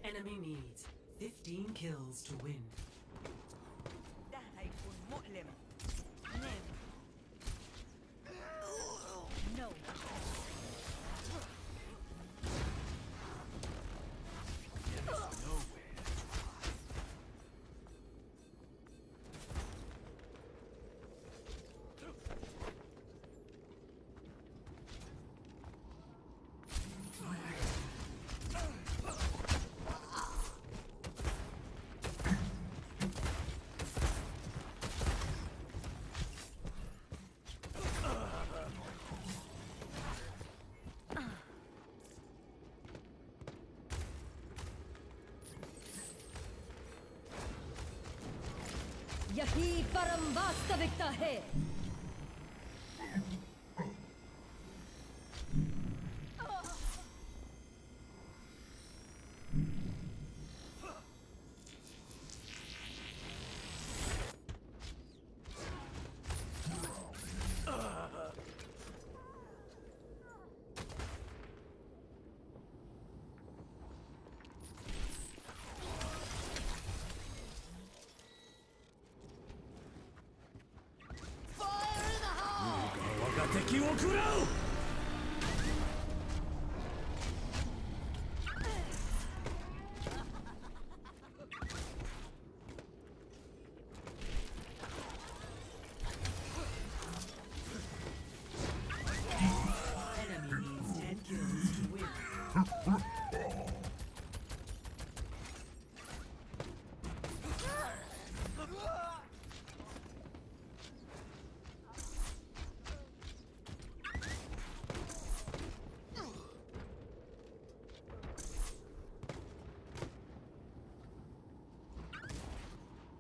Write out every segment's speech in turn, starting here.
Enemy needs 15 kills to win. No. यही परम वास्तविकता है.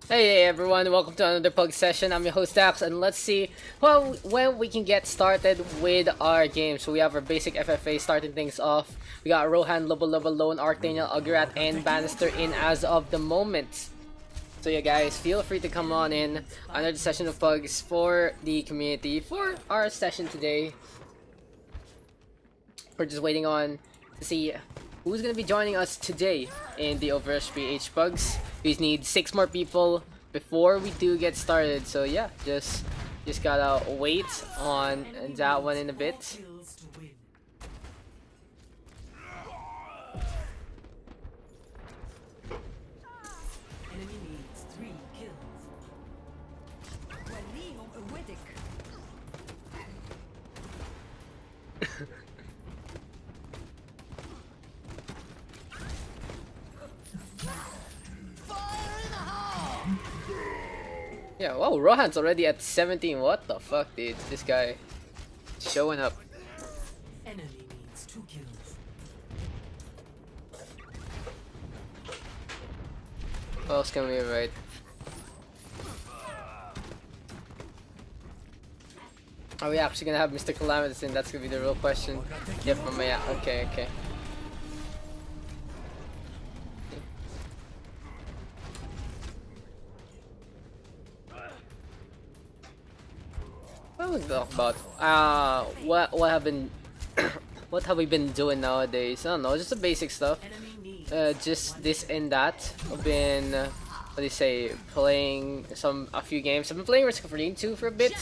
Hey everyone, welcome to another Pug session. I'm your host Daks, and let's see when we can get started with our game. So we have our basic FFA starting things off. We got Rohan, Lobo, Lone, Arctaniel, Ugarat, and Bannister in as of the moment. So yeah guys, feel free to come on in another session of Pugs for the community for our session today. We're just waiting on to see who's gonna be joining us today in the OverRush PH Pugs. We need 6 more people before we do get started. So yeah, just gotta wait on that one in a bit. Yeah, wow, Rohan's already at 17. What the fuck, dude? This guy showing up. Enemy needs 2 kills. What else can we invite? Are we actually gonna have Mr. Calamitous in? That's gonna be the real question. Yep, yeah, okay, okay. What we talk about? What have been what have we been doing nowadays? I don't know, just the basic stuff. Just this and that. I've been what do you say, playing a few games. I've been playing Risk of Rain 2 for a bit.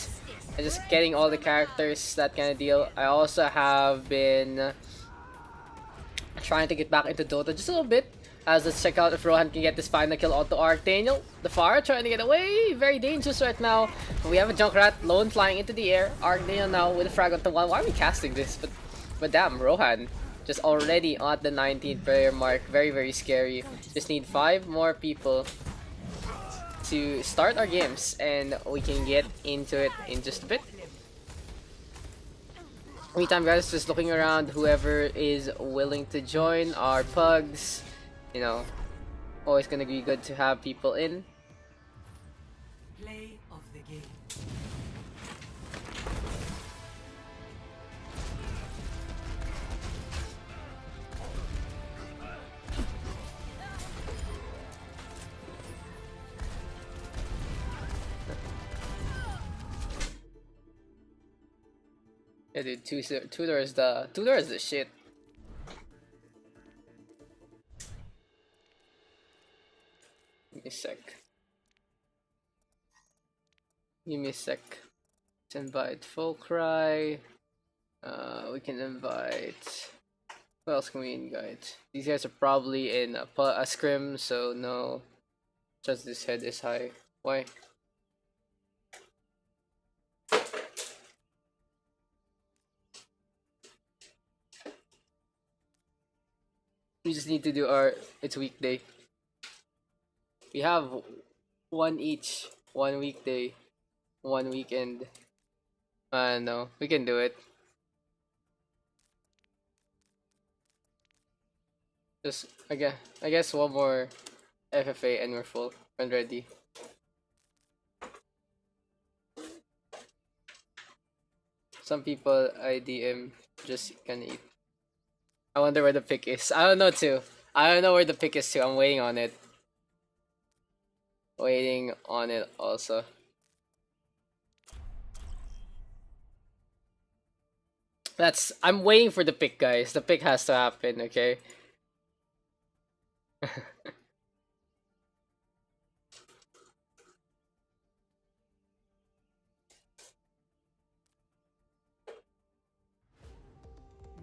And just getting all the characters, that kind of deal. I also have been trying to get back into Dota just a little bit. Let's check out if Rohan can get this final kill onto Arctaniel. The Pharah trying to get away. Very dangerous right now. We have a Junkrat, Lone flying into the air. Arctaniel now with a frag onto 1. Why are we casting this? But damn, Rohan just already at the 19th player mark. Very, very scary. Just need 5 more people to start our games, and we can get into it in just a bit. Meantime guys, just looking around, whoever is willing to join our Pugs. You know, always gonna be good to have people in. Play of the game. Yeah, dude, Tudor is the shit. Give me a sec. Give me a sec. Let's invite Fulcry. We can invite. Who else can we invite? These guys are probably in a scrim, so no. Just this head is high. Why? We just need to do it's weekday. We have one each. One weekday. One weekend. No, we can do it. Just I guess one more FFA and we're full and ready. Some people IDM just can eat. I wonder where the pick is. I don't know too. I don't know where the pick is too. I'm waiting on it. Waiting on it also. I'm waiting for the pick, guys. The pick has to happen, okay?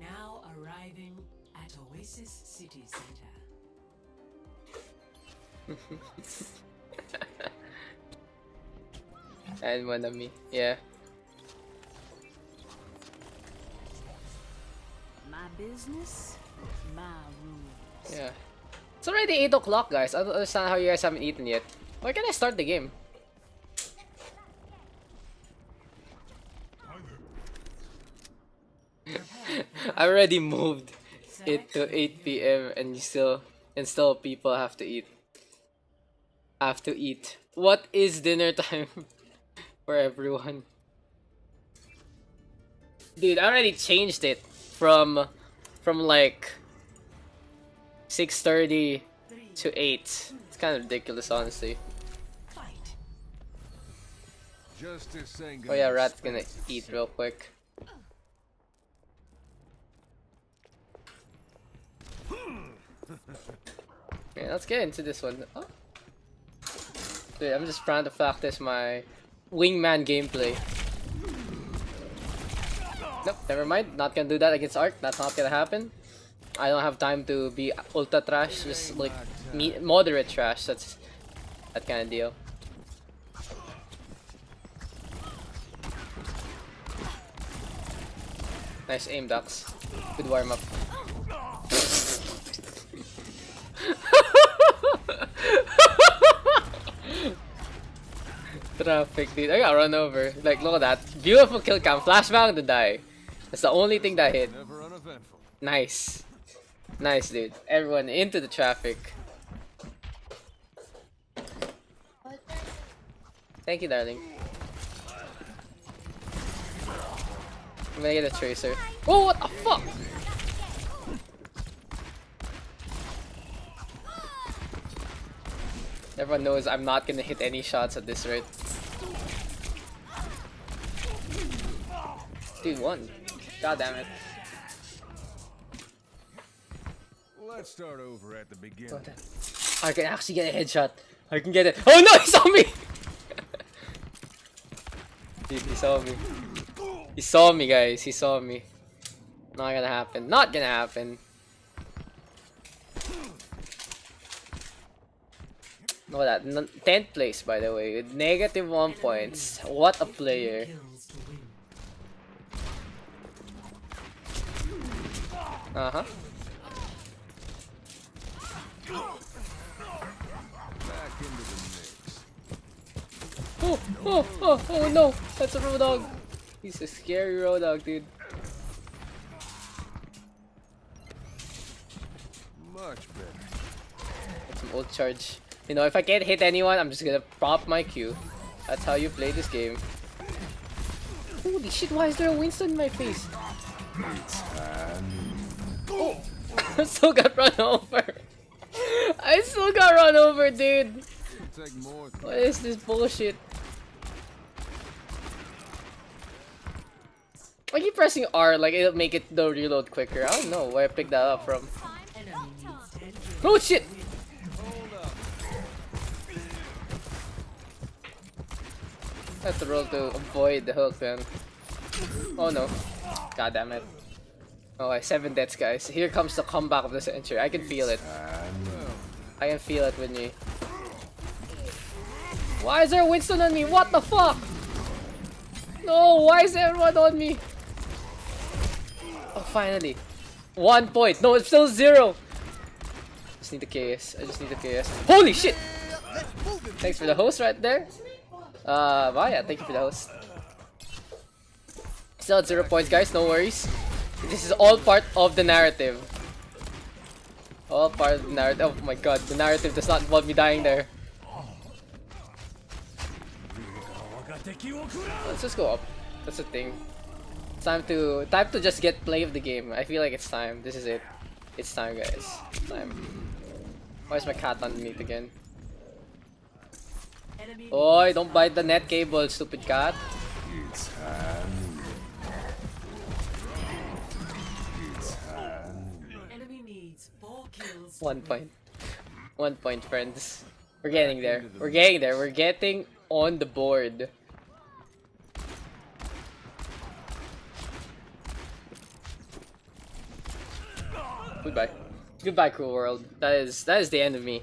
Now arriving at Oasis City Center. And one of me, yeah. My business, my rules. Yeah. It's already 8 o'clock, guys. I don't understand how you guys haven't eaten yet. Why can't I start the game? I already moved it to 8 p.m. and still people have to eat. What is dinner time for everyone? Dude, I already changed it from like 6:30 to 8. It's kind of ridiculous, honestly. Oh yeah, Rat's gonna eat real quick. Okay, let's get into this one. Oh. Dude, I'm just trying to practice my wingman gameplay. Nope, never mind. Not gonna do that against Arc. That's not gonna happen. I don't have time to be ultra trash. Just like moderate trash. That's that kind of deal. Nice aim, Daks. Good warm up. Traffic, dude. I got run over. Like, look at that. Beautiful kill cam. Flashbang to die. That's the only thing that hit. Nice. Nice, dude. Everyone into the traffic. Thank you, darling. I'm gonna get a tracer. Oh, what the fuck? Everyone knows I'm not gonna hit any shots at this rate. Dude, one. God damn it. Let's start over at the beginning. I can actually get a headshot. I can get it. Oh no, he saw me! Dude, he saw me. He saw me, guys. He saw me. Not gonna happen. Not gonna happen. Look at that. 10th place, by the way. With -1 points. What a player. Uh-huh. Back into the mix. Oh no! That's a road dog. He's a scary road dog, dude. Much better. Get some ult charge. You know, if I can't hit anyone, I'm just gonna pop my Q. That's how you play this game. Holy shit, why is there a Winston in my face? Oh! I still got run over. I still got run over, dude. Take more. What is this bullshit? I keep pressing R, like it'll make it the reload quicker. I don't know where I picked that up from. Oh shit! I have to roll to avoid the hook, man. Oh no. God damn it. Oh, 7 deaths, guys. Here comes the comeback of the century. I can feel it. I can feel it with me. Why is there a Winston on me? What the fuck? No, why is everyone on me? Oh, finally. 1 point. No, it's still 0. Just need the KS. I just need the KS. Holy shit! Thanks for the host right there. Well, yeah, thank you for the host. Still at 0 points, guys. No worries. This is all part of the narrative. All part of the narrative. Oh my god, the narrative does not involve me dying there. Let's just go up. That's the thing. It's time to just get play of the game. I feel like it's time. This is it. It's time, guys. It's time. Why is my cat underneath again? Oi, don't bite the net cable, stupid cat. Enemy needs 4 kills. 1 point. 1 point, friends. We're getting there. We're getting there. We're getting on the board. Goodbye. Goodbye, cruel world. That is the end of me.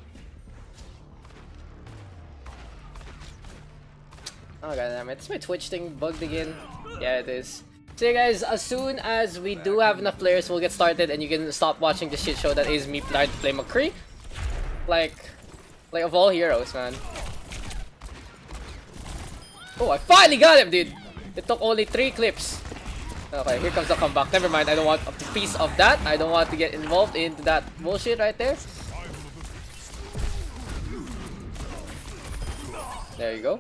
Oh goddammit, is my Twitch thing bugged again? Yeah, it is. So yeah, guys, as soon as we do have enough players, we'll get started and you can stop watching the shit show that is me trying to play McCree. Like of all heroes, man. Oh, I finally got him, dude! It took only 3 clips. Okay, here comes the comeback. Never mind, I don't want a piece of that. I don't want to get involved into that bullshit right there. There you go.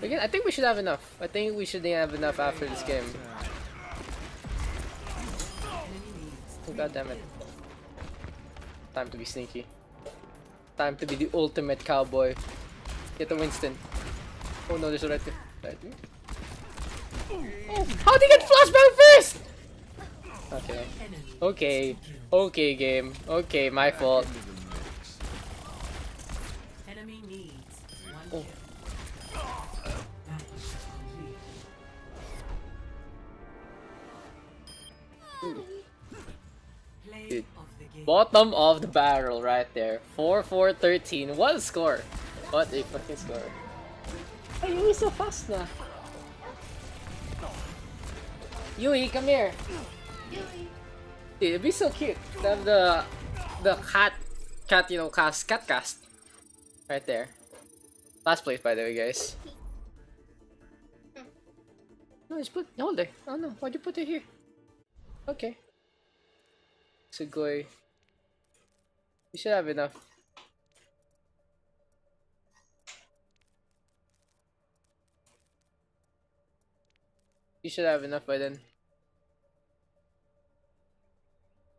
Again, I think we should have enough. I think we should have enough after this game. Oh, god damn it. Time to be sneaky. Time to be the ultimate cowboy. Get the Winston. Oh no, there's a right there. Right there. Oh, how'd he get flashbang first? Okay. Okay. Okay, game. Okay, my fault. Enemy needs 1 Oh. play Dude. of the game. Bottom of the barrel right there. 4-4-13. What a score. What a fucking score. Hey, Yui, so fast na. Yui, come here. Dude, it'd be so cute to have the cat, you know, cat cast right there. Last place, by the way, guys. No, just hold it. Oh no, why'd you put it here? Okay. Sugoi. We should have enough. You should have enough by then.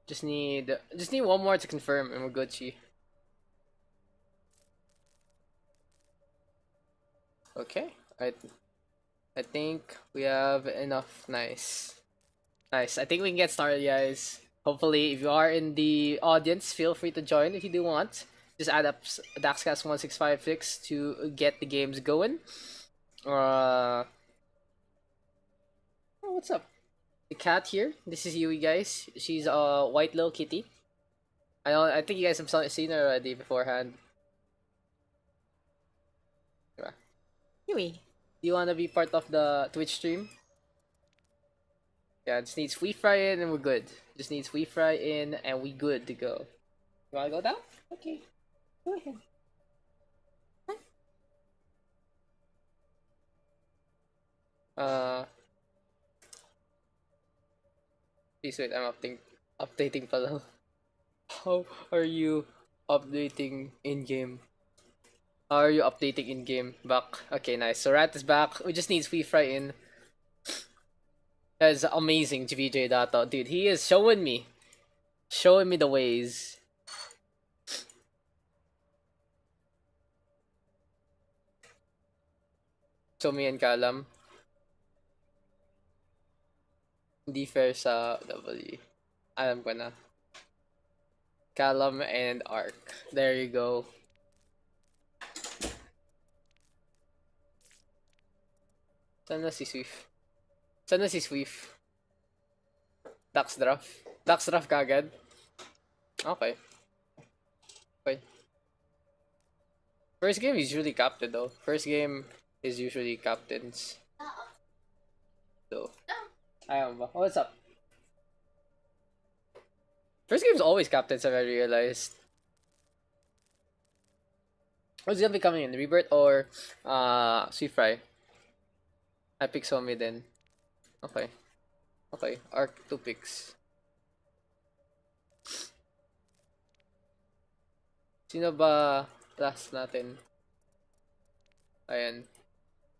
Just need 1 more to confirm and we're Gucci. Okay, I think we have enough. Nice. Nice. I think we can get started, guys. Hopefully, if you are in the audience, feel free to join if you do want. Just add up Dakscast1656 to get the games going. Oh, what's up? The cat here. This is Yui, guys. She's a white little kitty. I think you guys have seen her already beforehand. Yui, do you wanna be part of the Twitch stream? Yeah, just needs free fry in and we're good. Just needs free fry in and we good to go. You wanna go down? Okay. Go ahead. Please wait, I'm updating pala. How are you updating in-game? How are you updating in-game? Back. Okay, nice. So Rat is back. We just need free fry in. That is amazing, GVJ Data. Dude, he is showing me the ways. Show me and Kalam. Hindi fair sa W. Alam ko na. Callum and Arc. There you go. Saan na si Swift? Saan na si Swift? Daks draft? Daks draft kagad? Okay. Okay. First game is usually captain though. First game is usually captains. So, ayaw ba? What's up? First game's always captains, have I realized. Who's gonna be coming in? Rebirth or Sweet Fry? I pick Somi then. Okay. Okay. Arc 2 picks. Sino ba last natin? Ayan.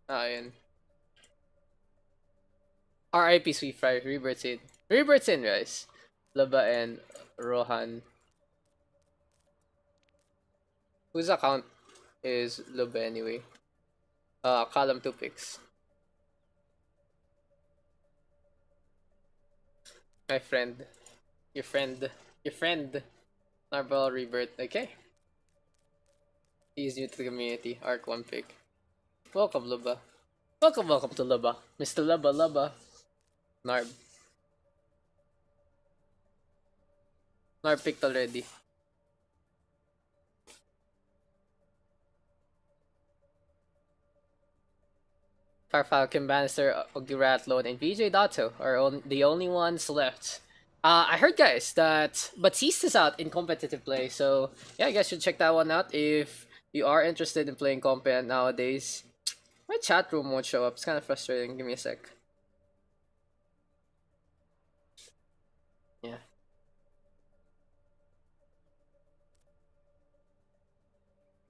Ayan. RIP Sweet Fry. Rebirth's in. Rebirth's in, guys. Laba and Rohan. Whose account is Laba anyway? Column 2 picks. My friend. Your friend. Your friend. Narbal Rebirth. Okay. He's new to the community. Arc 1 pick. Welcome, Laba. Welcome to Laba. Mr. Laba. Narb. Narb picked already. Farfalcon, Bannister, Oguratlon, and VJ Dato are the only ones left. I heard, guys, that Batista's out in competitive play, so yeah, you guys should check that one out if you are interested in playing compet nowadays. My chat room won't show up. It's kind of frustrating. Give me a sec. Yeah.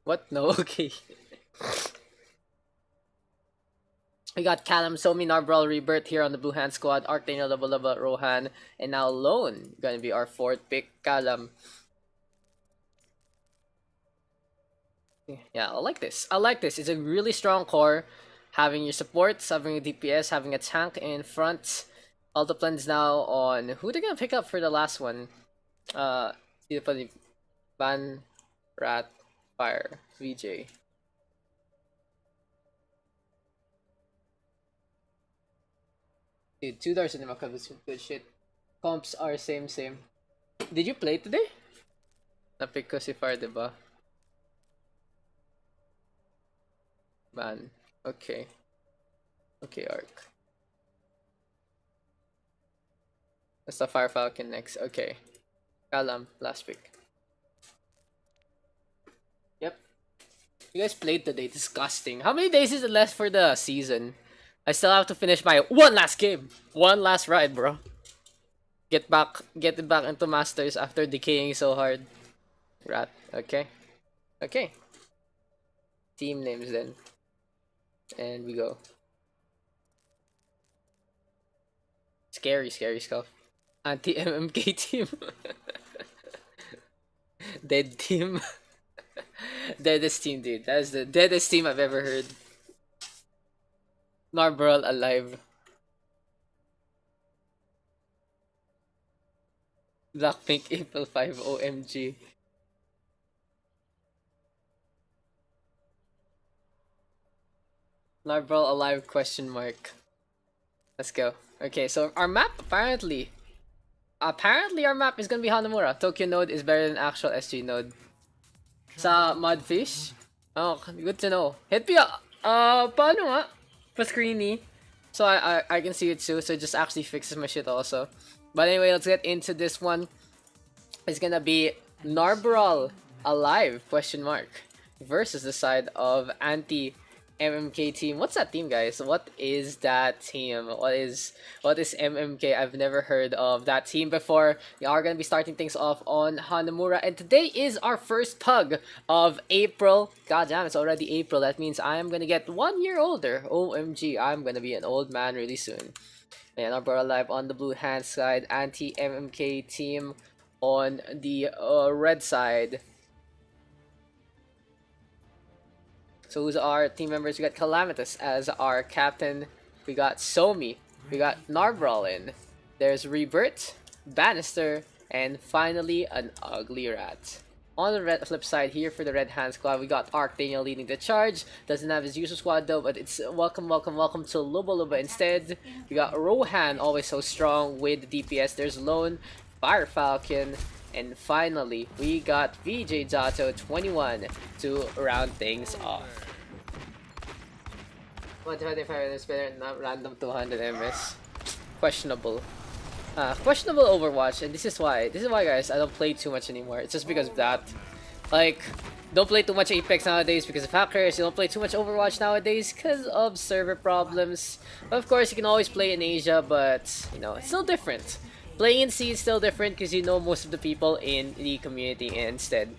What? No, okay. We got Callum, Somi, Narbral, Rebirth here on the Blue Hand squad. Arctane, Laba, Rohan, and now Lone. Gonna be our 4th pick, Callum. Yeah, I like this. I like this. It's a really strong core. Having your supports, having a DPS, having a tank in front. All the plans now on who they're gonna pick up for the last one. Ban, Rat, Fire, VJ. Dude, $2 in the Macab is good shit. Comps are same. Did you play today? Na-pick ko si Fire, diba? Ban. Okay. Okay, Arc. That's the Fire Falcon next. Okay. Callum, last pick. Yep. You guys played today. Disgusting. How many days is it left for the season? I still have to finish my one last game. One last ride, bro. Get it back into Masters after decaying so hard. Rat. Okay. Okay. Team names then. And we go. Scary stuff. Anti-MMK team. Dead team. Deadest team, dude. That is the deadest team I've ever heard. Narbral alive. Blackpink April 5 OMG. Narbral alive question mark. Let's go. Okay, so our map apparently our map is gonna be Hanamura. Tokyo node is better than actual SG node. Sa Mudfish? Oh, good to know. Hit me up. Paano nga? Pa-screeny. So I can see it too, so it just actually fixes my shit also. But anyway, let's get into this one. It's gonna be Narbral alive question mark versus the side of anti MMK team. What's that team, guys? What is that team? What is MMK? I've never heard of that team before. We are gonna be starting things off on Hanamura, and today is our first pug of April. God damn, it's already April. That means I am gonna get 1 year older. OMG, I'm gonna be an old man really soon. And our brother live on the blue hand side, anti MMK team on the red side. So who's our team members? We got Calamitous as our captain. We got Somi. We got Narbral in. There's Rebirth, Bannister, and finally an ugly rat. On the flip side here for the Red Hand squad, we got Archdaniel leading the charge. Doesn't have his usual squad though, but it's welcome to Luba Luba instead. We got Rohan, always so strong with the DPS. There's Lone, Fire Falcon, and finally we got VJ Dato 21 to round things off. 125 is better, not random 200 MS. Questionable. Questionable Overwatch, and this is why guys, I don't play too much anymore. It's just because of that. Like, don't play too much Apex nowadays because of hackers. You don't play too much Overwatch nowadays because of server problems. But of course, you can always play in Asia, but you know, it's still different. Playing in C is still different because you know most of the people in the community instead.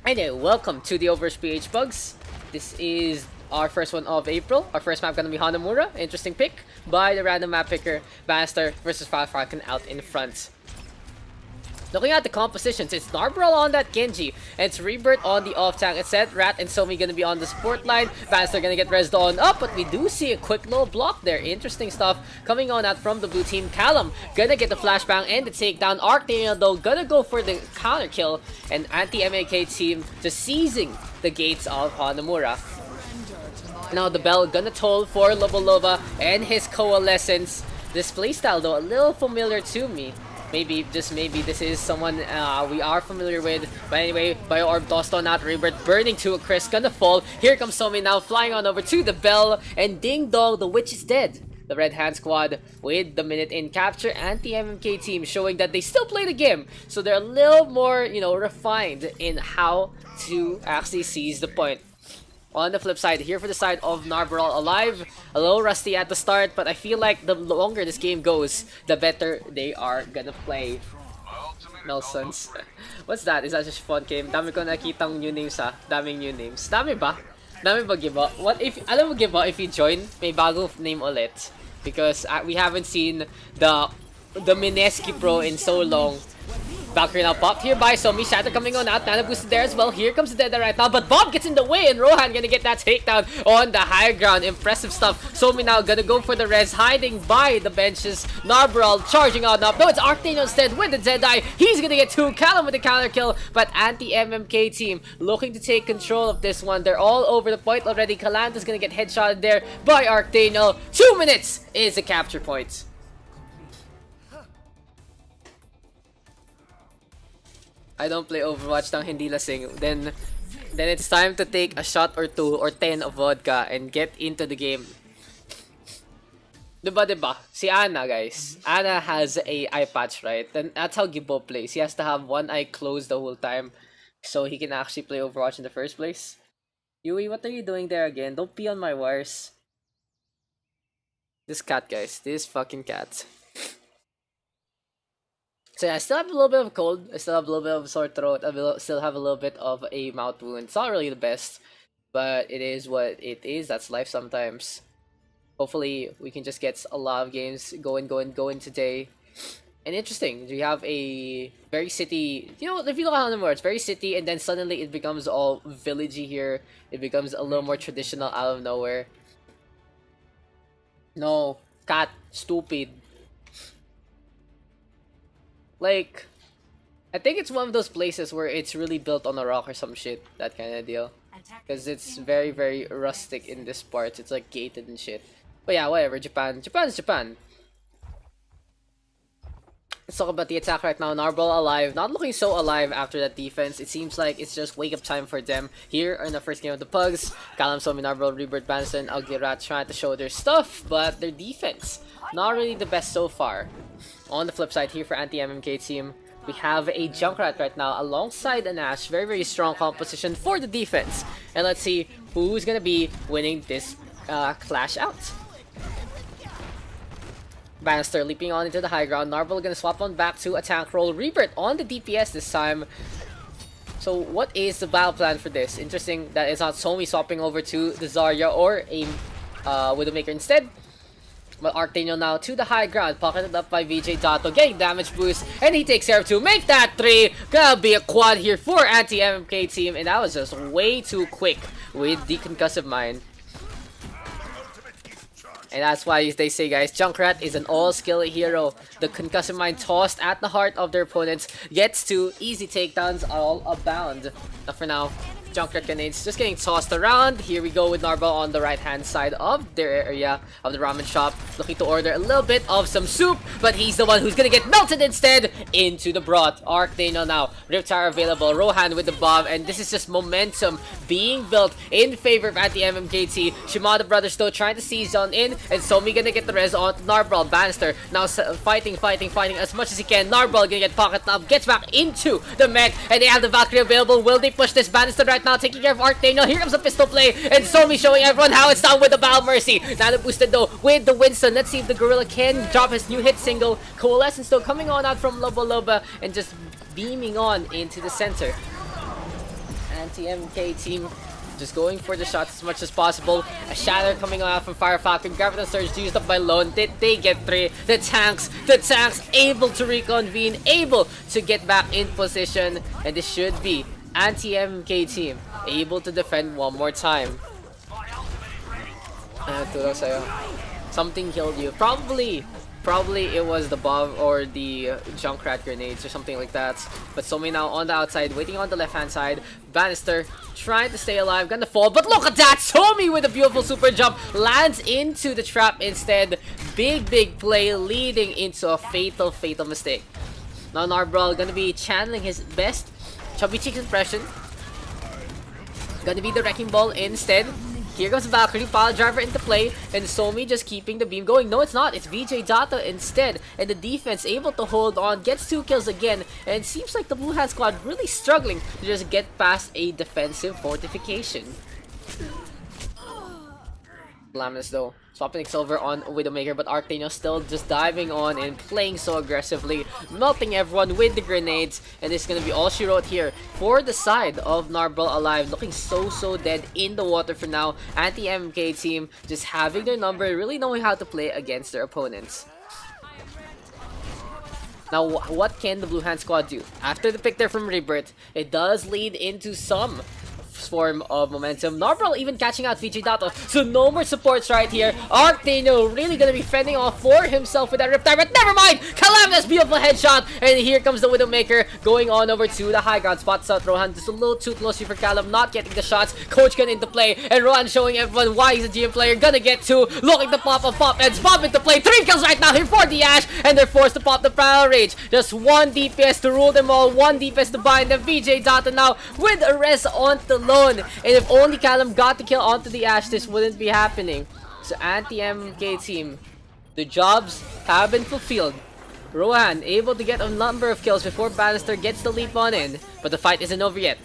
Anyway, welcome to the OverRush PH PUGS. This is our first one of April. Our first map gonna be Hanamura. Interesting pick by the random map picker. Bannister versus Fire Falcon out in front. Looking at the compositions, it's Narbrawl on that Genji, and it's Rebirth on the off tank. It's set Rat and Somi gonna be on the support line. Bannister gonna get rezzed on up, but we do see a quick little block there. Interesting stuff coming on out from the blue team. Callum gonna get the flashbang and the takedown. Archdaniel though gonna go for the counter kill, and anti-MAK team just seizing the gates of Hanamura. Now the bell gonna toll for Lobolova and his coalescence. This playstyle though a little familiar to me. Maybe, just maybe, this is someone we are familiar with. But anyway, Bio Orb tossed on out. Rebirth burning to a crisp, gonna fall. Here comes Somi now flying on over to the bell. And ding dong, the witch is dead. The Red Hand squad with the minute in capture. Anti-MMK team showing that they still play the game. So they're a little more, you know, refined in how to actually seize the point. On the flip side, here for the side of Narbrawl alive, a little rusty at the start, but I feel like the longer this game goes, the better they are gonna play. Nelsons. What's that? Is that just fun game? Dami ko nakitang new names ha. Daming new names. Dami ba? Dami ba Giba? What if, alam mo Giba, if you join, may bago name ulit. Because we haven't seen the Mineski Pro in so long. Valkyrie now popped here by Somi. Shatter coming on out. Nana boosted there as well. Here comes the Dead right now. But Bob gets in the way and Rohan gonna get that takedown on the high ground. Impressive stuff. Somi now gonna go for the res. Hiding by the benches. Narbrawl charging on up. No, it's Archdaniel instead with the Deadeye. He's gonna get two. Callum with the counter kill. But anti-MMK team looking to take control of this one. They're all over the point already. Kalanta's gonna get headshotted there by Archdaniel. 2 minutes is a capture point. I don't play Overwatch nang hindi lasing, then it's time to take a shot or 2 or 10 of vodka and get into the game. Diba? Si Ana, guys. Ana has a eye patch, right? And that's how Gibo plays. He has to have one eye closed the whole time so he can actually play Overwatch in the first place. Yui, what are you doing there again? Don't pee on my wires. This cat, guys. This fucking cat. So yeah, I still have a little bit of a cold. I still have a little bit of a sore throat. I still have a little bit of a mouth wound. It's not really the best, but it is what it is. That's life sometimes. Hopefully, we can just get a lot of games going today. And interesting, we have a very city. You know, if you look at Hanamura, it's very city, and then suddenly it becomes all villagey here. It becomes a little more traditional out of nowhere. No, cat, stupid. Like, I think it's one of those places where it's really built on a rock or some shit, that kind of deal. Because it's very, very rustic in this part. It's like gated and shit. But yeah, whatever. Japan is Japan. Let's talk about the attack right now. Narbrawl alive. Not looking so alive after that defense. It seems like it's just wake up time for them here in the first game of the Pugs. Callum, Somi, Narbrawl, Rebirth, Bannister, and Ugly Rat trying to show their stuff, but their defense not really the best so far. On the flip side here for anti-MMK team, we have a Junkrat right now alongside an Ash. Very, very strong composition for the defense. And let's see who's gonna be winning this clash out. Bannister leaping on into the high ground. Narbrawl gonna swap on back to a tank roll. Rebirth on the DPS this time. So what is the battle plan for this? Interesting that it's not Somi swapping over to the Zarya or a Widowmaker instead. But Archdaniel now to the high ground, pocketed up by VJ Dato, getting damage boost, and he takes care of 2. Make that 3! Gonna be a quad here for anti-MMK team, and that was just way too quick with the concussive mine. And that's why they say, guys, Junkrat is an all-skill hero. The concussive mine tossed at the heart of their opponents gets to easy takedowns all abound. But for now, Junkrat grenades just getting tossed around. Here we go with Narble on the right-hand side of their area of the ramen shop, looking to order a little bit of some soup, but he's the one who's gonna get melted instead into the broth. Archdaniel now, Riptire available, Rohan with the bomb, and this is just momentum being built in favor of anti-MMKT. Shimada brothers though trying to seize on in, and Somi gonna get the res onto Narble. Bannister now fighting as much as he can. Narble gonna get pocket knob, gets back into the mech, and they have the Valkyrie available. Will they push this? Bannister right now taking care of Archdaniel. Here comes the pistol play, and Somi showing everyone how it's done with the Battle Mercy. Now boosted though with the Winston. Let's see if the Gorilla can drop his new hit single. Coalescence though coming on out from Loba Loba and just beaming on into the center. Anti-MK team just going for the shots as much as possible. A shatter coming out from Fire Falcon. Gravity Surge used up by Lone. Did they get 3? The tanks able to reconvene, able to get back in position, and this should be anti-MK team able to defend one more time. Tulog sa'yo. Something killed you. Probably it was the bomb or the Junkrat grenades or something like that. But Somi now on the outside, waiting on the left-hand side. Bannister trying to stay alive, gonna fall, but look at that! Somi with a beautiful super jump lands into the trap instead. Big play leading into a fatal mistake. Now Narble gonna be channeling his best Chubby Cheeks impression. Gonna be the Wrecking Ball instead. Here goes Valkyrie, Pile Driver into play, and Somi just keeping the beam going. No, it's not. It's VJ Data instead. And the defense able to hold on, gets 2 kills again, and it seems like the Blue Hand squad really struggling to just get past a defensive fortification. Laminus though, swapping Silver on Widowmaker, but Archdaniel still just diving on and playing so aggressively, melting everyone with the grenades, and this is gonna be all she wrote here for the side of Narble alive, looking so dead in the water for now. Anti-MK team just having their number, really knowing how to play against their opponents. Now, what can the Blue Hand squad do? After the pick there from Rebirth, it does lead into some form of momentum. Narble even catching out VJ Dato, so no more supports right here. Archdaniel really gonna be fending off for himself with that Riptide, but never mind! Calaminous beautiful headshot, and here comes the Widowmaker going on over to the high ground. Spots out Rohan, just a little too close for Callum, not getting the shots. Coach gun into play, and Rohan showing everyone why he's a GM player. Gonna get 2, looking to pop Eds, Bob into play. 3 kills right now here for the Ash, and they're forced to pop the Primal Rage. Just 1 DPS to rule them all, 1 DPS to bind them. VJ Data now with a res onto Lone. And if only Callum got the kill onto the Ash, this wouldn't be happening. So anti-MK team, the jobs have been fulfilled. Rohan able to get a number of kills before Bannister gets the leap on in, but the fight isn't over yet.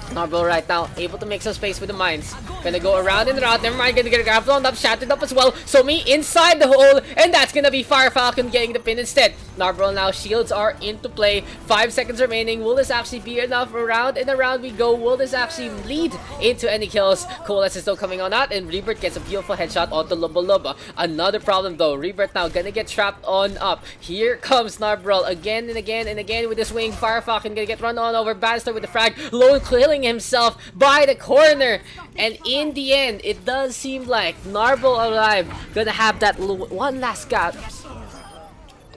Narble right now able to make some space with the mines. Gonna go around and around. Never mind, gonna get grabbed on up, shattered up as well. Somi inside the hole, and that's gonna be Fire Falcon getting the pin instead. Narble now, shields are into play. 5 seconds remaining. Will this actually be enough? Around and around we go. Will this actually lead into any kills? Coalescence is still coming on out, and Rebirth gets a beautiful headshot onto Loba Loba. Another problem though. Rebirth now gonna get trapped on up. Here comes Narble again and again with his wing. Fire Falcon gonna get run on over. Bannister with the frag. Lone killing himself by the corner, and in the end it does seem like Narble alive gonna have that one last gap,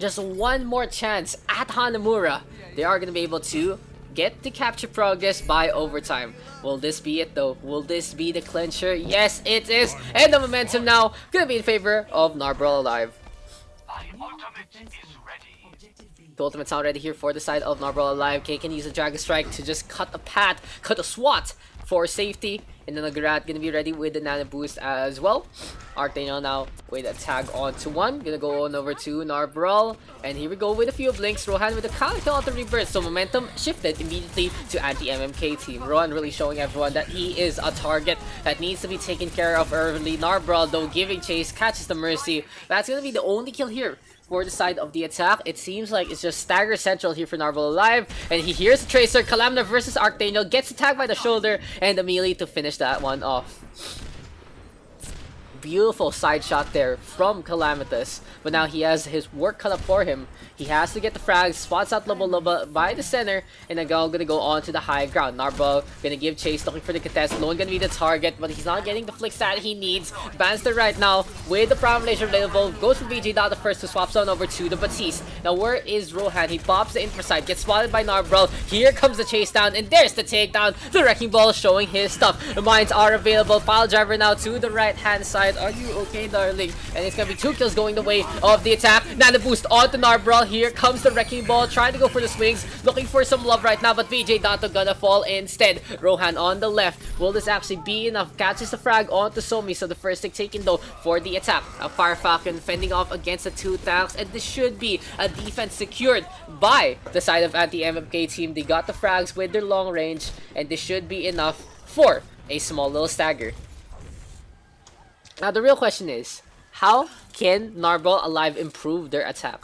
just one more chance at Hanamura. They are gonna be able to get the capture progress by overtime. Will this be it though? Will this be the clincher? Yes, it is, and the momentum now gonna be in favor of Narble alive. The ultimate sound ready here for the side of Narble alive. K can use a Dragon Strike to just cut a path, cut a SWAT for safety. And then Nagarat gonna be ready with the Nano Boost as well. Archdaniel now with a tag onto 1. Gonna go on over to Narble. And here we go with a few blinks. Rohan with a counter kill onto Rebirth. So momentum shifted immediately to anti-MMK team. Rohan really showing everyone that he is a target that needs to be taken care of early. Narble though giving chase, catches the Mercy. That's gonna be the only kill here for the side of the attack. It seems like it's just stagger central here for Narble alive, and he hears the Tracer. Calamna versus Archdaniel, gets attacked by the shoulder and the melee to finish that one off. beautiful side shot there from Calamitous. But now he has his work cut up for him. He has to get the frags, spots out Lubba by the center, and then gonna go on to the high ground. Narbro gonna give chase, looking for the contest. Lone gonna be the target, but he's not getting the flicks that he needs. Bannister right now with the Prime Laser available. Goes for VJ Dot the first to swap zone over to the Batiste. Now where is Rohan? He pops the infra side, gets spotted by Narbro. Here comes the chase down, and there's the takedown. The Wrecking Ball showing his stuff. The mines are available. Pile driver now to the right hand side. Are you okay, darling? And it's gonna be 2 kills going the way of the attack. Nano boost onto Narbro. Here comes the Wrecking Ball, trying to go for the swings, looking for some love right now, but VJ Dato gonna fall instead. Rohan on the left. Will this actually be enough? Catches the frag onto Somi, so the first stick taken though for the attack. A Fire Falcon fending off against the 2 tanks, and this should be a defense secured by the side of anti-MMK team. They got the frags with their long range, and this should be enough for a small little stagger. Now the real question is, how can Narbol Alive improve their attack?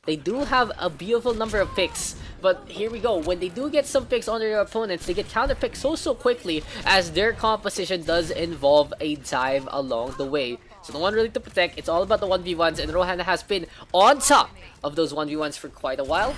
They do have a beautiful number of picks, but here we go. When they do get some picks on their opponents, they get counter picked so quickly, as their composition does involve a dive along the way. So the one really to protect, it's all about the 1v1s, and Rohan has been on top of those 1v1s for quite a while.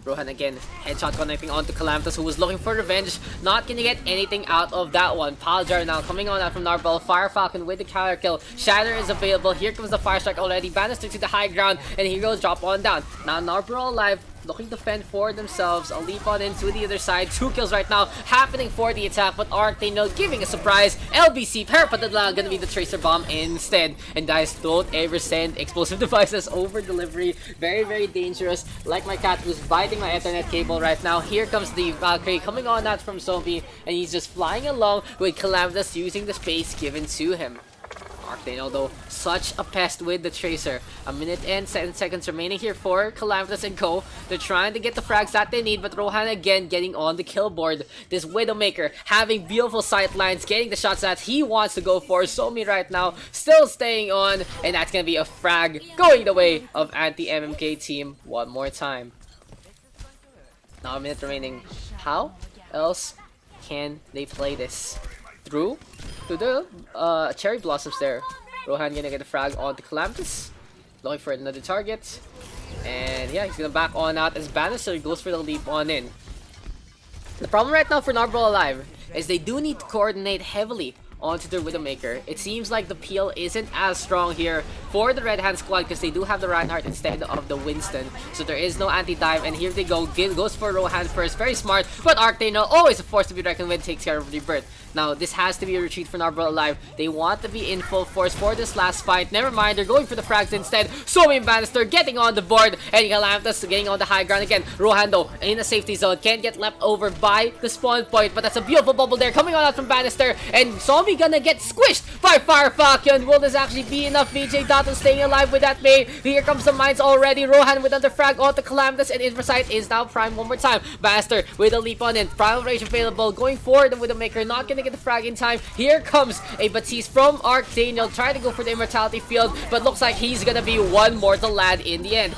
Rohan again, headshot connecting onto Calamitous, who was looking for revenge. Not gonna get anything out of that one. Paljar now coming on out from Narbel. Fire Falcon with the counter kill. Shatter is available. Here comes the Fire Strike already. Bannister to the high ground, and Heroes drop on down. Now Narbel alive, looking to fend for themselves. A leap on into the other side. 2 kills right now happening for the attack, but Arctano giving a surprise. LBC Parapatadla gonna be the Tracer Bomb instead. And guys, don't ever send explosive devices over delivery. Very dangerous. Like my cat who's biting my Ethernet cable right now. Here comes the Valkyrie coming on out from Zombie, and he's just flying along with Calamitous using the space given to him. Arctano though, such a pest with the Tracer. A minute and 7 seconds remaining here for Calamitous and Co. They're trying to get the frags that they need, but Rohan again getting on the kill board. This Widowmaker having beautiful sight lines, getting the shots that he wants to go for. Somi right now still staying on, and that's gonna be a frag going the way of anti-MMK team one more time. Now a minute remaining. How else can they play this? Through the Cherry Blossoms there. Rohan gonna get the frag onto Calamitous, looking for another target, and yeah, he's gonna back on out as Bannister goes for the leap on in. The problem right now for Narbol Alive is they do need to coordinate heavily onto their Widowmaker. It seems like the peel isn't as strong here for the Red Hand squad, because they do have the Reinhardt instead of the Winston. So there is no anti-dive, and here they go. Goes for Rohan first. Very smart, but Arctano, always a force to be reckoned with, takes care of Rebirth. Now, this has to be a retreat for Narbol Alive. They want to be in full force for this last fight. Never mind, they're going for the frags instead. Somi and Bannister getting on the board, and Calamitous getting on the high ground again. Rohan though, in a safety zone, can't get left over by the spawn point, but that's a beautiful bubble there coming on out from Bannister, and Somi gonna get squished by Fire Falcon. Will this actually be enough? VJ Dato staying alive with that May. Here comes the mines already. Rohan with another frag onto Calamitous, and Inversight is now prime one more time. Bannister with a leap on in. Primal Rage available, going for the Widowmaker, not gonna get the frag in time. Here comes a Batiste from Arctano, trying to go for the Immortality Field, but looks like he's gonna be one mortal lad in the end.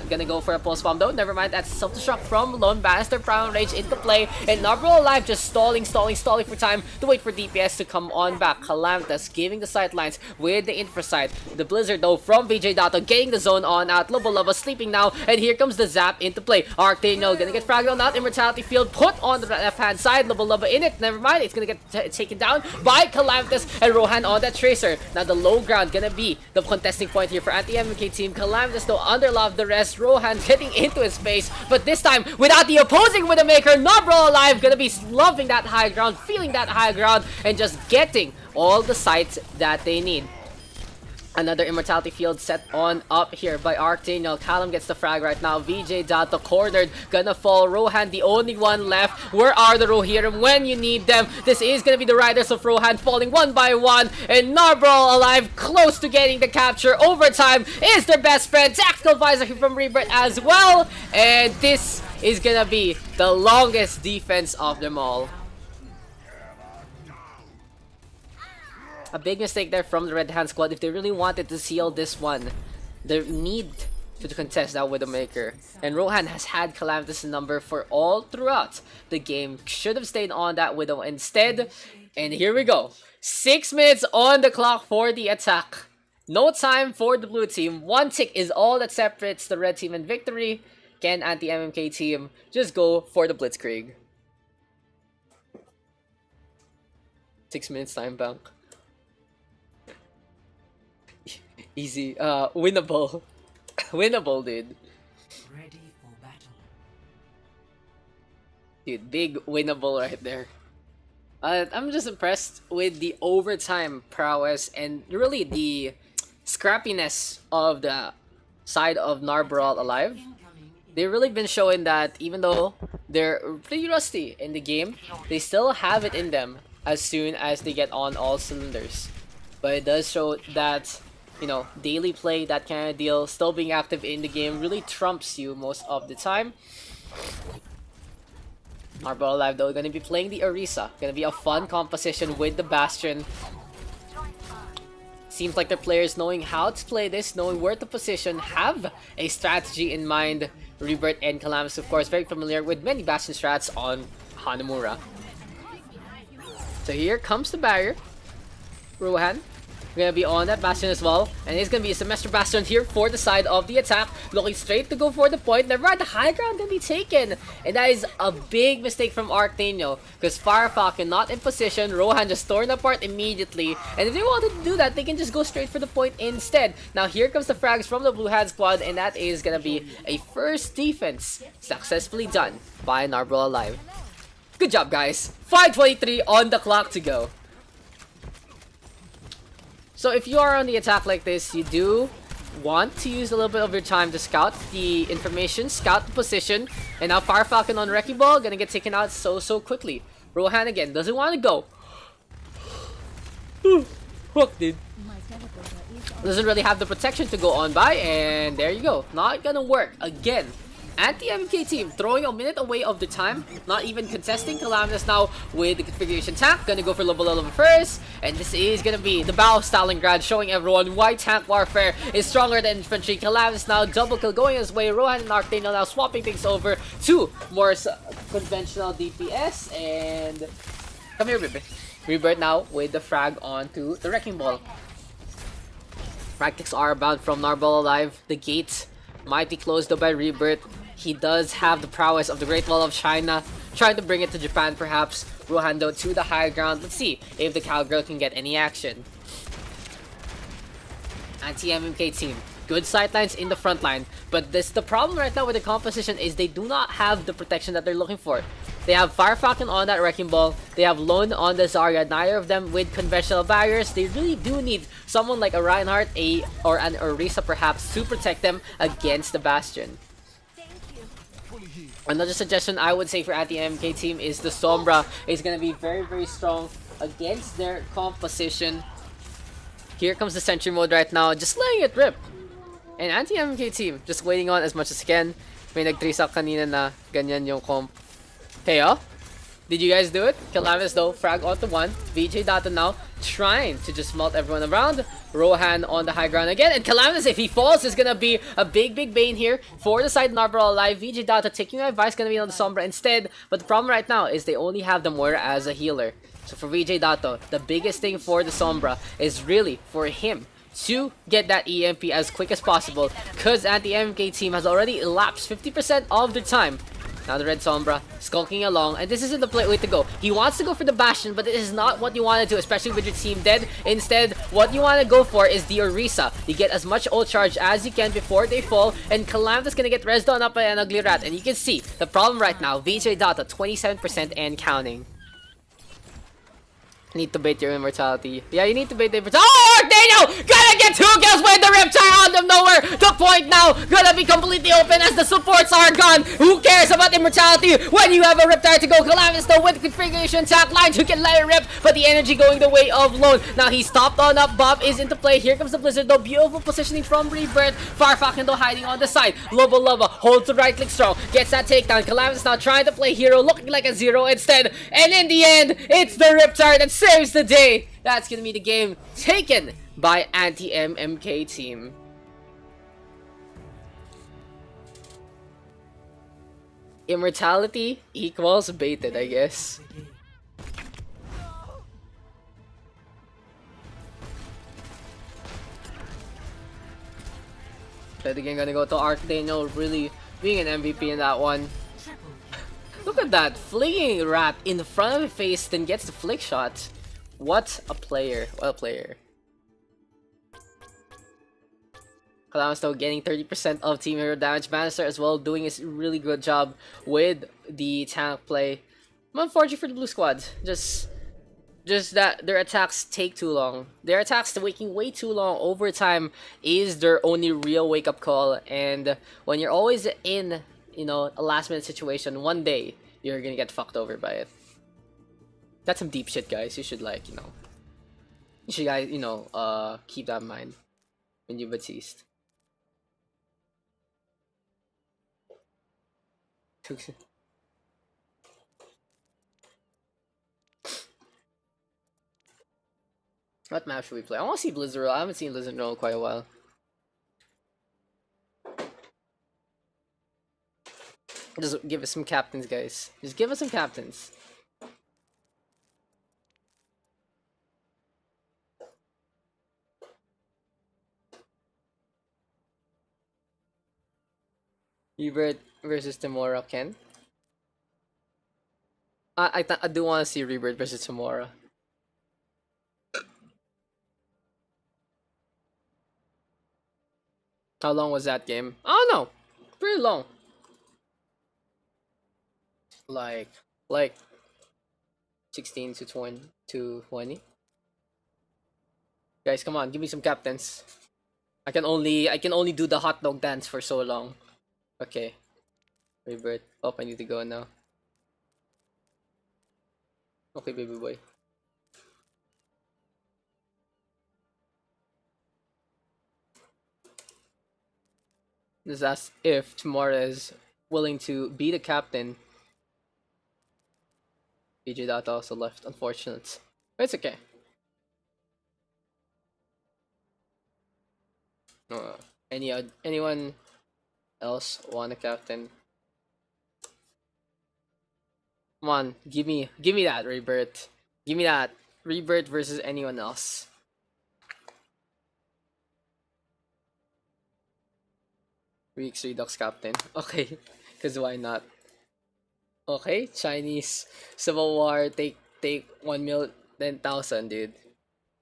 Gonna go for a pulse bomb though. Never mind, that's self-destruct from Lone. Bannister Primal Rage into play, and Narbol Alive just stalling for time to wait for DPS to come on back. Calamitous giving the sightlines with the infra side. The Blizzard though from VJ Dato getting the zone on out. Lobo sleeping now, and here comes the zap into play. Arctano gonna get fragged on out. Immortality Field put on the left hand side. Lobo in it. Never mind, it's gonna get taken down by Calamitous, and Rohan on that Tracer. Now the low ground gonna be the contesting point here for anti-MMK team. Calamitous though underlove the rest. Rohan getting into his space, but this time without the opposing Widowmaker. Narbol Alive gonna be loving that high ground, feeling that high ground, and just getting all the sights that they need. Another Immortality Field set on up here by Arctano. Callum gets the frag right now. VJ Dato cornered, gonna fall. Rohan the only one left. Where are the Rohirrim when you need them? This is gonna be the Riders of Rohan falling one by one, and Narbol Alive close to getting the capture. Overtime is their best friend. Tactical Visor from Rebirth as well, and this is gonna be the longest defense of them all. A big mistake there from the Red Hand squad. If they really wanted to seal this one, they need to contest that Widowmaker. And Rohan has had Calamitous' number for all throughout the game. Should have stayed on that Widow instead. And here we go. 6 minutes on the clock for the attack. No time for the blue team. 1 tick is all that separates the red team and victory. Can anti-MMK team just go for the blitzkrieg? 6 minutes time bank. Easy. Winnable. Winnable, dude. Ready for battle. Dude, big winnable right there. I'm just impressed with the overtime prowess and really the scrappiness of the side of Narbaral Alive. They've really been showing that even though they're pretty rusty in the game, they still have it in them as soon as they get on all cylinders. But it does show that, you know, daily play, that kind of deal, still being active in the game really trumps you most of the time. Narbaral Alive though gonna be playing the Orisa. Gonna be a fun composition with the Bastion. Seems like the players knowing how to play this, knowing where to position, have a strategy in mind. Rebirth and Calamus, of course, very familiar with many Bastion strats on Hanamura. So here comes the barrier. Rohan gonna be on that Bastion as well, and it's gonna be a Semester Bastion here for the side of the attack, looking straight to go for the point. Never mind, the high ground gonna be taken, and that is a big mistake from Arctano, because Fire Falcon not in position. Rohan just torn apart immediately, and if they wanted to do that, they can just go straight for the point instead. Now here comes the frags from the Blue Hat squad, and that is gonna be a first defense successfully done by Narbaral Alive. Good job, guys. 5:23 on the clock to go. So if you are on the attack like this, you do want to use a little bit of your time to scout the information, scout the position, and now Fire Falcon on Wrecking Ball gonna get taken out so quickly. Rohan again doesn't want to go. Hook, dude. Doesn't really have the protection to go on by, and there you go. Not gonna work again. Anti-MK team throwing a minute away of the time, not even contesting. Calamus now with the configuration tank, gonna go for Lobo first, and this is gonna be the Battle of Stalingrad, showing everyone why tank warfare is stronger than infantry. Calamus now double kill going his way. Rohan and Arctano now swapping things over to more conventional DPS, and come here, baby. Rebirth now with the frag onto the Wrecking Ball. Frag kicks are bound from Narbaral Alive. The gate might be closed though by Rebirth. He does have the prowess of the Great Wall of China, trying to bring it to Japan perhaps. Rohan though to the high ground. Let's see if the cowgirl can get any action. Anti-MMK team, good sightlines in the front line, but the problem right now with the composition is they do not have the protection that they're looking for. They have Fire Falcon on that Wrecking Ball, they have Lone on the Zarya, neither of them with conventional barriers. They really do need someone like a Reinhardt or an Orisa perhaps to protect them against the Bastion. Another suggestion I would say for anti-MK team is the Sombra is going to be very strong against their composition. Here comes the Sentry mode right now, just letting it rip. And anti-MK team just waiting on as much as can. May nag-trisak kanina na ganyan yung comp. Okay, oh? Did you guys do it? Calamus though, frag onto one. VJ Data now trying to just melt everyone around. Rohan on the high ground again. And Calamus, if he falls, is gonna be a big bane here for the side Narbaral Alive. VJ Data taking my advice, gonna be on the Sombra instead. But the problem right now is they only have the Moira as a healer. So for VJ Dato, the biggest thing for the Sombra is really for him to get that EMP as quick as possible, because anti-MK team has already elapsed 50% of their time. Now the Red Sombra skulking along, and this isn't the way to go. He wants to go for the Bastion, but it is not what you want to do, especially with your team dead. Instead, what you want to go for is the Orisa. You get as much ult charge as you can before they fall, and Calamity is going to get rezzed on up by an Ugly Rat. And you can see the problem right now, VJ Data 27% and counting. Need to bait your immortality. Yeah, you need to bait the immortality. Oh, Daniel! Gonna get 2 kills with the Riptide out of nowhere! The point now gonna be completely open as the supports are gone. Who cares about immortality when you have a Riptide to go? Calamus though with configuration attack line to get let it rip, but the energy going the way of Lone. Now he's stopped on up. Bob is into play. Here comes the Blizzard though. Beautiful positioning from Rebirth. Farfalcon though hiding on the side. Lobo holds the right click strong. Gets that takedown. Calamus now trying to play hero, looking like a 0 instead. And in the end, it's the Riptide that saves the day. That's gonna be the game taken by anti-MMK team. Immortality equals baited, I guess. But again, gonna go to Arc Daniel, really being an MVP in that one. Triple Look at that, flinging Rat in front of his face, then gets the flick shot. What a player, what a player. Kalama still getting 30% of team hero damage. Bannister as well doing a really good job with the tank play. I'm unfortunate for the blue squad. Just that their attacks take too long. Their attacks taking way too long. Overtime is their only real wake-up call. And when you're always in, you know, a last-minute situation, one day you're gonna get fucked over by it. That's some deep shit, guys. You should, like, you know, guys, you know, keep that in mind when you Batiste. What map should we play? I want to see Blizzard roll. I haven't seen Blizzard roll in quite a while. Just give us some captains, guys. Just give us some captains. Rebirth versus Tamora, Ken. I do want to see Rebirth versus Tamora. How long was that game? I don't know. Pretty long. Like 16 to 20. Guys, come on, give me some captains. I can only do the hot dog dance for so long. Okay. Rebirth. Oh, I need to go now. Okay, baby boy. Just ask if Tamora is willing to be the captain. BJ Data also left, unfortunate. But it's okay. Anyone else want a captain? Come on, give me that Rebirth. Give me that Rebirth versus anyone else. Weeks Redux captain. Okay, cause why not? Okay, Chinese Civil War. Take 10,000, dude.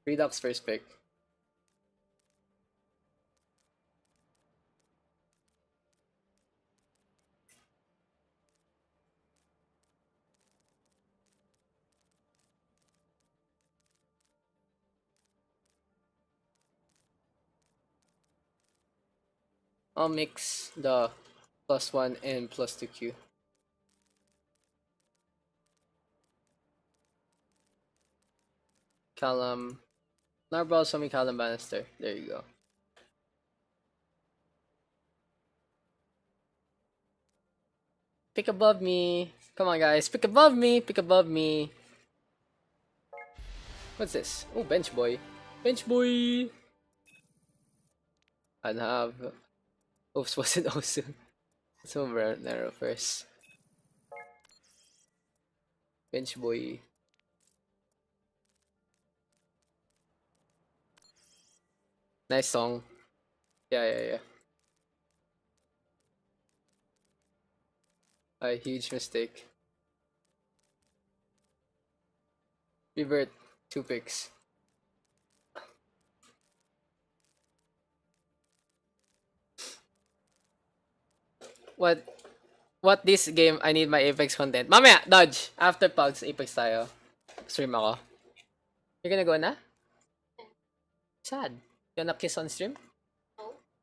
Redux first pick. I'll mix the +1 and +2Q. Callum. Narbal, Sumi, Callum, Bannister. There you go. Pick above me. Come on, guys. Pick above me. Pick above me. What's this? Oh, bench boy. Bench boy. I'd have. Oops, wasn't awesome. Let's move around narrow first. Bench boy. Nice song. Yeah. A huge mistake. Revert 2 picks. What this game, I need my Apex content. Mamaya, dodge. After Pugs, Apex tayo. Stream ako. You're gonna go na? Sad. You wanna kiss on stream?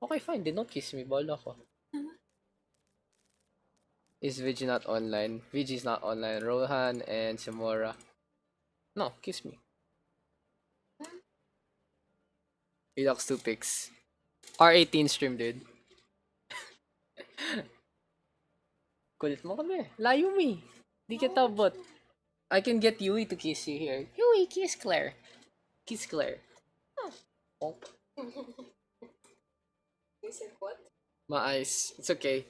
Okay, fine. Then don't kiss me. Bala ko. Is VG not online? VG is not online. Rohan and Samora. No, kiss me. Redux 2 picks. R18 stream, dude. Kulit mo kami. Layo mo eh. Di kita bot. I can get Yui to kiss you here. Yui, kiss Claire. Kiss Claire. Oh. You said what? My eyes. It's okay.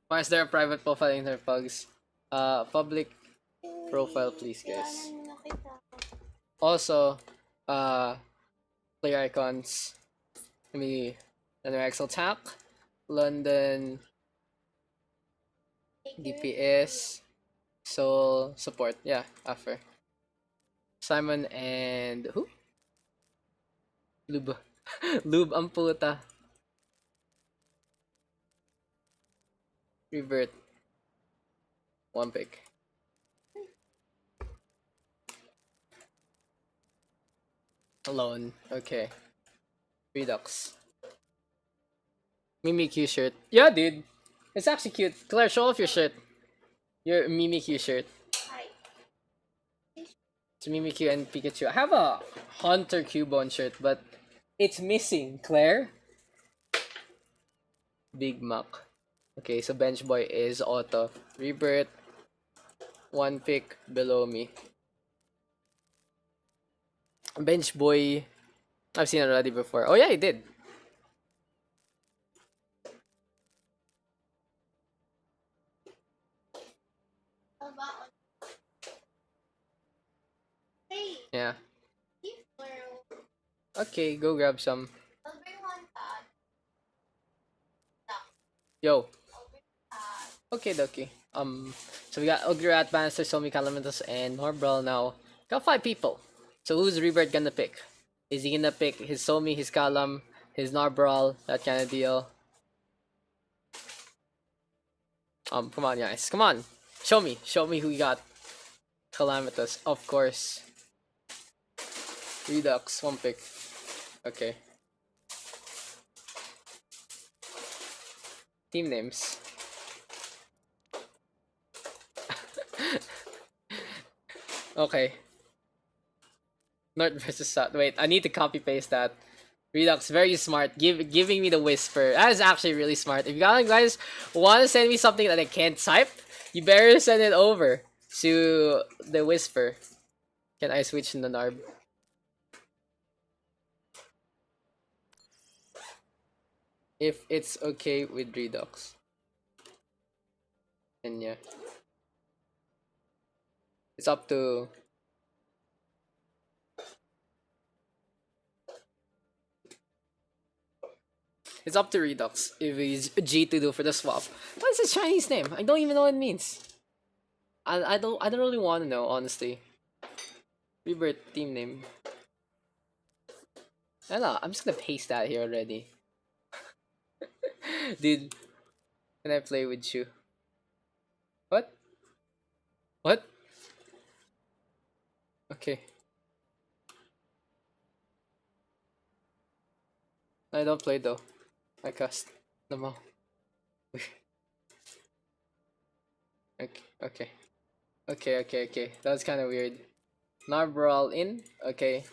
Why is there a private profile in their pugs? Public profile, please, guys. Also, player icons. Let me another Excel tap. London, DPS, Seoul, support. Yeah, after. Simon and who? Lube. Lube ang puta. Revert. One pick. Alone. Okay. Redux. Mimikyu shirt. Yeah, dude. It's actually cute. Claire, show off your shirt. Your Mimikyu shirt. It's Mimikyu and Pikachu. I have a Hunter Cubone shirt, but it's missing. Claire? Big Mac. Okay, so Bench Boy is auto. Rebirth. One pick below me. Bench Boy. I've seen it already before. Oh yeah, he did. Yeah. Okay, go grab some. Yo. Okay, dokie. So we got Ogre, Bannister, Somi, Calamentos, and Norbral now. Got 5 people. So who's Rebirth gonna pick? Is he gonna pick his Somi, his Calam, his Norbral, that kind of deal? Come on, guys. Come on. Show me who you got. Calamitas, of course. Redux, one pick. Okay. Team names. Okay. North versus South. Wait, I need to copy paste that. Redux, very smart. Giving me the whisper. That is actually really smart. If you guys want to send me something that I can't type, you better send it over to the whisper. Can I switch in the Narb? If it's okay with Redux. And yeah. It's up to... It's up to Redux if he's G to do for the swap. What is his Chinese name? I don't even know what it means. I don't really want to know, honestly. Rebirth team name. I know, I'm just gonna paste that here already. Dude, can I play with you? What? What? Okay. I don't play though. I cast. No. Okay. Okay. That was kind of weird. Narbral in. Okay.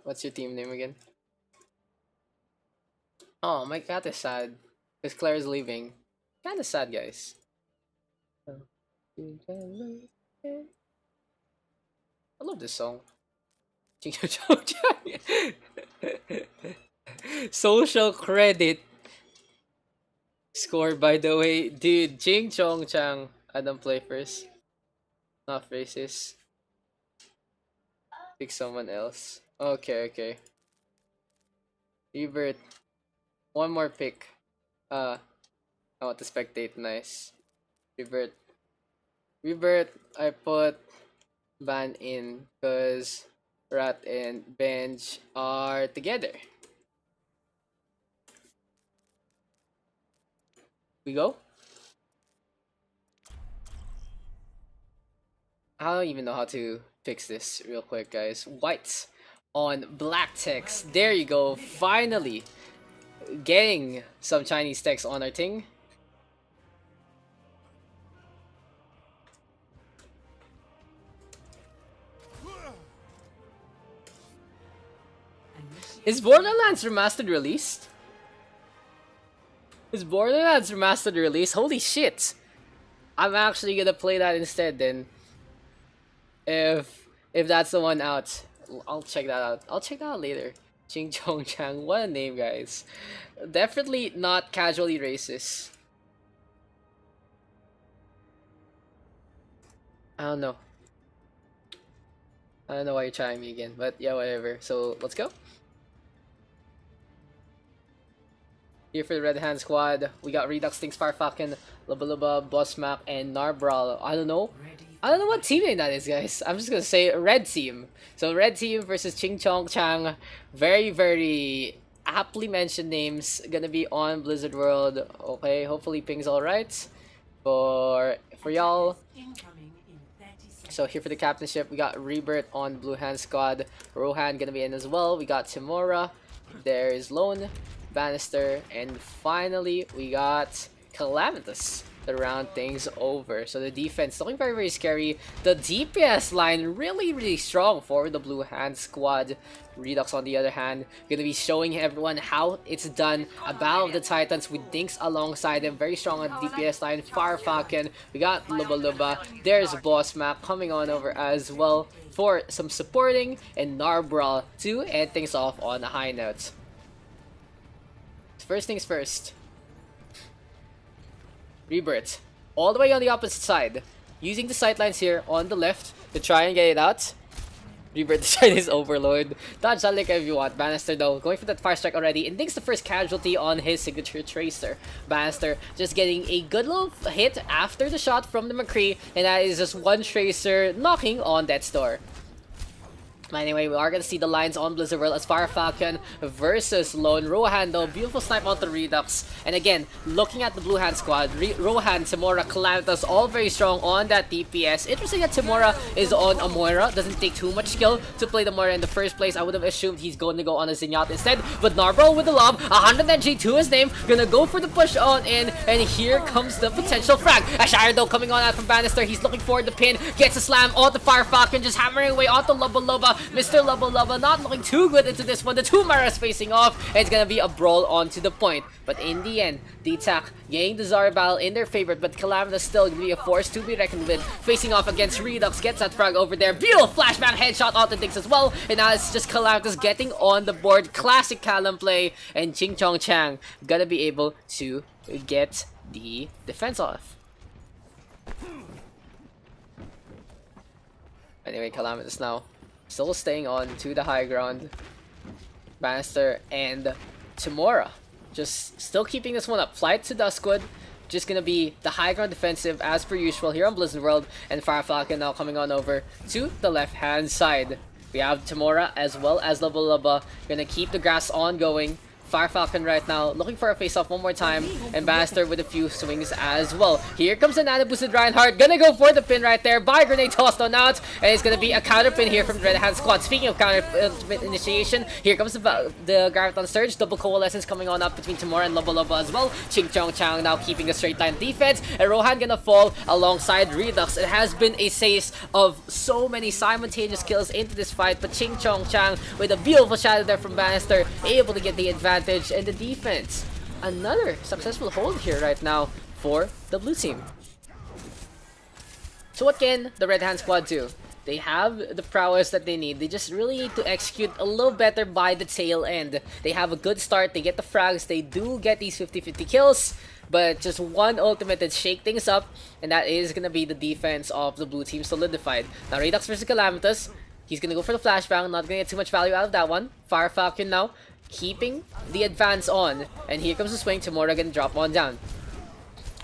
What's your team name again? Oh, my cat is sad because Claire is leaving. Kind of sad, guys. I love this song. Social credit score, by the way, dude. Ching Chong Chang. I don't play first. Not racist. Pick someone else. Okay. Rebirth. One more pick. I want to spectate. Nice. Rebirth. I put Ban in because Rat and Bench are together. We go? I don't even know how to fix this real quick, guys. White on black text. There you go. Finally getting some Chinese text on our thing. Is Borderlands Remastered released? Is Borderlands Remastered released? Holy shit! I'm actually gonna play that instead then. If that's the one out. I'll check that out. I'll check that out later. Ching Chong Chang. What a name, guys. Definitely not casually racist. I don't know. I don't know why you're trying me again, but yeah, whatever. So let's go. here for the Red Hand Squad. We got Redux, Stinks, Farfakin, Luba, Boss Map, and Narbral. I don't know what teammate that is, guys. I'm just gonna say Red Team. So Red Team versus Ching Chong Chang. Very, very aptly mentioned names. Gonna be on Blizzard World. Okay, hopefully ping's alright for y'all. So here for the captainship, we got Rebirth on Blue Hand Squad. Rohan gonna be in as well. We got Timora. There is Lone, Bannister, and finally we got Calamitous to round things over. So the defense looking very, very scary. The DPS line really, really strong for the Blue Hand Squad. Redux on the other hand gonna be showing everyone how it's done. Above the Titans with Dinks alongside them, very strong on the DPS line. Farfakin, we got Luba, there's Boss Map coming on over as well for some supporting, and Narbral to end things off on a high note. First things first, Rebirth all the way on the opposite side, using the sightlines here on the left to try and get it out. Rebirth to try his Overload. Dodge that like if you want. Bannister though, going for that Fire Strike already, and thinks the first casualty on his signature Tracer. Bannister just getting a good little hit after the shot from the McCree, and that is just one Tracer knocking on Death's Door. Anyway, we are going to see the lines on Blizzard World as Farfakin versus Lone. Rohan though, beautiful snipe onto Redux. And again, looking at the Blue Hand Squad, Rohan, Timora, Calamitous, all very strong on that DPS. Interesting that Timora is on a Moira. Doesn't take too much skill to play the Moira in the first place. I would have assumed he's going to go on a Zenyatta instead. But Narbral with the lob, 100 NG to his name, gonna go for the push on in, and here comes the potential frag. Ashire though coming on out from Bannister, he's looking for the pin, gets a slam onto Farfakin, just hammering away onto Luba. Mr. Luba not looking too good into this one. The two Maras facing off, and it's gonna be a brawl onto the point. But in the end, the attack getting the Zarya battle in their favor, but Calamitous still gonna be a force to be reckoned with. Facing off against Redux, gets that frag over there. Beautiful flashback headshot onto Dix as well, and now it's just Calamitous getting on the board. Classic Calam play, and Ching Chong Chang gonna be able to get the defense off. Anyway, Calamitous now still staying on to the high ground. Bannister and Timora just still keeping this one up. Flight to Duskwood, just gonna be the high ground defensive as per usual here on Blizzard World, and Firefalcon now coming on over to the left hand side. We have Timora as well as Luba gonna keep the grass on going. Firefalcon right now looking for a face-off one more time, and Bannister with a few swings as well. Here comes the nano boosted Reinhardt, gonna go for the pin right there. By grenade tossed on out, and it's gonna be a counter pin here from the Red Hand Squad. Speaking of counter initiation, here comes the Graviton Surge. Double coalescence coming on up between Timora and Luba as well. Ching Chong Chang now keeping a straight line defense, and Rohan gonna fall alongside Redux. It has been a case of so many simultaneous kills into this fight, but Ching Chong Chang with a beautiful shadow there from Bannister, able to get the advantage. And the defense, another successful hold here right now for the blue team. So what can the Red Hand Squad do? They have the prowess that they need. They just really need to execute a little better by the tail end. They have a good start, they get the frags, they do get these 50-50 kills, but just one ultimate that shake things up, and that is gonna be the defense of the blue team solidified. Now Redux versus Calamitous, he's gonna go for the flashbang, not gonna get too much value out of that one. Firefalcon now keeping the advance on, and here comes the swing. Timora gonna drop one down.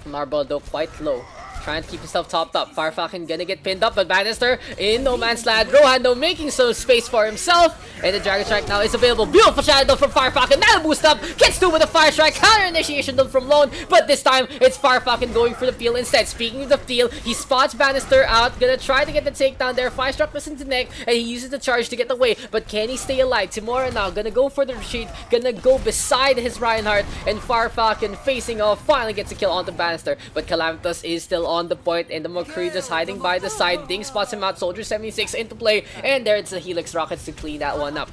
Narbral though quite low, trying to keep himself topped up. Firefalcon gonna get pinned up, but Bannister in no man's land. Rohan though making some space for himself, and the Dragon Strike now is available. Beautiful shadow from Firefalcon, now boost up, gets two with a Fire Strike, counter initiation though from Lone, but this time it's Firefalcon going for the peel instead. Speaking of the peel, he spots Bannister out, gonna try to get the takedown there. Fire Strike misses the neck, and he uses the charge to get away, but can he stay alive? Timora now gonna go for the retreat, gonna go beside his Reinhardt, and Firefalcon facing off, finally gets a kill onto Bannister, but Calamitous is still on the point, and the McCree just hiding by the side. Ding spots him out, Soldier 76 into play, and there's the Helix Rockets to clean that one up.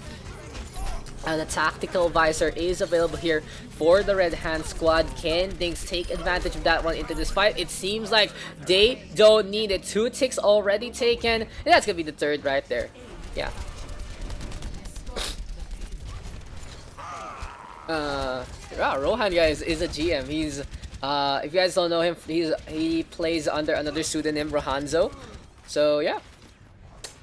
And a tactical visor is available here for the Red Hand Squad. Can Dinks take advantage of that one into this fight? It seems like they don't need it. 2 ticks already taken, and that's gonna be the third right there. Yeah. Rohan, guys, is a GM. He's if you guys don't know him, he plays under another pseudonym, Rohanzo. So yeah,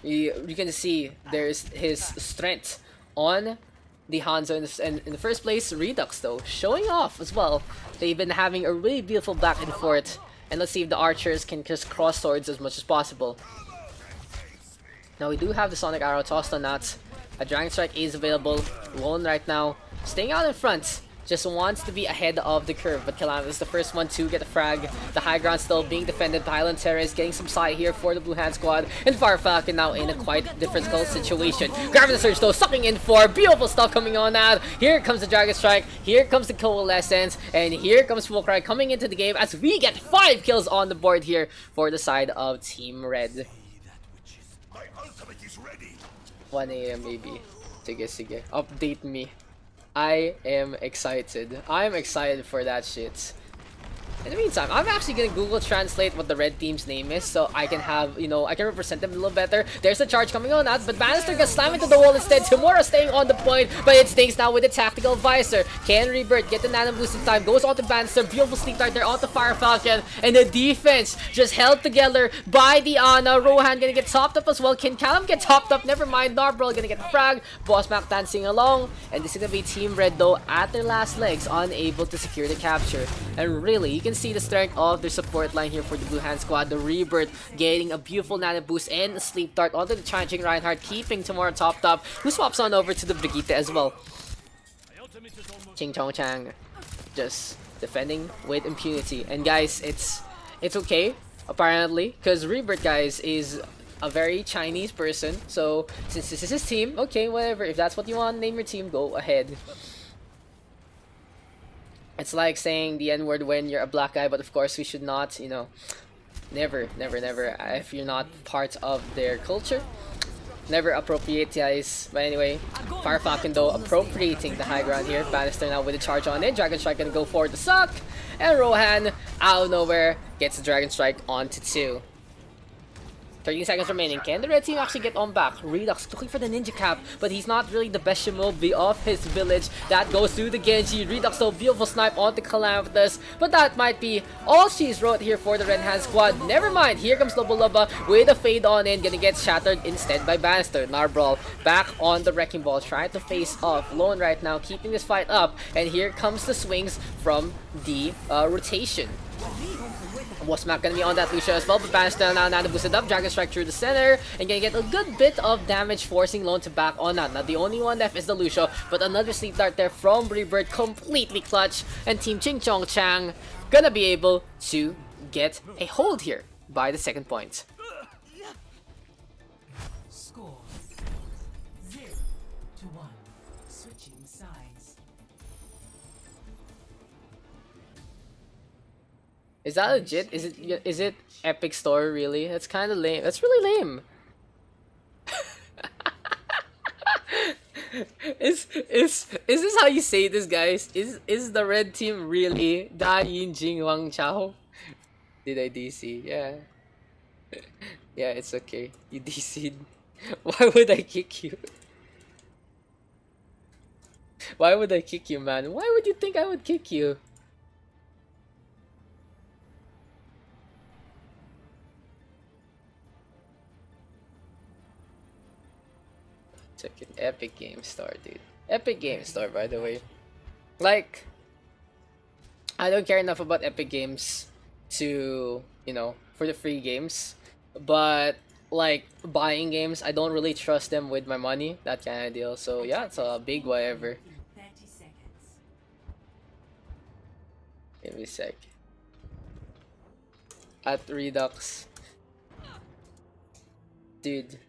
you can see there's his strength on the Hanzo in the first place. Redux though, showing off as well. They've been having a really beautiful back and forth. And let's see if the archers can just cross swords as much as possible. Now we do have the Sonic Arrow tossed on that. A Dragon Strike is available. Lone right now, staying out in front. Just wants to be ahead of the curve, but Calamitous is the first one to get the frag. The high ground still being defended. The Highland Terror is getting some side here for the Blue Hand Squad. And Fire Falcon now in a quite difficult situation. Grabbing the Surge though, sucking in for beautiful stuff coming on now. Here comes the Dragon Strike. Here comes the Coalescence. And here comes Fulcry coming into the game as we get 5 kills on the board here for the side of Team Red. 1 AM maybe. Sige. Update me. I am excited. I'm excited for that shit. In the meantime, I'm actually gonna Google translate what the red team's name is so I can have, you know, I can represent them a little better. There's a charge coming on us, but Bannister gets slammed into the wall instead. Tamura staying on the point, but it stings now with the tactical visor. Can Rebirth get the nano boost in time? Goes on to Bannister. Beautiful sneak dart there onto Fire Falcon. And the defense just held together by the Ana. Rohan gonna get topped up as well. Can Callum get topped up? Never mind. Narbrel gonna get the frag. Boss Mac dancing along. And this is gonna be Team Red though at their last legs, unable to secure the capture. And really, you can see the strength of their support line here for the Blue Hand Squad. The Rebirth getting a beautiful nano boost and a sleep dart onto the challenging Reinhardt, keeping Tamura topped up, who swaps on over to the Brigitte as well. Ching Chong Chang just defending with impunity. And guys, it's okay apparently, because Rebirth, guys, is a very Chinese person. So since this is his team, okay, whatever. If that's what you want, name your team, go ahead. It's like saying the N-word when you're a black guy, but of course we should not, you know, never, if you're not part of their culture, never appropriate, guys. But anyway, Fire Falcon though appropriating the high ground here. Bannister now with a charge on it. Dragon Strike gonna go for the suck, and Rohan out of nowhere gets the Dragon Strike onto 2. 13 seconds remaining. Can the red team actually get on back? Redux looking for the ninja cap, but he's not really the best shimobi of his village. That goes through the Genji. Redux though, beautiful snipe onto Calamitous, but that might be all she's wrote here for the Red Hand Squad. Never mind, here comes Loba with a fade on in, gonna get shattered instead by Bannister. Narbrawl back on the Wrecking Ball, trying to face off Lone right now, keeping this fight up, and here comes the swings from the rotation. Wasmak gonna be on that Lucia as well, but Bannister now boosted up. Dragon Strike through the center and gonna get a good bit of damage, forcing Lone to back on that. Now the only one left is the Lucio, but another sleep dart there from Rebirth, completely clutch, and Team Ching Chong Chang gonna be able to get a hold here by the second point. Score 0-1. Switching sides. Is that legit? Is it Epic Store really? That's kind of lame. That's really lame. Is this how you say this, guys? Is the red team really Da Yin Jing Wang Chao? Did I DC? Yeah. Yeah, it's okay. You DC'd. Why would I kick you? Why would I kick you, man? Why would you think I would kick you? Took an Epic Game Store, dude. Epic Game Store, by the way. Like, I don't care enough about Epic Games to, you know, for the free games. But, like, buying games, I don't really trust them with my money. That kind of deal. So, yeah, it's a big whatever. 30 seconds. Give me a sec. At Redux. Dude.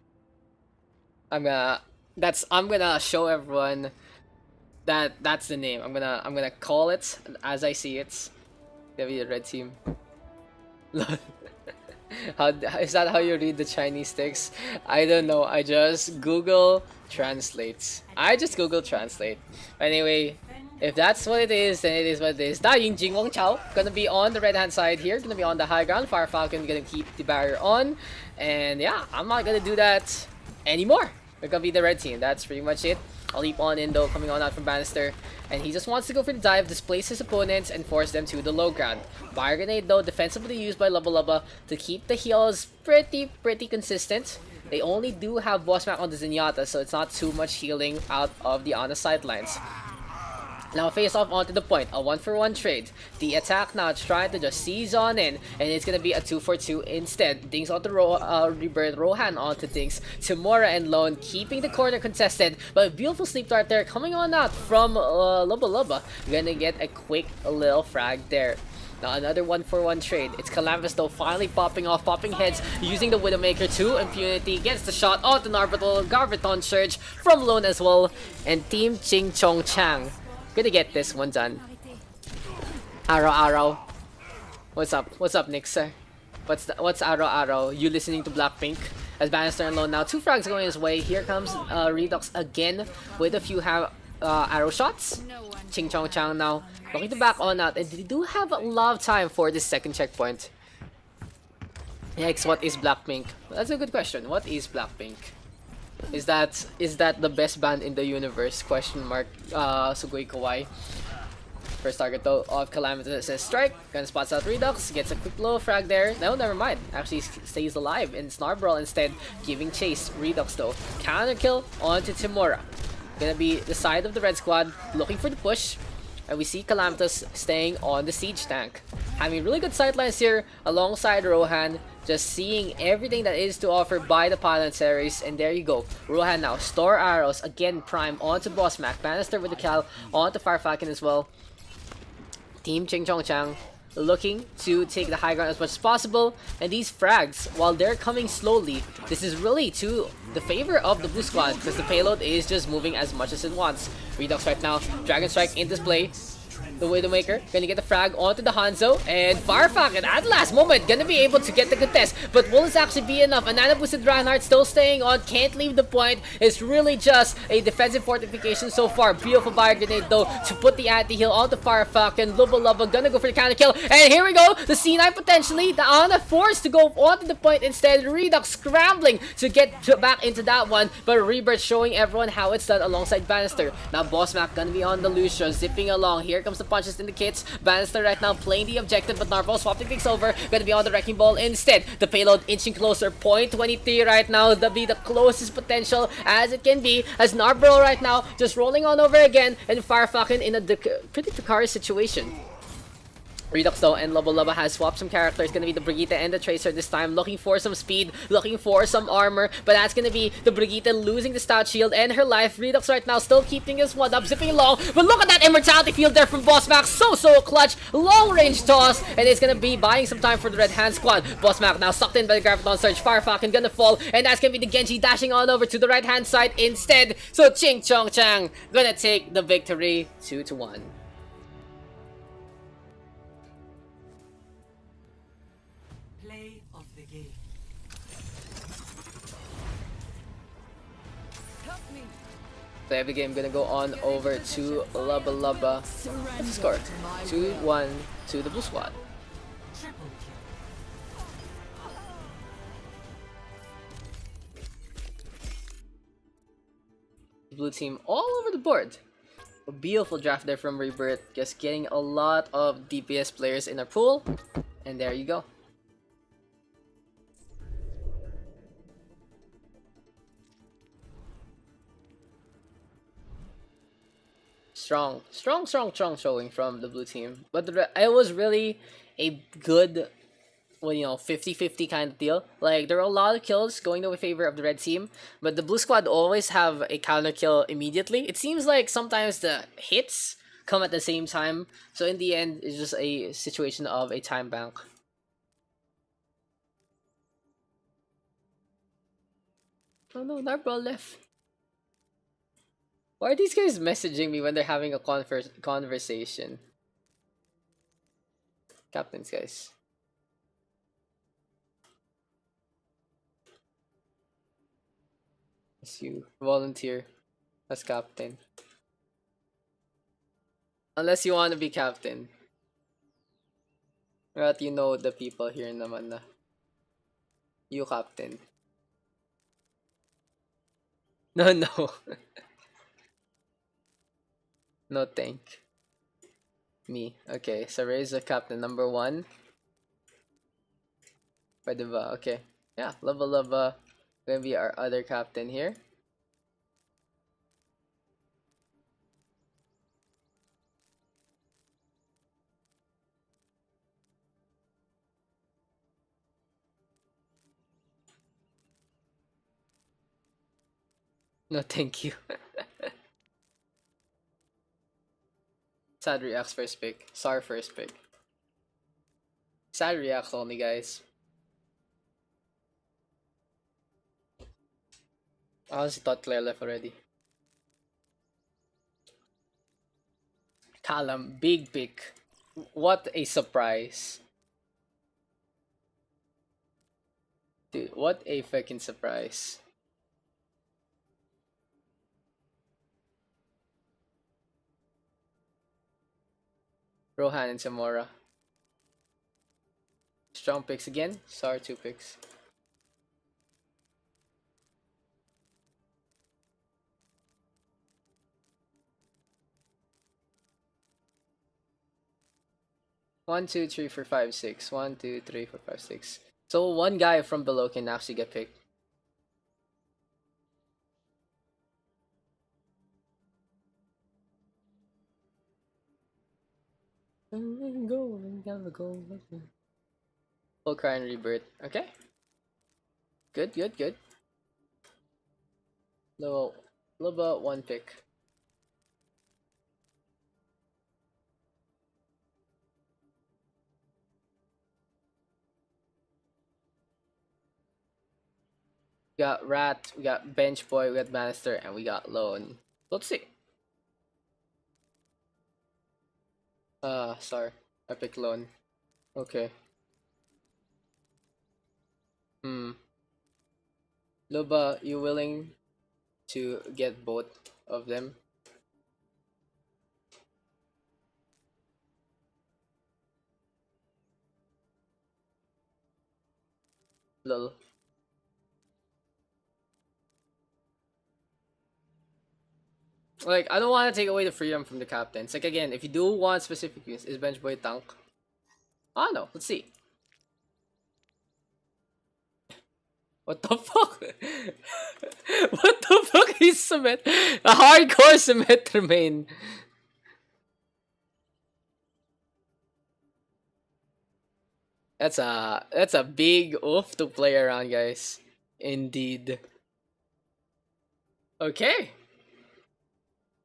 I'm gonna show everyone that that's the name. I'm gonna call it as I see it. Gonna be the red team. How is that how you read the Chinese text? I don't know. I just Google Translate. Anyway, if that's what it is, then it is what it is. Da Yin Jing Wang Chao gonna be on the red hand side here. Gonna be on the high ground. Fire Falcon gonna keep the barrier on, and yeah, I'm not gonna do that anymore. We're gonna be the red team. That's pretty much it. I'll leap on in though, coming on out from Bannister. And he just wants to go for the dive, displace his opponents, and force them to the low ground. Fire Grenade though, defensively used by Lubba to keep the heals pretty consistent. They only do have Boss Mac on the Zenyatta, so it's not too much healing out of the Ana sidelines. Now face off onto the point, a 1-for-1 trade. The attack now trying to just seize on in, and it's gonna be a 2-for-2 instead. Dings onto Rebirth, Rohan onto Dings, Timura and Lone keeping the corner contested, but a beautiful sleep dart there coming on out from Lubba Lubba. Gonna get a quick little frag there. Now another 1-for-1 trade. It's Calamus though finally popping heads using the Widowmaker to impunity. Gets the shot onto Narbatal, Garviton Surge from Lone as well. And Team Ching Chong Chang gonna get this one done. Arrow. What's up? What's up, Nick, sir? What's Arrow? You listening to Blackpink? As Bannister and Lone now 2 frags going his way. Here comes Redux again with a few arrow shots. Ching Chong Chang now looking to back on out, and they do have a lot of time for this second checkpoint. Yikes, what is Blackpink? That's a good question. What is Blackpink? Is that the best band in the universe? Question mark. Sugoi Kawai. First target though of Calamity says strike. Gonna spots out Redux. Gets a quick low frag there. No, never mind. Actually stays alive. And Snarbrawl instead giving chase. Redux though. Counter kill onto Timura. Gonna be the side of the red squad looking for the push. And we see Calamitas staying on the siege tank. Having really good sightlines here alongside Rohan. Just seeing everything that is to offer by the Pylon series. And there you go. Rohan now. Store arrows. Again, prime onto Boss Mac. Bannister with the Cal onto Fire Falcon as well. Team Ching Chong Chang looking to take the high ground as much as possible. And these frags, while they're coming slowly, this is really to the favor of the blue squad because the payload is just moving as much as it wants. Redux right now, Dragon Strike in display. The Widowmaker gonna get the frag onto the Hanzo, and Fire Falcon at the last moment gonna be able to get the contest, but will this actually be enough? A nano boosted Reinhardt still staying on, can't leave the point. It's really just a defensive fortification so far. Beautiful fire grenade though to put the anti-heal onto Fire Falcon. Lubba gonna go for the counter kill, and here we go. The C9 potentially, the Ana forced to go onto the point instead. Redux scrambling to get back into that one, but Rebirth showing everyone how it's done alongside Bannister. Now Boss Mac gonna be on the Lucio, zipping along. Here comes the punches in the kits. Bannister right now playing the objective, but Narval swapping things over. Gonna be on the Wrecking Ball instead. The payload inching closer. 0.23 right now. That'll be the closest potential as it can be. As Narval right now just rolling on over again, and Fire Falcon in a pretty precarious situation. Redux though and Lubba has swapped some characters. Gonna be the Brigitte and the Tracer this time. Looking for some speed, looking for some armor. But that's gonna be the Brigitte losing the stout shield and her life. Redux right now still keeping his one up, zipping along. But look at that immortality field there from Boss Mac. So clutch. Long range toss. And it's gonna be buying some time for the Red Hand squad. Boss Mac now sucked in by the Graviton Surge. Fire Falcon gonna fall. And that's gonna be the Genji dashing on over to the right hand side instead. So Ching Chong Chang gonna take the victory 2-1. Play of the game gonna go on over to Lubba. What's the score? 2-1 to the blue squad. Blue team all over the board. A beautiful draft there from Rebirth. Just getting a lot of DPS players in our pool. And there you go. Strong showing from the blue team. But it was really a good, well, 50-50 kind of deal. Like, there were a lot of kills going in favor of the red team, but the blue squad always have a counter kill immediately. It seems like sometimes the hits come at the same time, so in the end, it's just a situation of a time bank. Oh no, Narbral left. Why are these guys messaging me when they're having a conversation? Captains, guys. It's you. Volunteer as captain. Unless you want to be captain. But you know the people here naman na. You captain. No. No, thank me. Okay, so raise the captain number 1. Pwede ba? Okay. Yeah, Lubba Gonna be our other captain here. No, thank you. Sad reacts first pick. Sorry first pick. Sad reacts only, guys. I honestly thought Claire left already. Callum, big pick. What a surprise. Dude, what a fucking surprise. Rohan and Samora. Strong picks again. Sorry, 2 picks. One, two, three, four, five, six. 1, 2, 3, 4, 5, 6. So one guy from below can actually get picked. Full cry and rebirth. Okay. Good, good, good. Little bit 1 pick. We got Rat, we got Bench Boy, we got Bannister, and we got Lone. Let's see. Sorry. I picked Lone. Okay. Luba, you willing to get both of them? Lol. Like, I don't want to take away the freedom from the captains. Like, again, if you do want specific use, is Bench Boy tank? I don't know. Let's see. What the fuck? What the fuck is Submit? A hardcore Symmetra main. That's a big oof to play around, guys. Indeed. Okay.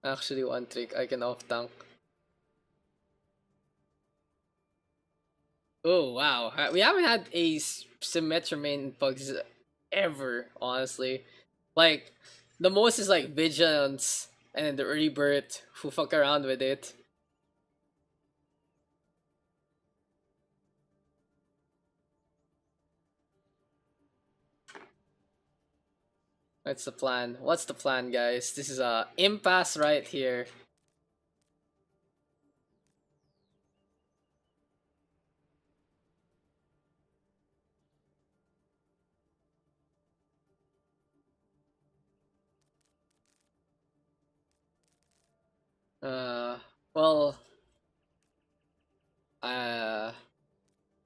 Actually, 1 trick I can off tank. Oh wow, we haven't had a Symmetra main pugs ever, honestly. Like, the most is like Vigilance and then the Rebirth, who fuck around with it. What's the plan? What's the plan, guys? This is a impasse right here. Well,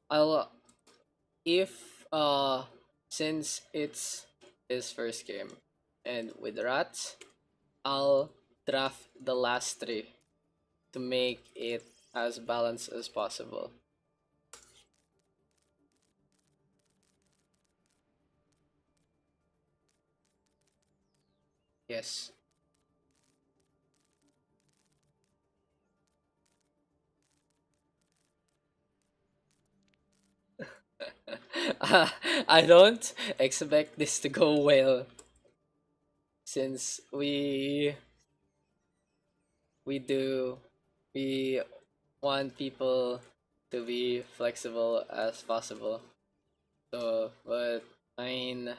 I'll if since it's his first game, and with Rats, I'll draft the last 3 to make it as balanced as possible. Yes. I don't expect this to go well, since we want people to be flexible as possible. So, but I mean,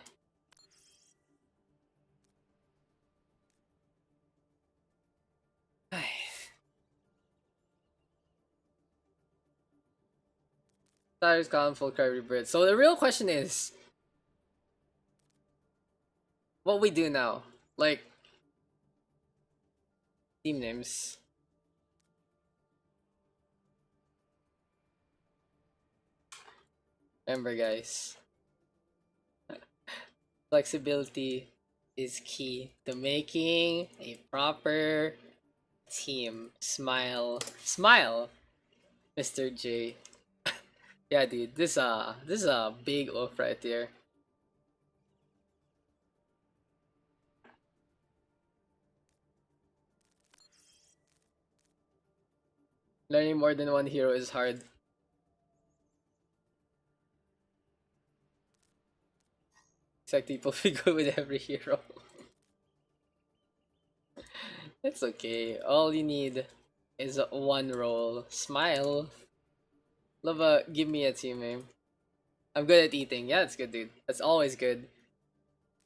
Cyrus Column full carry bird. So the real question is, what we do now? Like, team names. Remember, guys. Flexibility is key to making a proper team. Smile. Smile, Mr. J. Yeah, dude, this is a big off right here. Learning more than one hero is hard. It's like people be good with every hero. It's okay. All you need is one role. Smile. Lava, give me a team name. I'm good at eating. Yeah, that's good, dude. That's always good.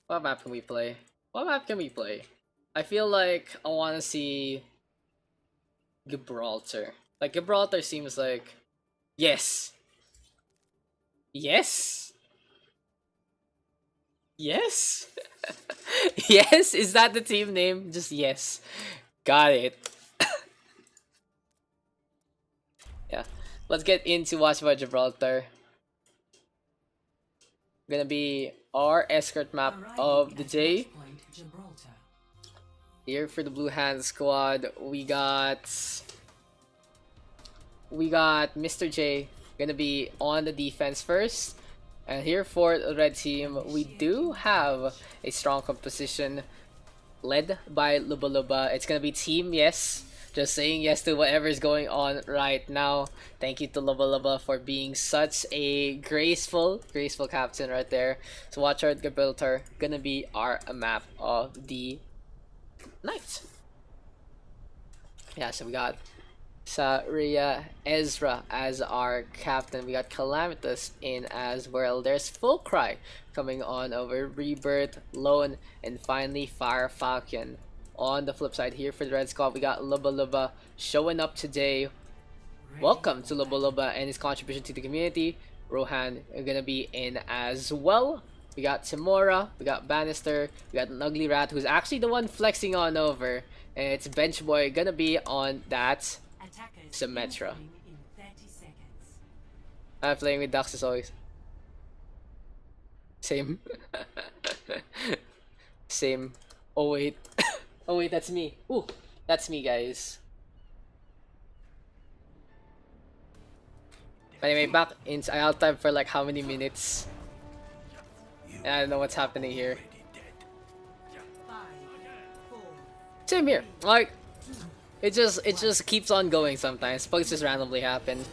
What map can we play? What map can we play? I feel like I want to see Gibraltar. Like, Gibraltar seems like... Yes! Yes? Yes? Yes? Is that the team name? Just yes. Got it. Yeah. Let's get into Watchpoint Gibraltar. Gonna be our escort map of the day. Here for the Blue Hand squad, we got Mr. J gonna be on the defense first. And here for the red team, we do have a strong composition led by Luba Luba. It's gonna be Team Yes. Just saying yes to whatever is going on right now. Thank you to Luba Luba for being such a graceful captain right there. So watch out, Gibraltar gonna be our map of the night. Yeah, so we got Saria Ezra as our captain. We got Calamitous in as well. There's Full Cry coming on over Rebirth, Lone, and finally Fire Falcon. On the flip side here for the red squad, we got Luba Luba showing up today. Welcome to Luba Luba and his contribution to the community. Rohan are gonna be in as well. We got Timora, we got Bannister, we got an Ugly Rat who's actually the one flexing on over. And it's Bench Boy gonna be on that Symmetra. I'm playing with Daks as always. Same. Same. Oh wait. Oh wait, that's me. Ooh, that's me, guys. Anyway, back in IL time for like how many minutes? And I don't know what's happening here. Same here. Like, it just keeps on going sometimes. Bugs just randomly happen.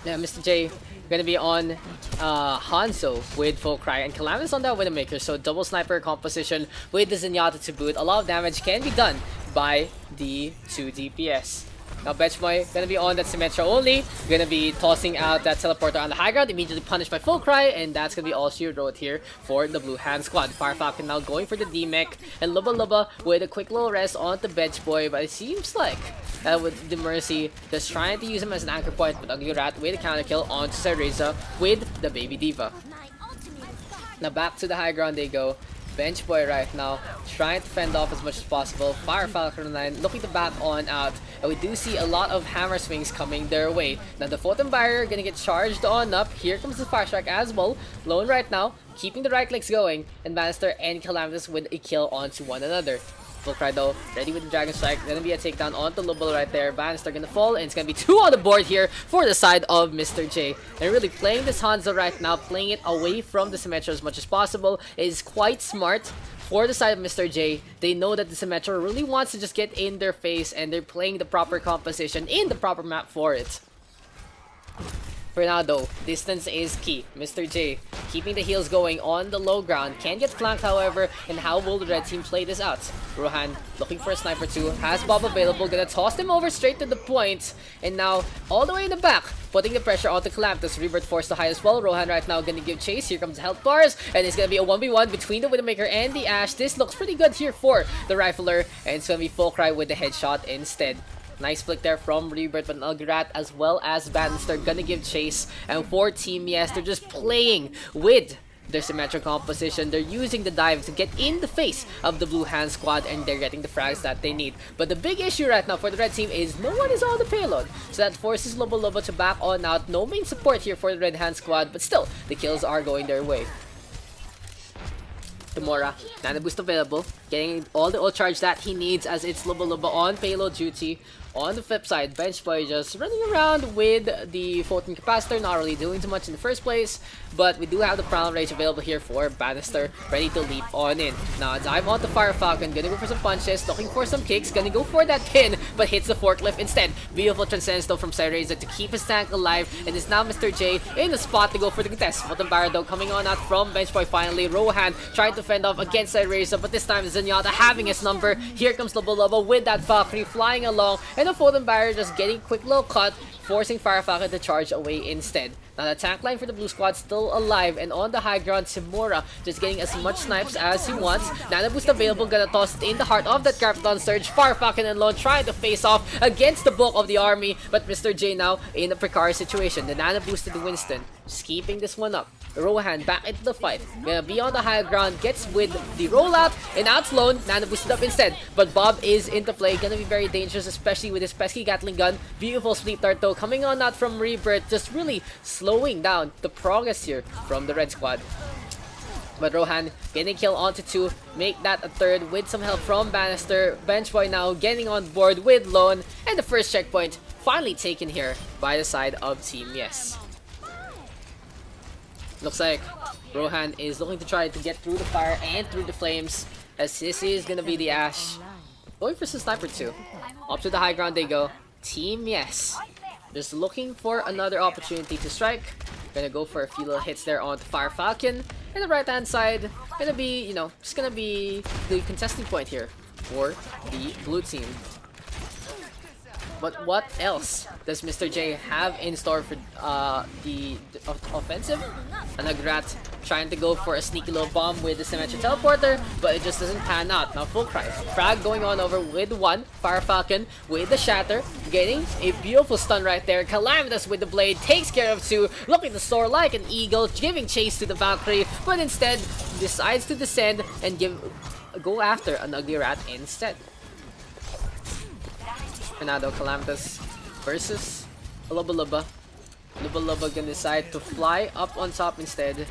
Yeah, Mr. J gonna be on Hanzo with Full Cry and Calamitous on that Widowmaker, so double sniper composition with the Zenyatta to boot. A lot of damage can be done by the 2 DPS. Now Benchboy gonna be on that Symmetra only, gonna be tossing out that teleporter on the high ground, immediately punished by Full Cry, and that's gonna be all she wrote here for the Blue Hand squad. Fire Falcon now going for the D-Mech, and Luba Luba with a quick little rest on the Benchboy, but it seems like with the Mercy just trying to use him as an anchor point, but Ugly Rat with a counter kill onto Cereza with the Baby Diva. Now back to the high ground they go. Bench Boy right now trying to fend off as much as possible. Fire Falcon 9 looking to back on out, and we do see a lot of hammer swings coming their way. Now the Photon Barrier gonna get charged on up. Here comes the Fire Strike as well. Lone right now keeping the right clicks going, and Bannister and Calamitous with a kill onto one another. Full Cry though, ready with the Dragon Strike. Gonna be a takedown onto Lubel right there. Bannister gonna fall, and it's gonna be 2 on the board here for the side of Mr. J. They're really playing this Hanzo right now, playing it away from the Symmetra as much as possible. It is quite smart for the side of Mr. J. They know that the Symmetra really wants to just get in their face, and they're playing the proper composition in the proper map for it. For now though, distance is key. Mr. J keeping the heals going on the low ground. Can get flanked however, and how will the red team play this out? Rohan looking for a sniper too, has Bob available, gonna toss them over straight to the point, and now all the way in the back, putting the pressure onto Calamitous. Rebirth forced to high as well. Rohan right now gonna give chase. Here comes the health bars, and it's gonna be a 1v1 between the Widowmaker and the Ashe. This looks pretty good here for the Rifler, and it's gonna be Full Cry with the headshot instead. Nice flick there from Rebirth, but Ugly Rat as well as Bannister gonna give chase. And for Team Yes, they're just playing with their symmetric composition. They're using the dive to get in the face of the Blue Hand squad, and they're getting the frags that they need. But the big issue right now for the red team is no one is on the payload, so that forces Lobo Lobo to back on out. No main support here for the Red Hand squad, but still the kills are going their way. Hanamura, Nana Boost available, getting all the ult charge that he needs as it's Luba on payload duty. On the flip side, Bench Boy just running around with the Photon Capacitor, not really doing too much in the first place, but we do have the Primal Rage available here for Bannister, ready to leap on in. Now dive onto Fire Falcon, gonna go for some punches, looking for some kicks, gonna go for that pin, but hits the forklift instead. Beautiful Transcendence though from Cyreza to keep his tank alive, and it's now Mr. J in the spot to go for the contest. Photon Barrier though coming on out from Bench Boy finally. Rohan trying to fend off against Cyreza, but this time Zenyatta having his number. Here comes Lobo with that Valkyrie flying along, and the Photon Barrier just getting quick little cut, forcing Fire Falcon to charge away instead. Now the tank line for the blue squad still alive, and on the high ground, Hanamura just getting as much snipes as he wants. Nana Boost available, gonna toss it in the heart of that Graviton Surge. Fire Falcon and Lone trying to face off against the bulk of the army, but Mr. J now in a precarious situation. The Nana boosted Winston, just keeping this one up. Rohan back into the fight, gonna be on the high ground, gets with the rollout, and out Lone, Nana boosted up instead. But Bob is into play, gonna be very dangerous, especially with his pesky Gatling gun. Beautiful Sleep Dart though, coming on out from Rebirth, just really slowing down the progress here from the red squad. But Rohan getting a kill onto 2, make that a third with some help from Bannister. Bench Boy now getting on board with Lone, and the first checkpoint finally taken here by the side of Team Yes. Looks like Rohan is looking to try to get through the fire and through the flames, as this is gonna be the Ashe. Going for some sniper too. Up to the high ground they go. Team Yes, just looking for another opportunity to strike. Gonna go for a few little hits there onto Fire Falcon. And the right hand side, gonna be, you know, just gonna be the contesting point here for the blue team. But what else does Mr. J have in store for the offensive? Anagrat trying to go for a sneaky little bomb with the Symmetric Teleporter, but it just doesn't pan out. Now full price. Frag going on over with 1. Fire Falcon with the Shatter, getting a beautiful stun right there. Calamitous with the blade, takes care of 2, looking to soar like an eagle, giving chase to the Valkyrie, but instead decides to descend and go after an ugly rat instead. Fernando Calamitous versus Luba. Luba gonna decide to fly up on top instead,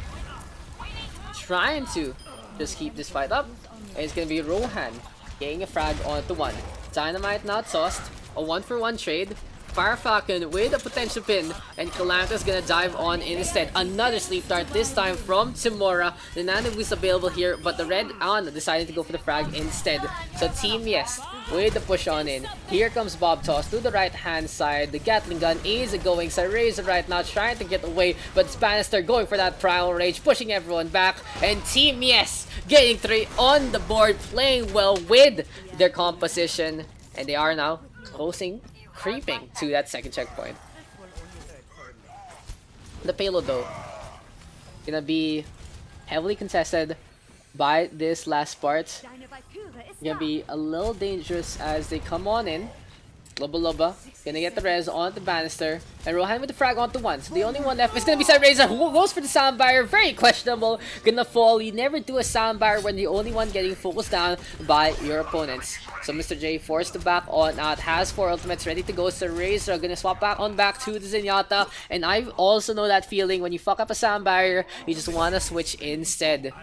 trying to just keep this fight up. And it's gonna be Rohan getting a frag onto 1. Dynamite now tossed, a 1-for-1 trade. Fire Falcon with a potential pin, and Calamitous gonna dive on instead. Another Sleep Dart, this time from Hanamura. The Nana Boost available here, but the Red On decided to go for the frag instead. So Team Yes with the push on in. Here comes Bob Toss to the right hand side. The Gatling gun is going. Cyreza right now trying to get away, but Bannister going for that Primal Rage, pushing everyone back. And Team Yes getting 3 on the board, playing well with their composition, and they are now creeping to that second checkpoint. The payload though, gonna be heavily contested by this last part. Gonna be a little dangerous as they come on in. Luba gonna get the res on the Bannister, and Rohan with the frag onto 1. So the only one left is gonna be Cyreza, who goes for the sound barrier. Very questionable, gonna fall. You never do a sound barrier when the only one getting focused down by your opponents. So Mr. J forced to back on out, has 4 ultimates ready to go. Cyreza gonna swap back to the Zenyatta, and I also know that feeling when you fuck up a sound barrier, you just wanna switch instead.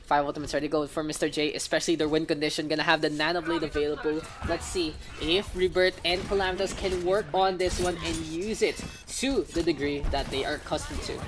5 ultimates ready to go for Mr. J, especially their win condition. Gonna have the Nano Blade available. Let's see if Rebirth and Calamitous can work on this one and use it to the degree that they are accustomed to.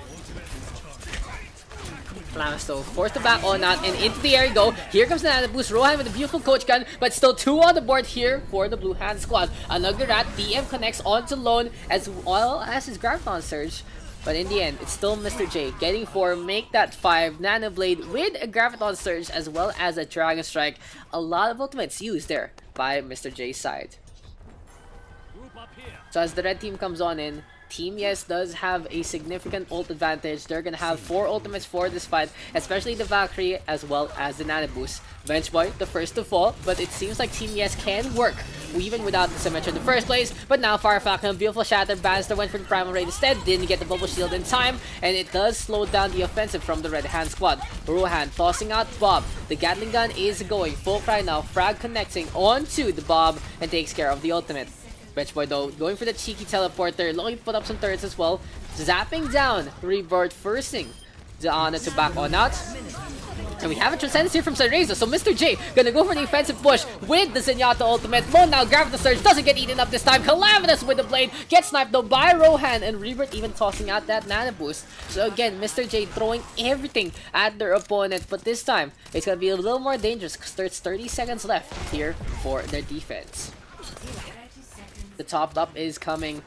Calamitous though, forced to back on out, and into the air you go. Here comes the Nano Boost. Rohan with a beautiful coach gun, but still 2 on the board here for the Blue Hand squad. Another rat, DM connects onto Lone as well as his Graviton Surge. But in the end, it's still Mr. J getting 4, make that 5. Nano Blade with a Graviton Surge as well as a Dragon Strike. A lot of ultimates used there by Mr. J's side. So as the red team comes on in, Team Yes does have a significant ult advantage. They're gonna have 4 ultimates for this fight, especially the Valkyrie as well as the Nano Boost. Bench Boy, the first to fall, but it seems like Team Yes can work even without the Symmetry in the first place. But now Fire Falcon, beautiful Shatter, Bannister went for the Primal Raid instead, didn't get the Bubble Shield in time, and it does slow down the offensive from the Red Hand squad. Rohan tossing out Bob. The Gatling gun is going full cry now, frag connecting onto the Bob and takes care of the ultimate. Bench Boy though, going for the cheeky teleporter, looking to put up some turrets as well. Zapping down, Rebirth forcing the Ana to back on out. And we have a Transcendence here from Sunraiser, so Mr. J gonna go for the offensive push with the Zenyatta ultimate. Lone now grabs the Surge, doesn't get eaten up this time. Calamitous with the blade, gets sniped though by Rohan, and Rebirth even tossing out that Nano Boost. So again, Mr. J throwing everything at their opponent, but this time it's gonna be a little more dangerous because there's 30 seconds left here for their defense. The top up is coming,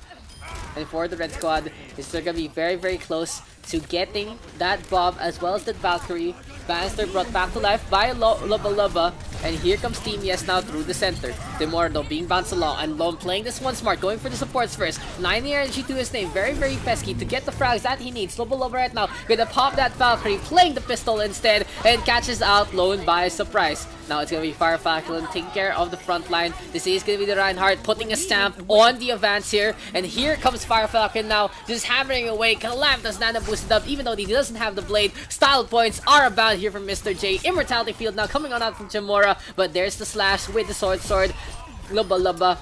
and for the red squad, it's still gonna be very, very close to getting that Bob as well as that Valkyrie. Bannister brought back to life by Lubba, and here comes Team Yes now through the center. Demordo being bounced along, and Lone playing this one smart, going for the supports first. 90 energy to his name, very, very pesky to get the frags that he needs. Lubba right now gonna pop that Valkyrie, playing the pistol instead, and catches out Lone by surprise. Now it's gonna be Fire Falcon taking care of the front line. This is gonna be the Reinhardt putting a stamp on the advance here, and here comes Fire Falcon now, just hammering away. Calamitous Nano boosted up, even though he doesn't have the blade. Style points are about here from Mr. J. Immortality Field now coming on out from Hanamura, but there's the slash with the sword. Lubba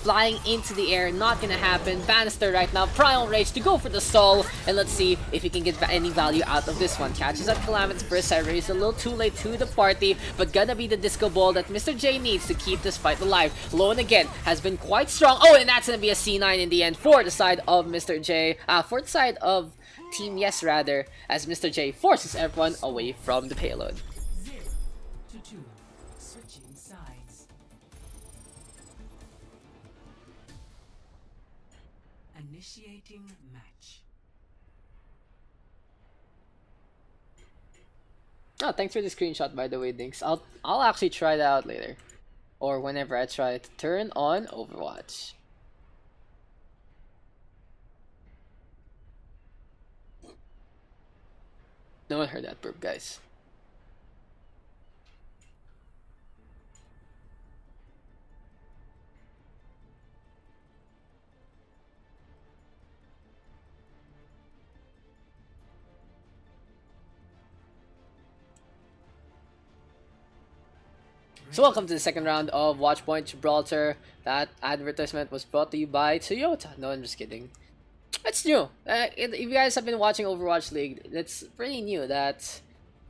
flying into the air, not gonna happen. Bannister right now, Primal Rage to go for the stall, and let's see if he can get any value out of this one. Catches up Calamitous first, Cyrus a little too late to the party, but gonna be the disco ball that Mr. J needs to keep this fight alive. Lone again has been quite strong. Oh, and that's gonna be a C9 in the end for the side of Mr. J, for the side of Team Yes rather, as Mr. J forces everyone away from the payload. 0 to 2. Switching sides. Initiating match. Oh, thanks for the screenshot, by the way, Dinks. I'll actually try that out later, or whenever I try to turn on Overwatch. No one heard that burp, guys. So welcome to the second round of Watchpoint Gibraltar. That advertisement was brought to you by Toyota. No, I'm just kidding. It's new. If you guys have been watching Overwatch League, it's pretty new that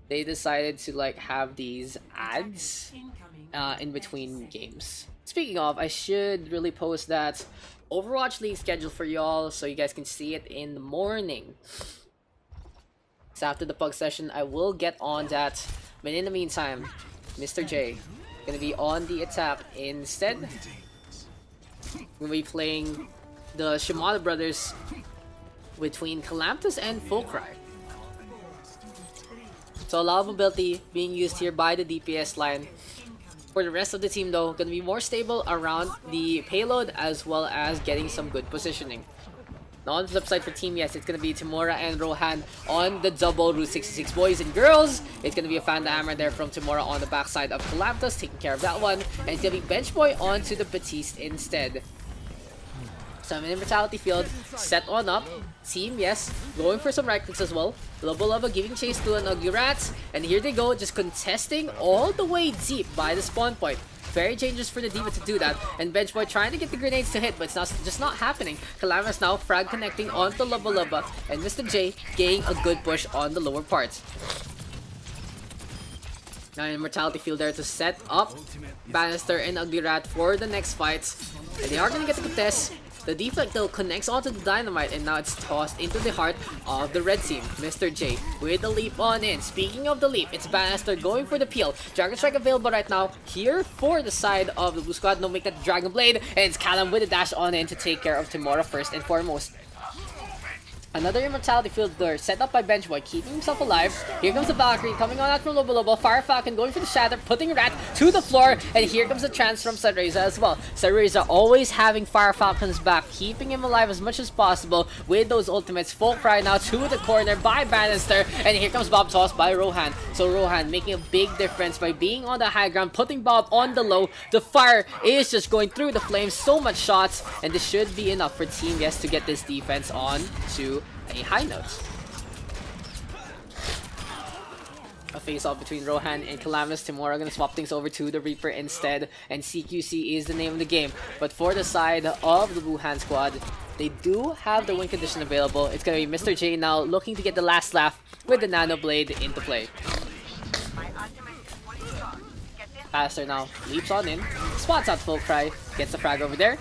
they decided to like have these ads in between games. Speaking of, I should really post that Overwatch League schedule for y'all so you guys can see it in the morning. So after the pug session, I will get on that. But in the meantime, Mr. J gonna be on the attack instead. We'll be playing the Shimada brothers between Calamitous and Fulcry. So a lot of mobility being used here by the DPS line. For the rest of the team though, gonna be more stable around the payload as well as getting some good positioning. Now on the flip side for Team Yes, it's gonna be Tamura and Rohan on the double Route 66 boys and girls. It's gonna be a Fanda Hammer there from Tamura on the backside of Calamitous, taking care of that one. And it's gonna be Bench Boy onto the Batiste instead. So I'm in Immortality Field, set on up. Team Yes, going for some right clicks as well. Lubba giving chase to an Ugly Rat. And here they go, just contesting all the way deep by the spawn point. Very dangerous for the D.Va to do that. And Benchboy trying to get the grenades to hit, but it's just not happening. Calamitous now frag connecting onto Lubba. And Mr. J getting a good push on the lower parts. Now Immortality Field there to set up Bannister and Ugly Rat for the next fights. And they are going to get the contest. The deflect though connects onto the dynamite, and now it's tossed into the heart of the red team. Mr. J with the leap on in. Speaking of the leap, it's Bannister going for the peel. Dragon Strike available right now here for the side of the blue squad. No, make that Dragon Blade, and it's Callum with the dash on in to take care of Tamura first and foremost. Another Immortality Field there, set up by Benchboy, keeping himself alive. Here comes the Valkyrie, coming on out from Lubba. Fire Falcon going for the Shatter, putting Rat to the floor. And here comes the trance from Sunraiser as well. Sunraiser always having Fire Falcon's back, keeping him alive as much as possible with those ultimates. Full cry now to the corner by Bannister. And here comes Bob tossed by Rohan. So Rohan making a big difference by being on the high ground, putting Bob on the low. The fire is just going through the flames, so much shots. And this should be enough for Team Yes to get this defense on to a high note. A face-off between Rohan and Calamitous. Tamura gonna swap things over to the Reaper instead, and CQC is the name of the game. But for the side of the Wuhan squad, they do have the win condition available. It's gonna be Mr. J now looking to get the last laugh with the Nano Blade into play. Pastor now leaps on in, spots out Full Cry, gets the frag over there.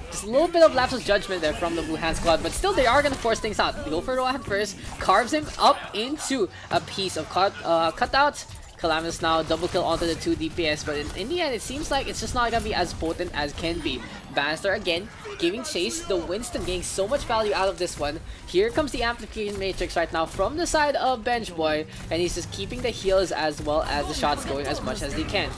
Just a little bit of lapse of judgment there from the Blue Hand squad, but still they are going to force things out. They go for Rohan first, carves him up into a piece of cutout. Calamus now double kill onto the 2 DPS, but in the end it seems like it's just not going to be as potent as can be. Bannister again giving chase, the Winston getting so much value out of this one. Here comes the Amplification Matrix right now from the side of Bench Boy, and he's just keeping the heals as well as the shots going as much as they can.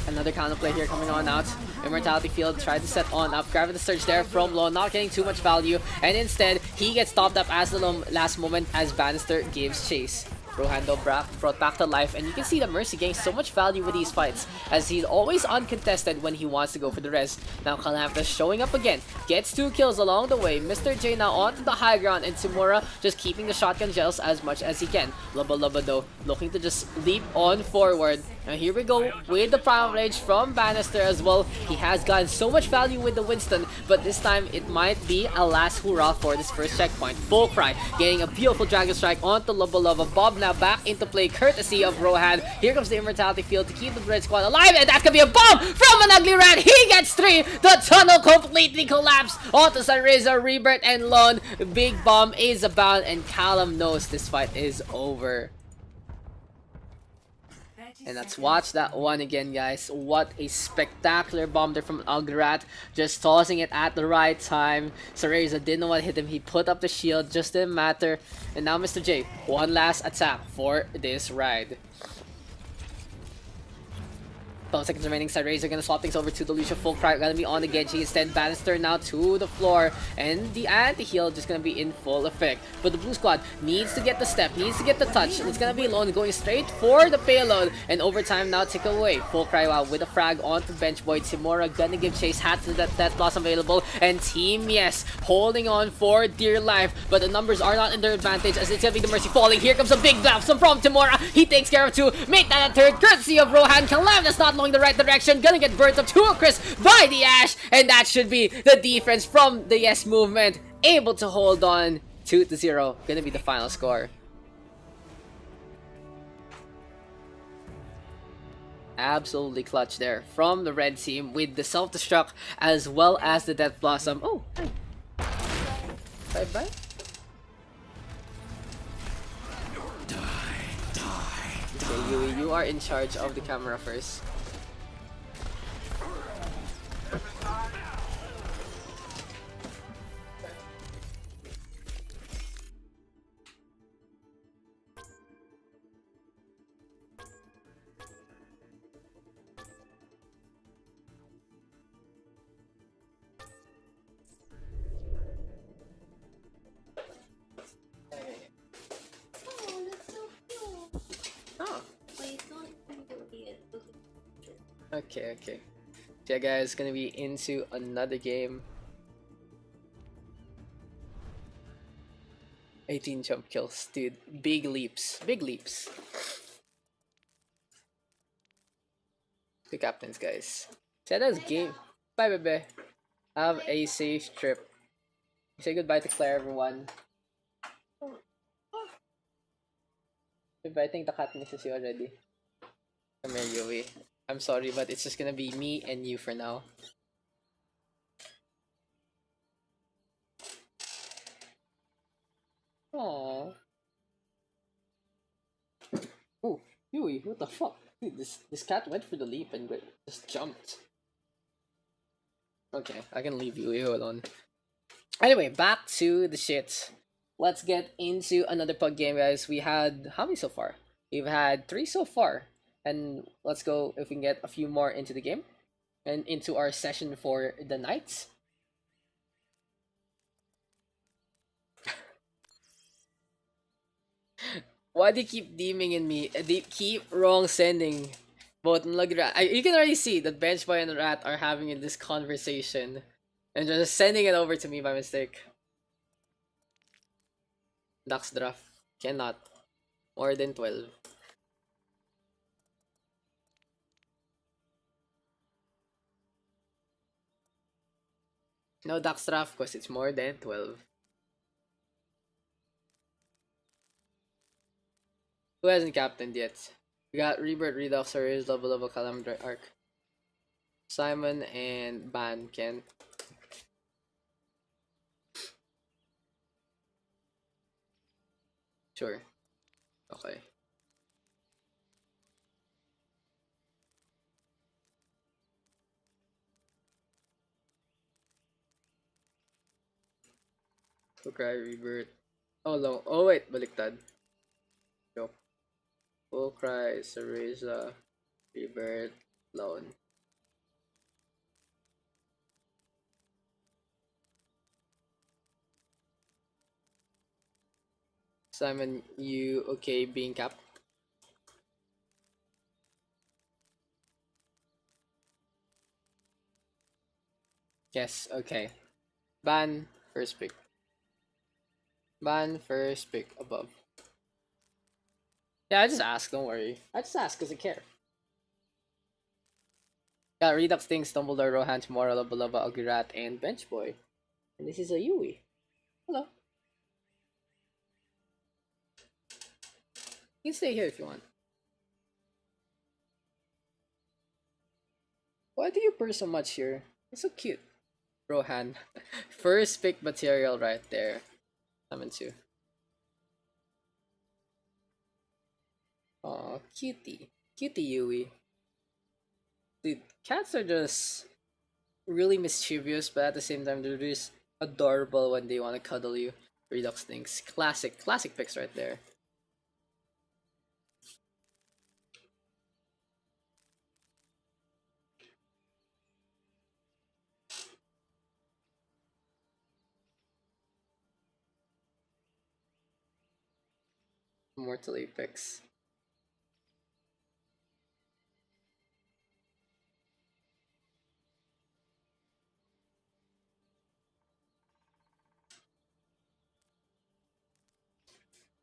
Another counterplay here coming on out. Immortality Field tried to set on up. Gravity Surge there from low, not getting too much value. And instead, he gets topped up as the last moment as Bannister gives chase. Rohan though brought back to life, and you can see that Mercy getting so much value with these fights as he's always uncontested when he wants to go for the res. Now Calamus showing up again, gets 2 kills along the way. Mr. J now onto the high ground, and Timura just keeping the shotgun gels as much as he can. Lubba Lubba though looking to just leap on forward. And here we go with the Primal Rage from Bannister as well. He has gotten so much value with the Winston, but this time it might be a last hurrah for this first checkpoint. Full Cry getting a beautiful Dragon Strike onto Lubba Lubba. Bob now back into play courtesy of Rohan. Here comes the Immortality Field to keep the Red Squad alive, and that could be a bomb from an Ugly Rat. He gets 3. The tunnel completely collapsed onto Sunraiser, Rebirth, and Lone. Big bomb is abound, and Callum knows this fight is over. And let's watch that one again, guys. What a spectacular bomb there from Ugrat. Just tossing it at the right time. Sunraiser didn't want to hit him. He put up the shield, just didn't matter. And now Mr. J, one last attack for this ride. 12 seconds remaining. Sunraiser gonna swap things over to the Lucia. Full Cry gonna be on the Genji instead. Bannister now to the floor, and the anti-heal just gonna be in full effect. But the blue squad needs to get the step, needs to get the touch. It's gonna be Lone going straight for the payload, and overtime now tick away. Full Cry wow with a frag onto Bench Boy. Timura gonna give chase, had to that Blossom available, and Team Yes holding on for dear life, but the numbers are not in their advantage as it's gonna be the Mercy falling. Here comes a big blast from Timura. He takes care of 2, make that a 3rd, courtesy of Rohan. Calamus not knowing the right direction, gonna get burnt up to a crisp by the Ash, and that should be the defense from the Yes movement, able to hold on 2-0. Gonna be the final score. Absolutely clutch there from the red team with the self-destruct as well as the Death Blossom. Oh, hi. Bye-bye. Okay, Yui, you are in charge of the camera first. Okay. So yeah, guys, gonna be into another game. 18 jump kills, dude. Big leaps. Good captains, guys. So that's game. Bye, bebe. Have a safe trip. Say goodbye to Claire, everyone. Bebe, I think the cat misses you already. Come here, Yui. I'm sorry, but it's just gonna be me and you for now. Aww. Oh, Yui, what the fuck? Dude, this cat went for the leap and just jumped. Okay, I can leave Yui alone. Anyway, back to the shit. Let's get into another pug game, guys. We had how many so far? We've had 3 so far. And let's go if we can get a few more into the game and into our session for the night. Why do you keep deeming in me? They keep wrong sending. Both you can already see that Bench Boy and Rat are having this conversation and just sending it over to me by mistake. Daks draft cannot more than 12. No Daks draft because it's more than 12. Who hasn't captained yet? We got Rebirth, Redux, Arrays, Level Calamity Arc. Simon and Ban Ken. Sure. Okay. Cry, Rebirth. Oh, no. Oh, wait. Baliktad. Yo. Full Cry, Cereza, Rebirth, Lone. Simon, you okay being capped? Yes, okay. Ban, first pick. Ban, first pick, above. Yeah, I just ask, don't worry. I just ask because I care. Got Redux Things, Dumbledore, Rohan, Tomorrow, Lava, Agurat, and Bench Boy. And this is a Yui. Hello. You can stay here if you want. Why do you purr so much here? It's so cute. Rohan. First pick material right there. Summon 2. Aw, cutie. Cutie Yui. Dude, cats are just really mischievous, but at the same time, they're just adorable when they want to cuddle you. Redux Things. Classic picks right there. Mortal Apex.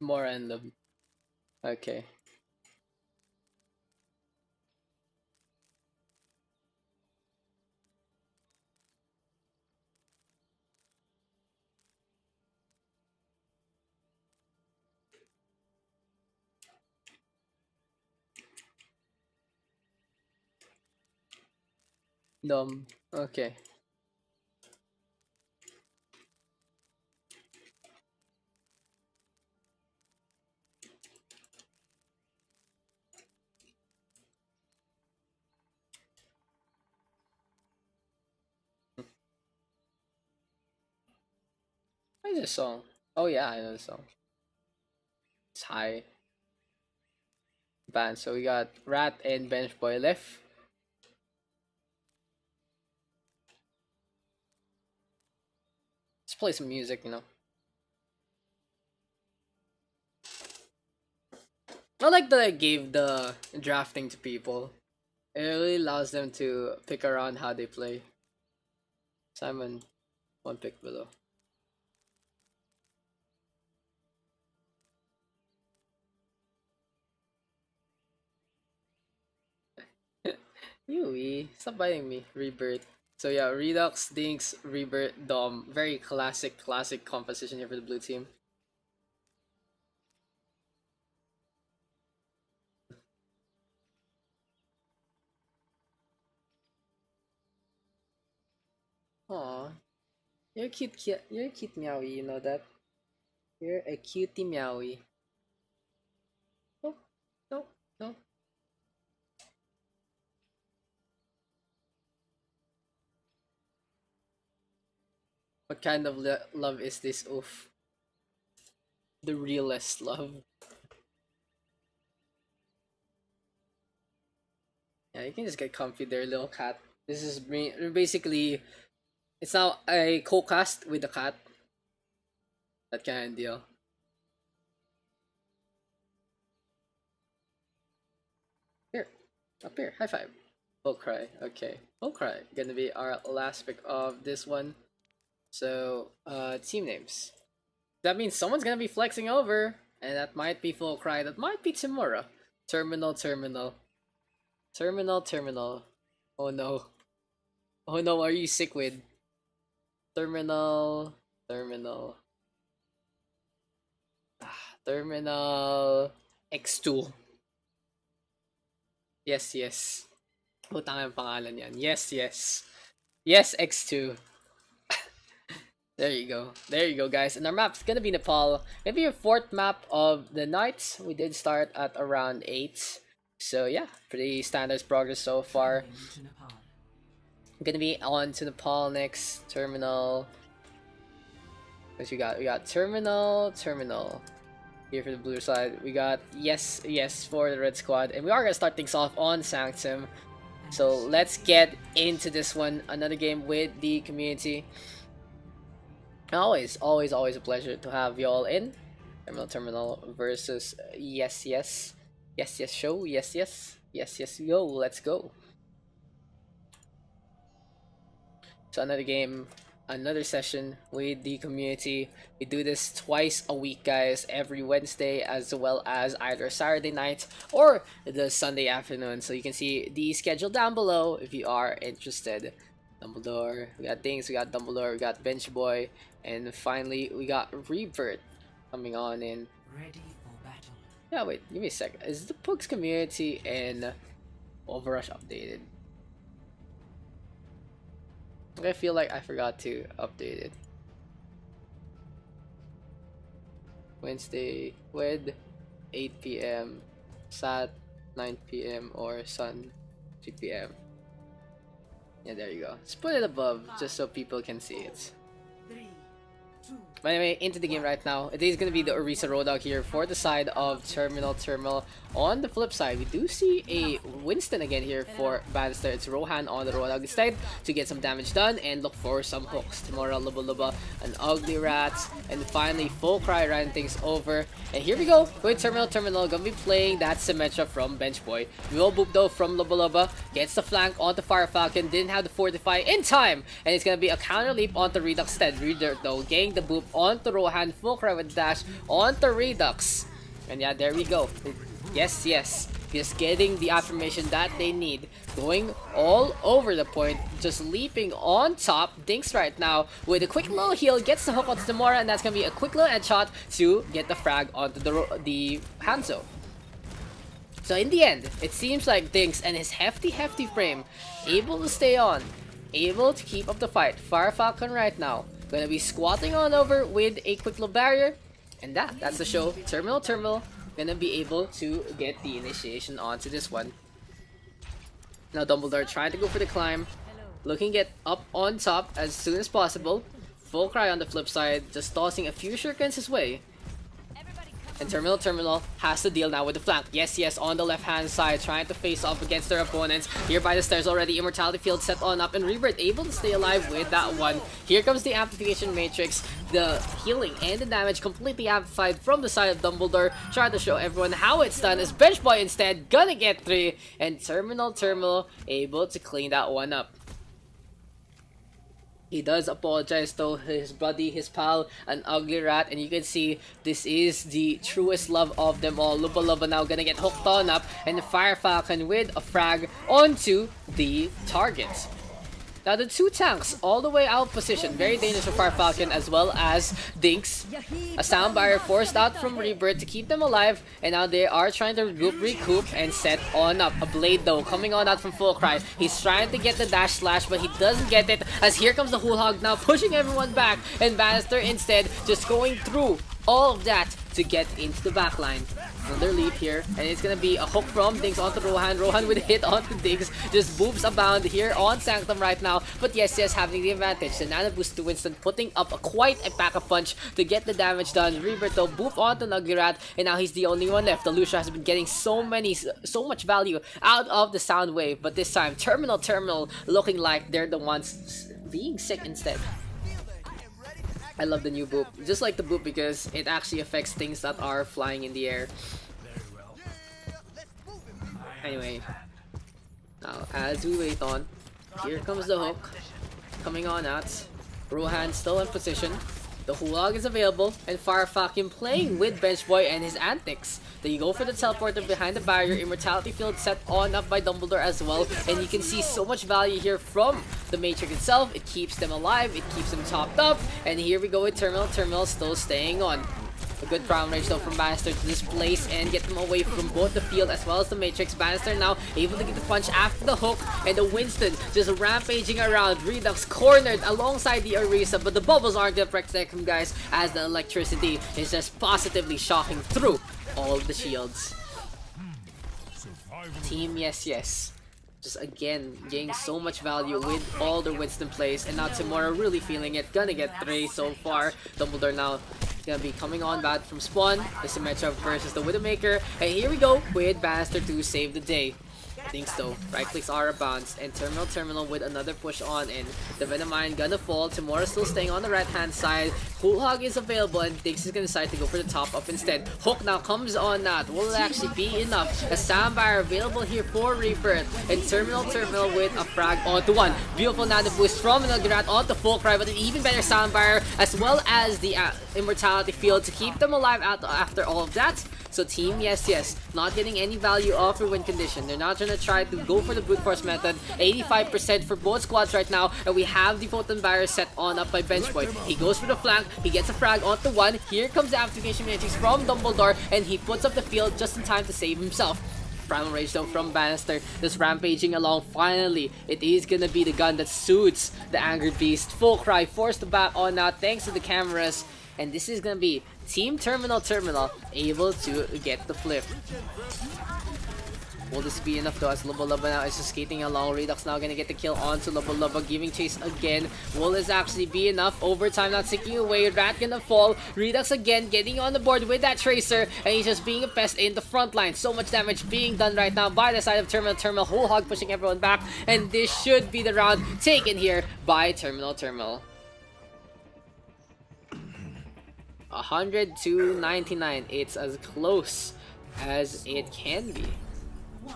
More random. Okay. Okay. What is this song? Oh yeah, I know the song. It's high. Band. So we got Rat and Bench Boy left. Let's play some music, you know. I like that I gave the drafting to people. It really allows them to pick around how they play. Simon, one pick below. Yui, stop biting me. Rebirth. So yeah, Redux, Dinks, Rebirth, Dom. Very classic composition here for the blue team. Aw, you're a you're a cute meowie, you know that? You're a cutie meowie. Oh, no, no. What kind of love is this? Oof. The realest love. Yeah, you can just get comfy there, little cat. This is basically, it's now a co-cast with the cat. That kind of deal. Here, up here, high five. Full Cry, okay. Full Cry, gonna be our last pick of this one. So, team names. That means someone's gonna be flexing over, and that might be Full Cry, that might be Timura. Terminal. Oh no. Oh no, are you sick with? Terminal. Terminal X2. Yes, yes. Utang ang pangalan yan. Yes, yes. Yes, X2. There you go. There you go, guys. And our map's gonna be Nepal. Maybe your fourth map of the night. We did start at around 8. So yeah, pretty standard progress so far. To Nepal. I'm gonna be on to Nepal next. Terminal. What we got? We got terminal. Here for the blue side. We got yes for the red squad. And we are gonna start things off on Sanctum. So let's get into this one. Another game with the community. Always a pleasure to have y'all in. Terminal versus yes show. Yes go. Let's go. So another game, another session with the community. We do this twice a week, guys, every Wednesday as well as either Saturday night or the Sunday afternoon. So you can see the schedule down below if you are interested. Dumbledore, we got things, we got Dumbledore, we got Bench Boy, and finally we got Rebirth coming on in. Ready for battle. Yeah, wait, give me a second. Is the Pugs community and OverRush updated? I feel like I forgot to update it. Wednesday, Wed, 8 p.m, Sat, 9 p.m, or Sun, 3 p.m. Yeah, there you go. Just put it above just so people can see it. 3, 2, But anyway, into the game right now. It is going to be the Orisa Road Dog here for the side of Terminal. On the flip side, we do see a Winston again here for Bannister. It's Rohan on the Road Dog instead to get some damage done and look for some hooks. Timora, Luba, an Ugly Rat, and finally Full Cry ran things over. And here we go with Terminal. Gonna be playing that Symmetra from Bench Boy. Will Boop though from Luba, gets the flank onto Fire Falcon, didn't have the Fortify in time, and it's gonna be a counter leap onto Redux instead. Redux though, getting the boop onto Rohan, Full Cry with dash onto Redux. And yeah, there we go. Yes, just getting the affirmation that they need. Going all over the point, just leaping on top. Dinks right now with a quick little heal, gets the hook onto Timora, and that's gonna be a quick little headshot to get the frag onto the Hanzo. So in the end, it seems like Dinks and his hefty frame able to stay on, able to keep up the fight. Fire Falcon right now gonna be squatting on over with a quick little barrier, and that's the show. Terminal gonna be able to get the initiation onto this one. Now Dumbledore trying to go for the climb, looking to get up on top as soon as possible. Full Cry on the flip side, just tossing a few shurikens his way. And Terminal has to deal now with the flank. Yes, on the left-hand side, trying to face off against their opponents. Here by the stairs already, Immortality Field set on up, and Rebirth able to stay alive with that one. Here comes the Amplification Matrix. The healing and the damage completely amplified from the side of Dumbledore. Trying to show everyone how it's done as Bench Boy instead gonna get 3. And Terminal able to clean that one up. He does apologize to his buddy, his pal, an Ugly Rat, and you can see this is the truest love of them all. Luba now gonna get hooked on up, and the Fire Falcon with a frag onto the target. Now the two tanks all the way out position, very dangerous for Fire Falcon as well as Dinks. A sound barrier forced out from Rebirth to keep them alive, and now they are trying to recoup and set on up. A Blade though coming on out from Full Cry. He's trying to get the dash slash, but he doesn't get it as here comes the Whole Hog now pushing everyone back, and Bannister instead just going through all of that to get into the backline. Another leap here, and it's gonna be a hook from Dinks onto Rohan. Rohan with a hit onto Dinks, just boobs abound here on Sanctum right now. But yes, having the advantage. The Nano boost to Winston, putting up quite a pack-up punch to get the damage done. Rebirth though, boop onto Nagirat, and now he's the only one left. The Lucia has been getting so much value out of the sound wave, but this time Terminal looking like they're the ones being sick instead. I love the new boop, just like the boop because it actually affects things that are flying in the air. Anyway, now as we wait on, here comes the hook, coming on out. Rohan still in position. The Hulag is available, and Fire Falcon playing with Bench Boy and his antics. They go for the teleporter behind the barrier. Immortality Field set on up by Dumbledore as well, and you can see so much value here from the Matrix itself. It keeps them alive, it keeps them topped up, and here we go with Terminal still staying on. A good prime range though from Bannister to displace and get them away from both the field as well as the Matrix. Bannister now able to get the punch after the hook, and the Winston just rampaging around. Redux cornered alongside the Orisa, but the bubbles aren't gonna protect him, guys, as the electricity is just positively shocking through all the shields. Team Yes just again getting so much value with all the Winston plays, and now Timura really feeling it. Gonna get 3 so far. Dumbledore now gonna be coming on bad from spawn. The Symmetra versus the Widowmaker, and here we go with Bannister to save the day. Thinks though, right clicks are a bounce, and Terminal with another push on in. The Venomine gonna fall. Timura still staying on the right hand side. Cool Hog is available, and Daks is gonna decide to go for the top up instead. Hook now comes on that. Will it actually be enough? A Soundbar available here for Rebirth, and Terminal with a frag onto one. Beautiful nano boost from Nugrat onto Fulcry, but an even better Soundbar as well as the Immortality Field to keep them alive after all of that. So Team Yes not getting any value off their win condition. They're not gonna try to go for the brute force method. 85% for both squads right now, and we have the Photon Barrier set on up by Benchboy. He goes for the flank, he gets a frag onto one. Here comes the Amplification Matrix from Dumbledore, and he puts up the field just in time to save himself. Primal Rage though from Bannister, just rampaging along. Finally, it is gonna be the gun that suits the Angry Beast. Full Cry forced to back on now thanks to the cameras, and this is gonna be Team Terminal able to get the flip. Will this be enough though, as Lubba now is just skating along. Redux now gonna get the kill onto Lubba, giving chase again. Will this actually be enough? Overtime not ticking away. Rat gonna fall. Redux again getting on the board with that Tracer, and he's just being a pest in the front line. So much damage being done right now by the side of Terminal. Whole Hog pushing everyone back, and this should be the round taken here by Terminal. 100 to 99. It's as close as it can be. 1-0.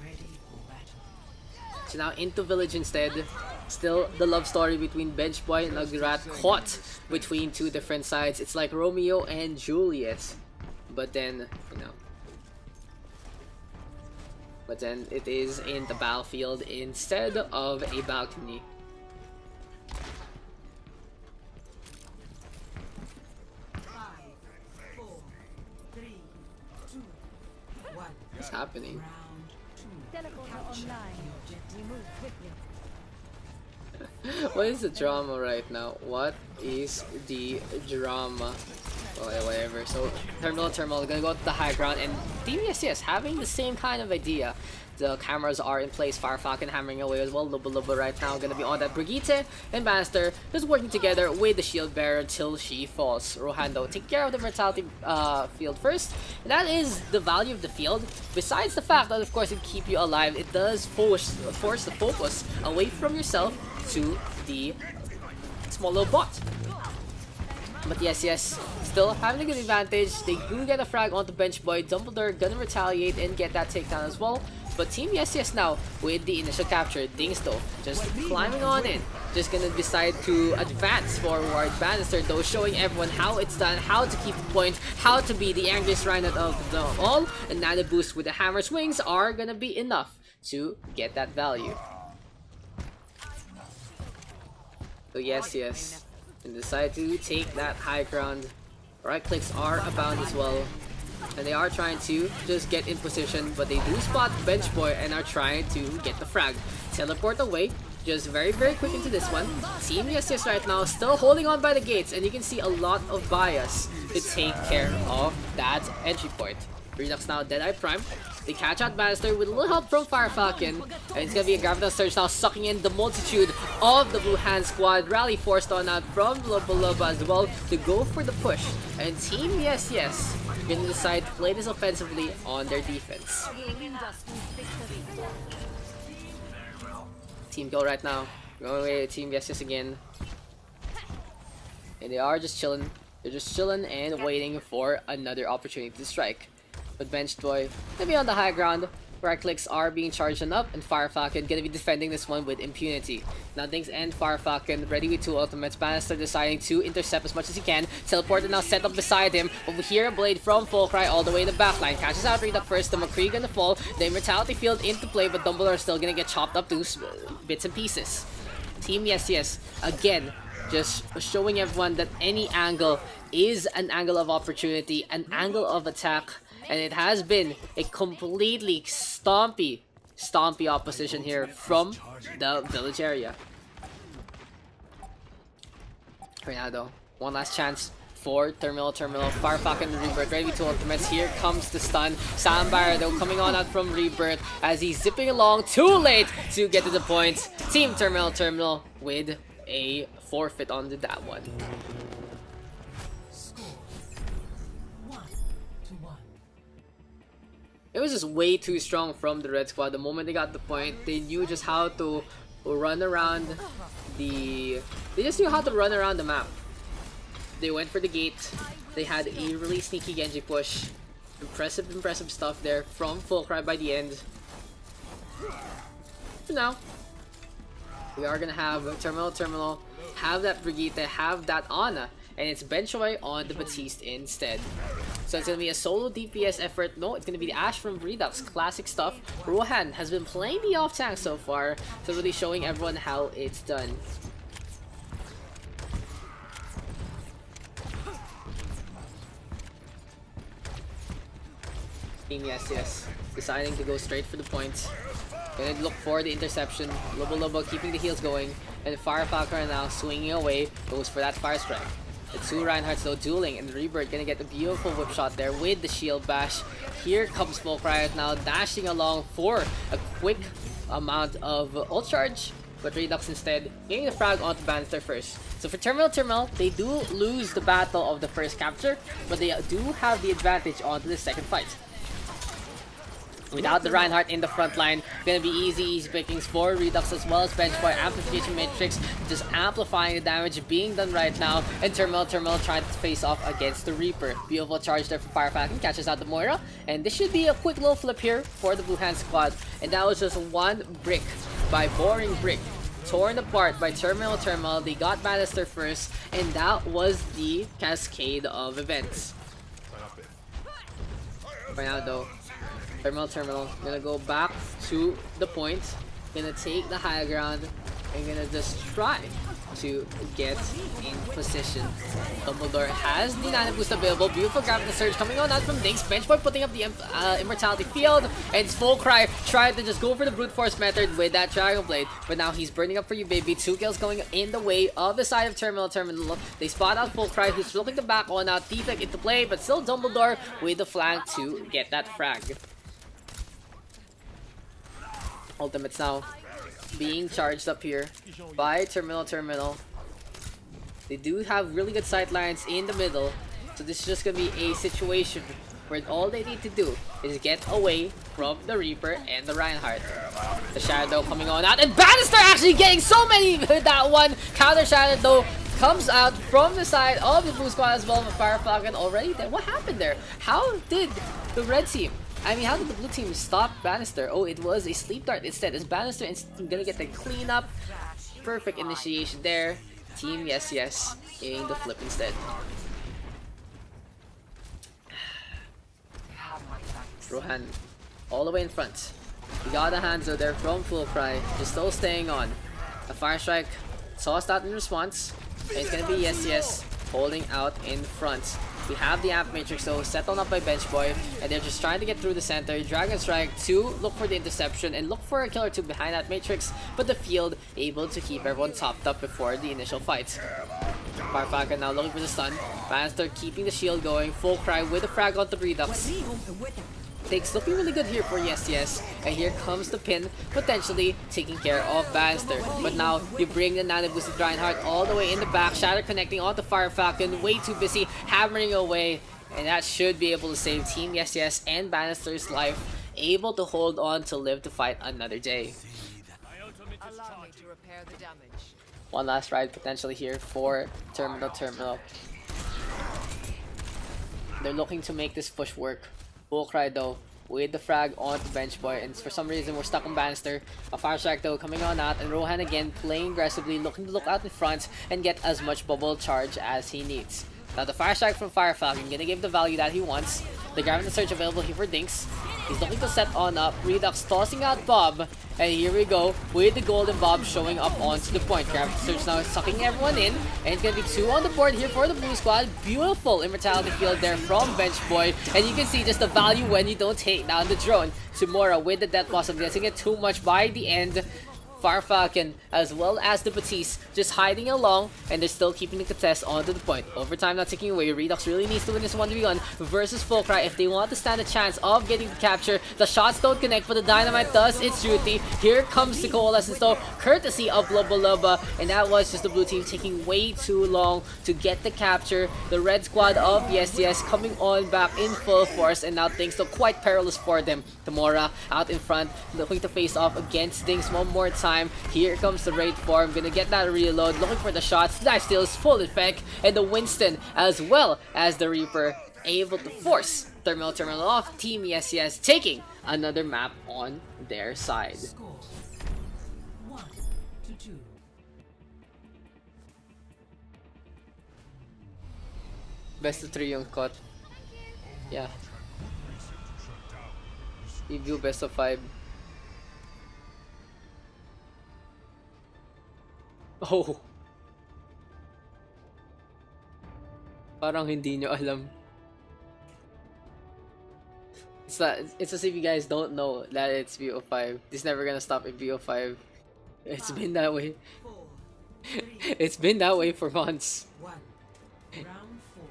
Ready for battle. So now into village instead. Still the love story between Benchboy and Nugrat, caught between two different sides. It's like Romeo and Juliet. But then, it is in the battlefield instead of a balcony. What's happening? What is the drama right now? What is the drama? Well, whatever. So Terminal gonna go to the high ground, and Team Yes having the same kind of idea. The cameras are in place. Firefalcon hammering away as well. Lubba right now gonna be on that. Brigitte and Bannister just working together with the shield bearer till she falls. Rohan though take care of the mortality field first, and that is the value of the field. Besides the fact that of course it keep you alive, it does force the focus away from yourself to the small little bot. But yes, still having a good advantage. They do get a frag onto Benchboy. Dumbledore gonna retaliate and get that takedown as well. But Team Yes now with the initial capture. Dings though just climbing on in. Just gonna decide to advance forward. Bannister though showing everyone how it's done, how to keep the point, how to be the angriest Rhino of them all. And now the boost with the hammer swings are gonna be enough to get that value. So yes. And decide to take that high ground. Right clicks are abound as well, and they are trying to just get in position, but they do spot Benchboy and are trying to get the frag. Teleport away, just very quick into this one. Team Yes right now still holding on by the gates, and you can see a lot of bias to take care of that entry point. Redux now Deadeye Prime. They catch out Bannister with a little help from Firefalcon, and it's gonna be a Graviton Surge now sucking in the multitude of the Blue Hand squad. Rally forced on out from Lubba as well to go for the push, and Team Yes gonna decide to play this offensively on their defense. Team Kill right now, going away Team Yes again, and they are just chilling. They're just chilling and waiting for another opportunity to strike. But Benchboy gonna be on the high ground. Right clicks are being charged on up, and Firefalcon gonna be defending this one with impunity. Now Dings and Firefalcon ready with two ultimates. Bannister deciding to intercept as much as he can. Teleporter now set up beside him. Over here, a blade from Fulcry all the way to the backline. Catches out Redux first. The McCree gonna fall. The Immortality Field into play, but Dumbledore is still gonna get chopped up to bits and pieces. Team Yes again, just showing everyone that any angle is an angle of opportunity, an angle of attack, and it has been a completely stompy opposition here from the village area. Right now though, one last chance for Terminal. Firefox and Rebirth ready to ultimates. Here comes the stun. Sambar though coming on out from Rebirth as he's zipping along. Too late to get to the point. Team Terminal with a forfeit on that one. It was just way too strong from the red squad. The moment they got the point, they knew just how to run around the... They just knew how to run around the map. They went for the gate. They had a really sneaky Genji push. Impressive stuff there from Fulcry by the end. For now, we are gonna have Terminal have that Brigitte, have that Ana, and it's Benchoy on the Batiste instead. So it's gonna be a solo DPS effort. No, it's gonna be the Ash from Redux. Classic stuff. Rohan has been playing the off tank so far, so really showing everyone how it's done. Team Yes deciding to go straight for the points. Gonna look for the interception. Lobo keeping the heals going, and Firefox now swinging away, goes for that fire strike. The two Reinhardts though dueling, and Rebirth gonna get a beautiful whip shot there with the shield bash. Here comes Smoke Riot now dashing along for a quick amount of ult charge, but Redux instead getting the frag onto Bannister first. So for Terminal, they do lose the battle of the first capture, but they do have the advantage onto the second fight. Without the Reinhardt in the front line, gonna be easy pickings for Redux as well as Benchboy. Amplification Matrix just amplifying the damage being done right now, and Terminal trying to face off against the Reaper. Beautiful charge there for Fire Falcon, catches out the Moira, and this should be a quick low flip here for the Blue Hand squad. And that was just one brick by Boring Brick, torn apart by Terminal. They got Bannister first, and that was the cascade of events. Right now though, Terminal gonna go back to the point, gonna take the high ground, and gonna just try to get in position. Dumbledore has the 9 boost available. Beautiful grab the surge coming on out from Daks. Benchboy putting up the immortality field, and Fullcry tried to just go for the brute force method with that Dragon Blade, but now he's burning up for you, baby. 2 kills going in the way of the side of Terminal. They spot out Fullcry, who's looking to back on out. Defect into play, but still Dumbledore with the flank to get that frag. Ultimates now being charged up here by Terminal. They do have really good sight lines in the middle, so this is just gonna be a situation where all they need to do is get away from the Reaper and the Reinhardt. The Shadow coming on out, and Bannister actually getting so many with that one. Counter Shadow though comes out from the side of the Blue Squad as well with Fire Falcon already there. What happened there? How did the red team, how did the blue team stop Bannister? Oh, it was a sleep dart instead. Is Bannister gonna get the cleanup? Perfect initiation there. Team Yes getting the flip instead. Rohan all the way in front. We got a Hanzo there from Fullcry, just still staying on. A fire strike tossed out in response, and it's gonna be Yes holding out in front. We have the Amp Matrix though, settled up by Benchboy, and they're just trying to get through the center. Dragon Strike to look for the interception and look for a kill or two behind that Matrix, but the field able to keep everyone topped up before the initial fight. Farfaka now looking for the stun. Bannister keeping the shield going. Fullcry with a frag on the Redux. Takes looking really good here for Yes, and here comes the pin, potentially taking care of Bannister. But now you bring the Nano boosted Reinhardt all the way in the back. Shatter connecting onto Fire Falcon, way too busy hammering away, and that should be able to save Team Yes and Bannister's life, able to hold on to live to fight another day. Allow me to repair the damage. One last ride potentially here for Terminal. They're looking to make this push work. Fullcry though with the frag on the Benchboy, and for some reason we're stuck on Bannister. A fire strike though coming on out, and Rohan again playing aggressively, looking to look out in front and get as much bubble charge as he needs. Now the fire strike from Fire Falcon gonna give the value that he wants. The Graviton Surge available here for Dinks. He's looking to set on up. Redux tossing out Bob. And here we go with the Golden Bob showing up onto the point. Graviton Surge now is sucking everyone in. And it's going to be 2 on the board here for the blue squad. Beautiful Immortality Field there from Bench Boy. And you can see just the value when you don't take down the drone. Sumora with the Death Blossom getting it too much by the end. Farfalcon as well as the Batiste just hiding along, and they're still keeping the contest onto the point. Overtime not taking away. Redux really needs to win this 1v1 versus Fulcry if they want to stand a chance of getting the capture. The shots don't connect, but the Dynamite does its duty. Here comes the Coalescence though, courtesy of Lubba Lubba, and that was just the blue team taking way too long to get the capture. The red squad of yes coming on back in full force, and now things look quite perilous for them. Tamora out in front, looking to face off against Dinks one more time. Here comes the raid form, gonna get that reload, looking for the shots. Lifesteal is full effect, and the Winston as well as the Reaper able to force Terminal off. Team yes taking another map on their side. Score 1-2. Best of 3 yung cut. Yeah. Review best of 5. Oh. Parang hindi nyo alam. It's as if you guys don't know that it's BO5. It's never gonna stop in BO5. It's been that way. 4, 3, It's been that way for months. 1. Round 4.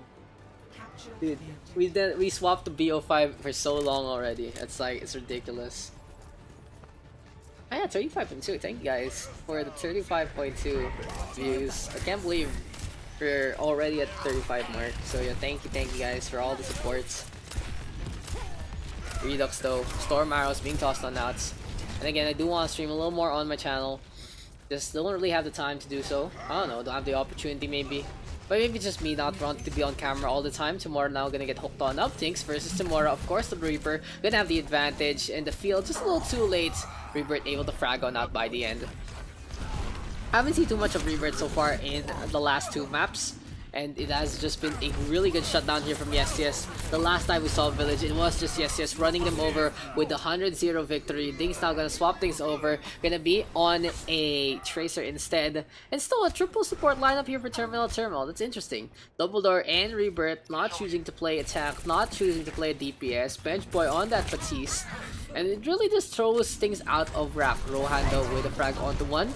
Capture Dude, the objective. we swapped to BO5 for so long already. It's like, it's ridiculous. Ah, yeah, 35.2. Thank you guys for the 35.2 views. I can't believe we're already at the 35 mark. So yeah, thank you guys for all the supports. Redux though, Storm Arrows being tossed on nuts. And again, I do want to stream a little more on my channel. Just don't really have the time to do so. I don't know, don't have the opportunity maybe. But maybe just me not wanting to be on camera all the time. Tomorrow now gonna get hooked on Uptinks versus tomorrow. Of course, the Reaper gonna have the advantage in the field. Just a little too late. Rebirth able to frag on out by the end. Haven't seen too much of Rebirth so far in the last 2 maps. And it has just been a really good shutdown here from yes. The last time we saw Village, it was just yes running them over with the 100-0 victory. Dinks now gonna swap things over. Gonna be on a Tracer instead. And still a triple support lineup here for Terminal. That's interesting. Dumbledore and Rebirth not choosing to play attack, not choosing to play DPS. Bench Boy on that Batiste. And it really just throws things out of whack. Rohan though with a frag onto 1.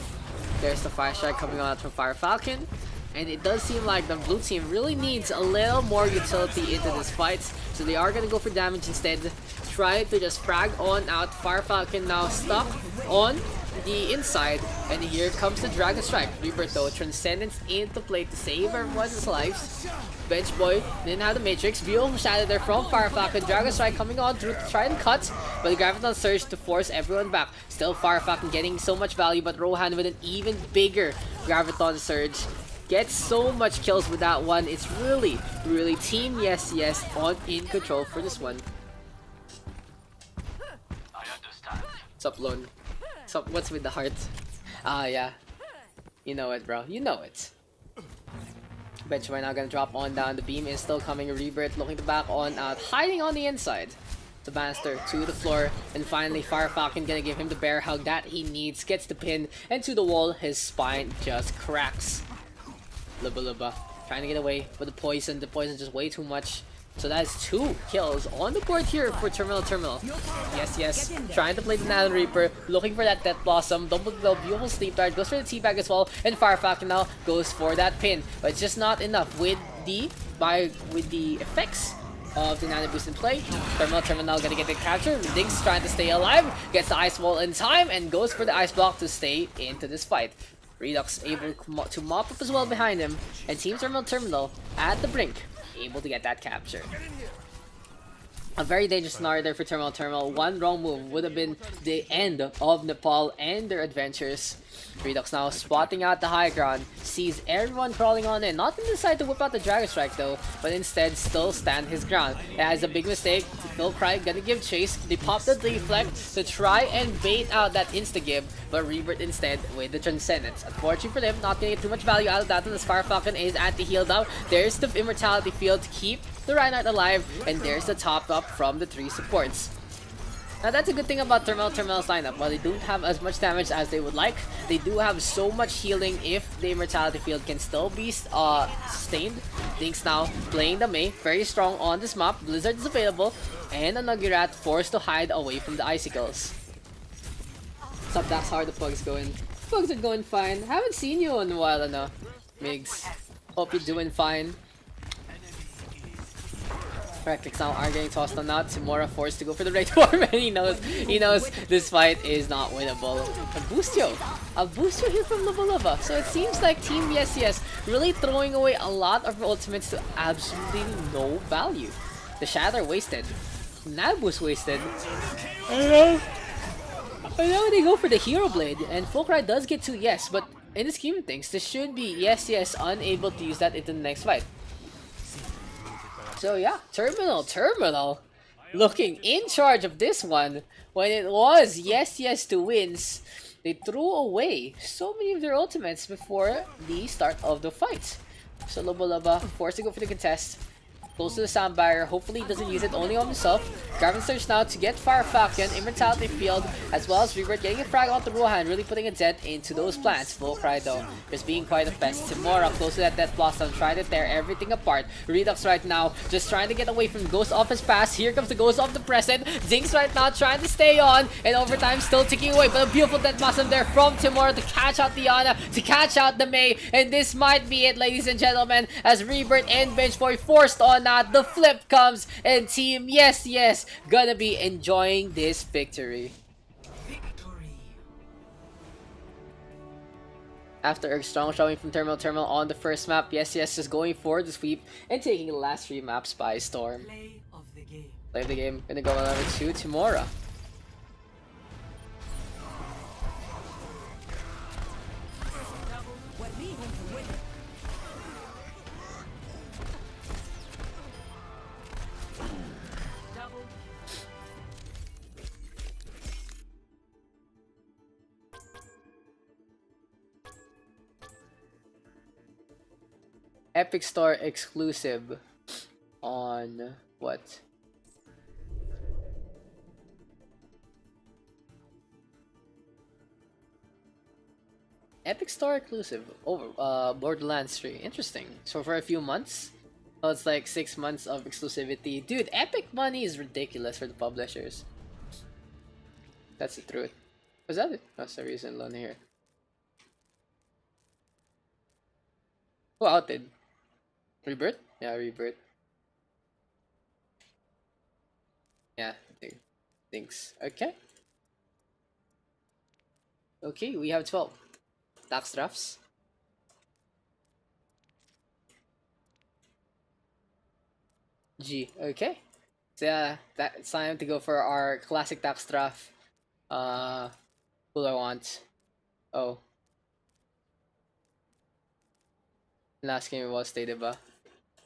There's the Fire Strike coming out from Fire Falcon. And it does seem like the blue team really needs a little more utility into this fight. So they are going to go for damage instead. Try to just frag on out. Fire Falcon now stuck on the inside. And here comes the Dragon Strike. Reaper though, Transcendence into play to save everyone's lives. Bench Boy didn't have the Matrix. Beautiful shadow there from Fire Falcon. Dragon Strike coming on through to try and cut. But the Graviton Surge to force everyone back. Still Fire Falcon getting so much value. But Rohan with an even bigger Graviton Surge. Gets so much kills with that one. It's really Team yes on in control for this one. What's up, Lone? What's with the heart? Ah, yeah. You know it, bro. You know it. Bench right now gonna drop on down. The beam is still coming. Rebirth looking to back on out. Hiding on the inside. The banister to the floor. And finally, Fire Falcon gonna give him the bear hug that he needs. Gets the pin. And to the wall, his spine just cracks. Lubba trying to get away with the poison. The poison just way too much. So that's 2 kills on the board here for Terminal. Yes. Trying to play the Nano Reaper. Looking for that Death Blossom. Dumbledore, beautiful Sleep Dart. Goes for the Teabag as well. And Fire Falcon now goes for that pin. But it's just not enough with the effects of the Nano Boost in play. Terminal now gonna get the capture. Dinks trying to stay alive. Gets the Ice Wall in time. And goes for the Ice Block to stay into this fight. Redux able to mop up as well behind him, and Team Terminal at the brink, able to get that capture. A very dangerous scenario there for Terminal. One wrong move would have been the end of Nepal and their adventures. Redux now spotting out the high ground, sees everyone crawling on in, not to decide to whip out the Dragon Strike though, but instead still stand his ground. It has a big mistake. Phil Cry gonna give chase. They pop the deflect to try and bait out that insta-give, but Rebirth instead with the Transcendence. Unfortunately for them, not gonna get too much value out of that, and as Fire Falcon is at the heal down. There's the Immortality Field to keep the Reinhardt alive, and there's the top up from the 3 supports. Now that's a good thing about Terminal's lineup. While they don't have as much damage as they would like, they do have so much healing if the Immortality Field can still be sustained. Daks now playing the Mei, very strong on this map. Blizzard is available, and a Nagirat forced to hide away from the icicles. What's up, Daks? How are the Pugs going? Pugs are going fine. Haven't seen you in a while, ano, Migs. Hope you're doing fine. Recklix now are getting tossed on out. Simora forced to go for the right arm, and he knows this fight is not winnable. A boostio here from Lava. So it seems like Team Yes really throwing away a lot of ultimates to absolutely no value. The Shatter wasted. Naboo's wasted. I know they go for the Hero Blade, and Fulcry does get 2 yes, but in the scheme of things, this should be yes unable to use that into the next fight. So yeah, Terminal looking in charge of this one. When it was yes to wins, they threw away so many of their ultimates before the start of the fight. So Lava forced to go for the contest. Close to the sound barrier, hopefully he doesn't use it only on himself. Grabbing Surge now to get Fire Falcon, Immortality Field, as well as Rebirth getting a frag onto Rohan, really putting a dent into those plants. Fulcry though, just being quite a pest. Timora close to that Death Blossom, trying to tear everything apart. Redux right now, just trying to get away from Ghost of his past. Here comes the Ghost of the present. Zinx right now trying to stay on, and overtime still ticking away, but a beautiful Death Blossom there from Timora to catch out the Ana, to catch out the Mei, and this might be it, ladies and gentlemen, as Rebirth and Benchboy forced on out. The flip comes, and Team Yes gonna be enjoying this victory. After a strong showing from Terminal on the first map, Yes is going for the sweep and taking the last 3 maps by storm. Play of the game. Play of the game. Gonna go on number 2, Timora. Epic Store exclusive on what? Epic Store exclusive over Borderlands 3. Interesting. So for a few months? Oh, it's like 6 months of exclusivity. Dude, Epic money is ridiculous for the publishers. That's the truth. Was that it? That's the reason alone here. Who outed? Rebirth? Yeah, Rebirth. Yeah, thanks. Okay. Okay, we have 12. Daks drafts. G. Okay. So yeah, it's time to go for our classic Daks draft. Who do I want? Oh. Last game was stay, diba?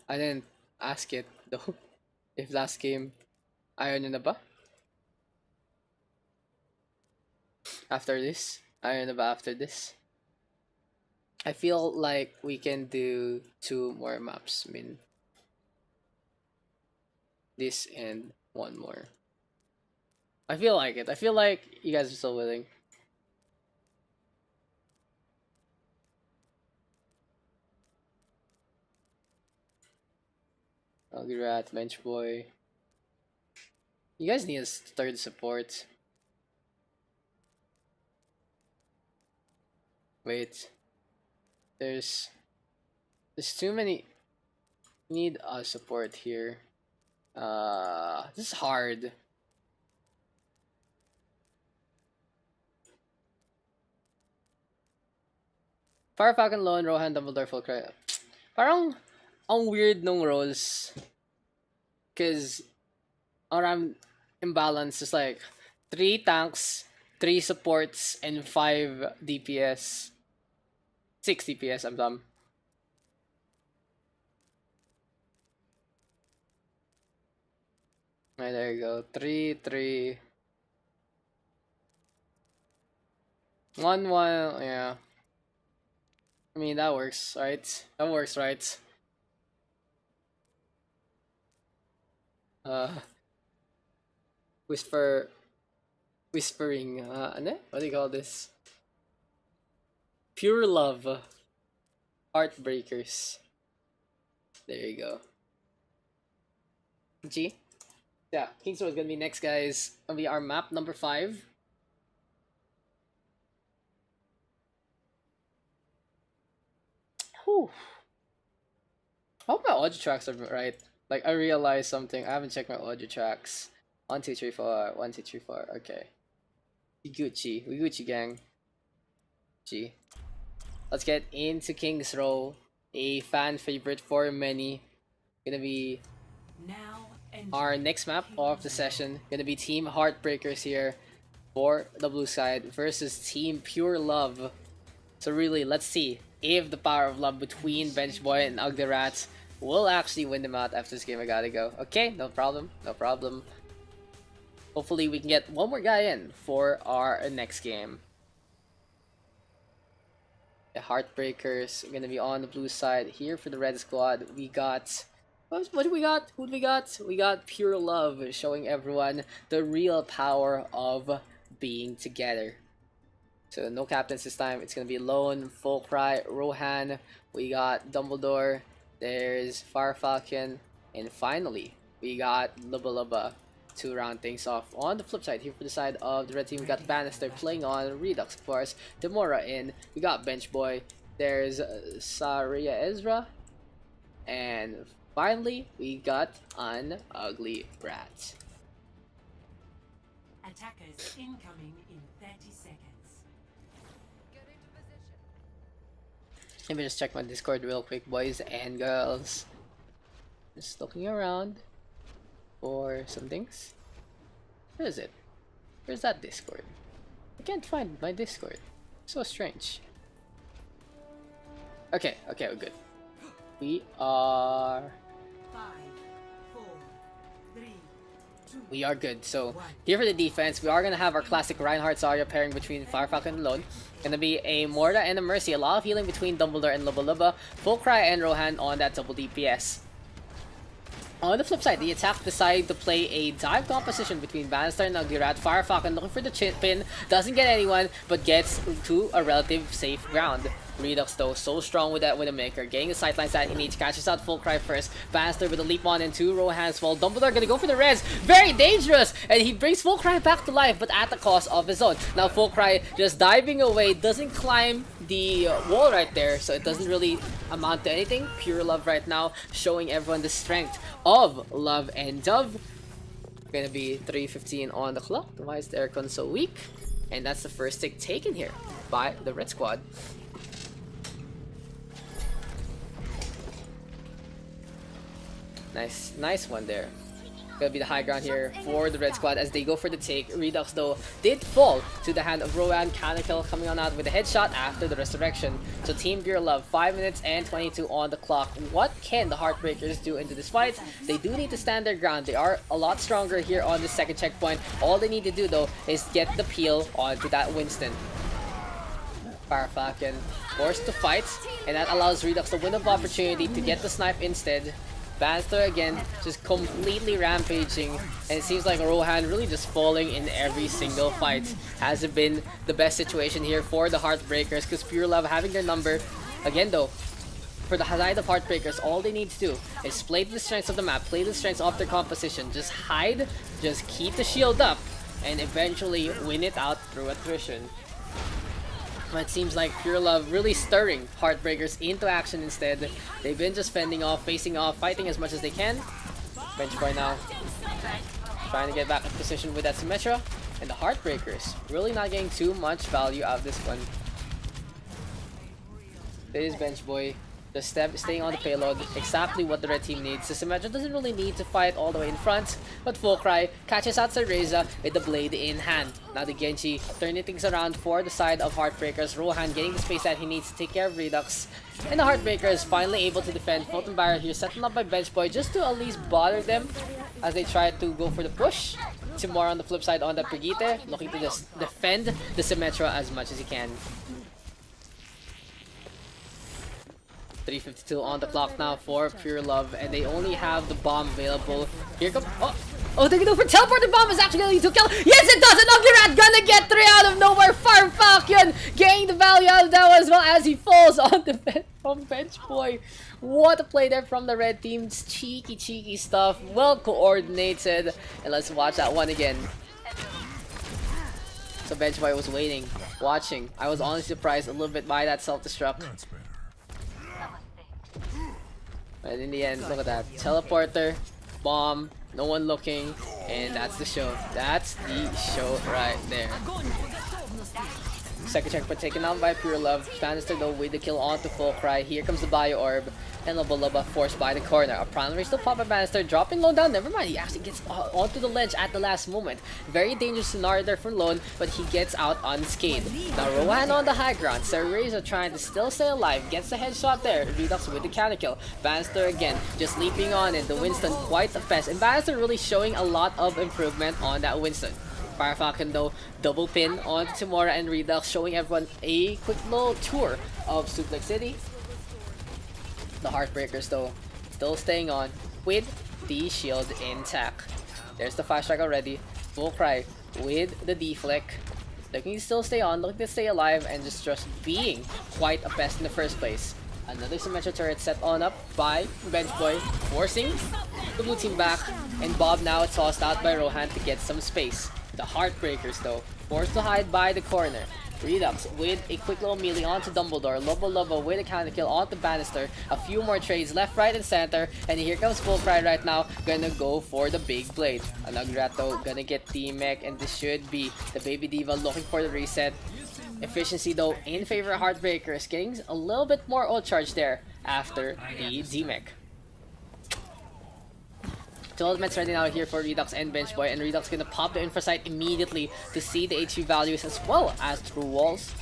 I didn't ask it though. If last game, ayaw nyo na ba? After this? Ayaw na ba after this? I feel like we can do 2 more maps. I mean, this and 1 more. I feel like it. I feel like you guys are still willing. Algirat, Benchboy. You guys need a 3rd support. Wait. There's too many. Need a support here. This is hard. Fire Falcon, Lone, Rohan, Dumbledore, Fulcry. Parang ang weird nung roles. Cause around imbalance is like 3 tanks, 3 supports, and 5 DPS. 6 DPS, I'm dumb. Alright, there you go. 3, 3. 1, 1, yeah. I mean, that works, right? That works, right? Whispering, ano? What do you call this? Pure love. Heartbreakers. There you go. G? Yeah, Kingsroad gonna be next, guys. Gonna be our map number 5. Whew. I hope my audio tracks are right. Like, I realized something. I haven't checked my audio tracks. 1, 2, 3, 4. 1, 2, 3, 4. Okay. We Gucci. We Gucci, gang. G. Let's get into King's Row. A fan favorite for many. Gonna be Now our next map of the session. Gonna be Team Heartbreakers here for the blue side versus Team Pure Love. So really, let's see if the power of love between Bench Boy and Ugly Rat will actually win them out after this game. I gotta go. Okay, no problem. No problem. Hopefully we can get one more guy in for our next game. The Heartbreakers are gonna be on the blue side here for the red squad. We got... What do we got? Who do we got? We got Pure Love showing everyone the real power of being together. So no captains this time. It's gonna be Lone, Fulcry, Rohan. We got Dumbledore. There's Fire Falcon. And finally, we got Lubba Lubba to round things off. On the flip side, here for the side of the red team, we got Bannister playing on Redux, of course. Demora in. We got Bench Boy. There's Saria Ezra. And finally, we got an Ugly Rat. attackers incoming in 30 seconds. Let me just check my Discord real quick, boys and girls. Just looking around for some things. Where is it? Where's that Discord? I can't find my Discord. So strange. Okay, we're good. We are... 5, 4, 3, 2. We are good. So, here for the defense, we are going to have our classic Reinhardt Zarya pairing between Fire Falcon and Lone. Gonna be a Morta and a Mercy. A lot of healing between Dumbledore and Lubba Lubba. Fulcry and Rohan on that double DPS. On the flip side, the attack decided to play a dive composition between Bannister and Ugly Rat. Fire Falcon looking for the pin. Doesn't get anyone, but gets to a relative safe ground. Redux though, so strong with that Widowmaker. Getting the sightlines that he needs. Catches out Fulcry first. Bannister with a leap on and 2 Rohan's fall. Dumbledore gonna go for the res. Very dangerous! And he brings Fulcry back to life, but at the cost of his own. Now Fulcry just diving away. Doesn't climb the wall right there, so it doesn't really amount to anything. Pure Love right now, showing everyone the strength of Love and Dove. Gonna be 3:15 on the clock. Why is the aircon so weak? And that's the first stick taken here by the red squad. Nice one there. Gonna be the high ground here for the red squad as they go for the take. Redux though did fall to the hand of Rohan. Canical coming on out with a headshot after the resurrection. So Team Pure Love, 5 minutes and 22 on the clock. What can the Heartbreakers do into this fight? They do need to stand their ground. They are a lot stronger here on the second checkpoint. All they need to do though is get the peel onto that Winston. Fire Falcon forced to fight, and that allows Redux the window of opportunity to get the snipe instead. Bannister again, just completely rampaging, and it seems like Rohan really just falling in every single fight. Hasn't been the best situation here for the Heartbreakers, because Pure Love having their number. Again though, for the side of Heartbreakers, all they need to do is play to the strengths of the map, play the strengths of their composition, just hide, just keep the shield up, and eventually win it out through attrition. But it seems like Pure Love really stirring Heartbreakers into action instead. They've been just fending off, facing off, fighting as much as they can. Bench Boy now trying to get back in position with that Symmetra. And the Heartbreakers really not getting too much value out of this one. This is Bench Boy just staying on the payload, exactly what the red team needs. The Symmetra doesn't really need to fight all the way in front, but Fulcry catches out Cereza with the blade in hand. Now the Genji turning things around for the side of Heartbreakers. Rohan getting the space that he needs to take care of Redux. And the Heartbreakers finally able to defend. Photon Barrier here settled up by Bench Boy just to at least bother them as they try to go for the push. Timor on the flip side on that Brigitte, looking to just defend the Symmetra as much as he can. 3:52 on the clock now for Pure Love, and they only have the bomb available. Here comes. Oh, they can go for teleport. The bomb is actually gonna lead to kill. Yes, it does. And Ugly Rat gonna get 3 out of nowhere. Farm Falcon getting the value out of that one as well as he falls on the bench from Bench Boy. What a play there from the red team. It's cheeky stuff. Well coordinated. And let's watch that one again. So Bench Boy was waiting, watching. I was honestly surprised a little bit by that self-destruct. But in the end, look at that. Teleporter, bomb, no one looking, and that's the show. That's the show right there. Second checkpoint taken out by Pure Love. Bannister though with the kill onto Full Cry. Here comes the Bio Orb. And Loba forced by the corner. A primary still pop by Bannister, dropping Lone down. Never mind, he actually gets onto the ledge at the last moment. Very dangerous scenario there for Lone, but he gets out unscathed. Now Rohan on the high ground. Serreza trying to still stay alive. Gets the headshot there. Redux with the counter kill. Bannister again, just leaping on it. The Winston quite a fest. And Bannister really showing a lot of improvement on that Winston. Fire Falcon though, double pin on Timora and Redux, showing everyone a quick little tour of Suplex City. The Heartbreakers though, still staying on with the shield intact. There's the 5 strike already. Full Cry with the deflect. Looking to still stay on, looking to stay alive, and just being quite a pest in the first place. Another Symmetra turret set on up by Bench Boy, forcing the blue team back, and Bob now tossed out by Rohan to get some space. The Heartbreakers though, forced to hide by the corner. Redux with a quick little melee onto Dumbledore. Lobo with a counter kill onto Bannister. A few more trades left, right, and center. And here comes Full Cry right now. Gonna go for the big blade. Anagrato gonna get the mech, and this should be the Baby Diva looking for the reset. Efficiency though in favor of Heartbreakers. Getting a little bit more ult charge there after the D-mech. Two ultimates ready now here for Redux and Bench Boy, and Redux gonna pop the Infrasight immediately to see the HP values as well as through walls.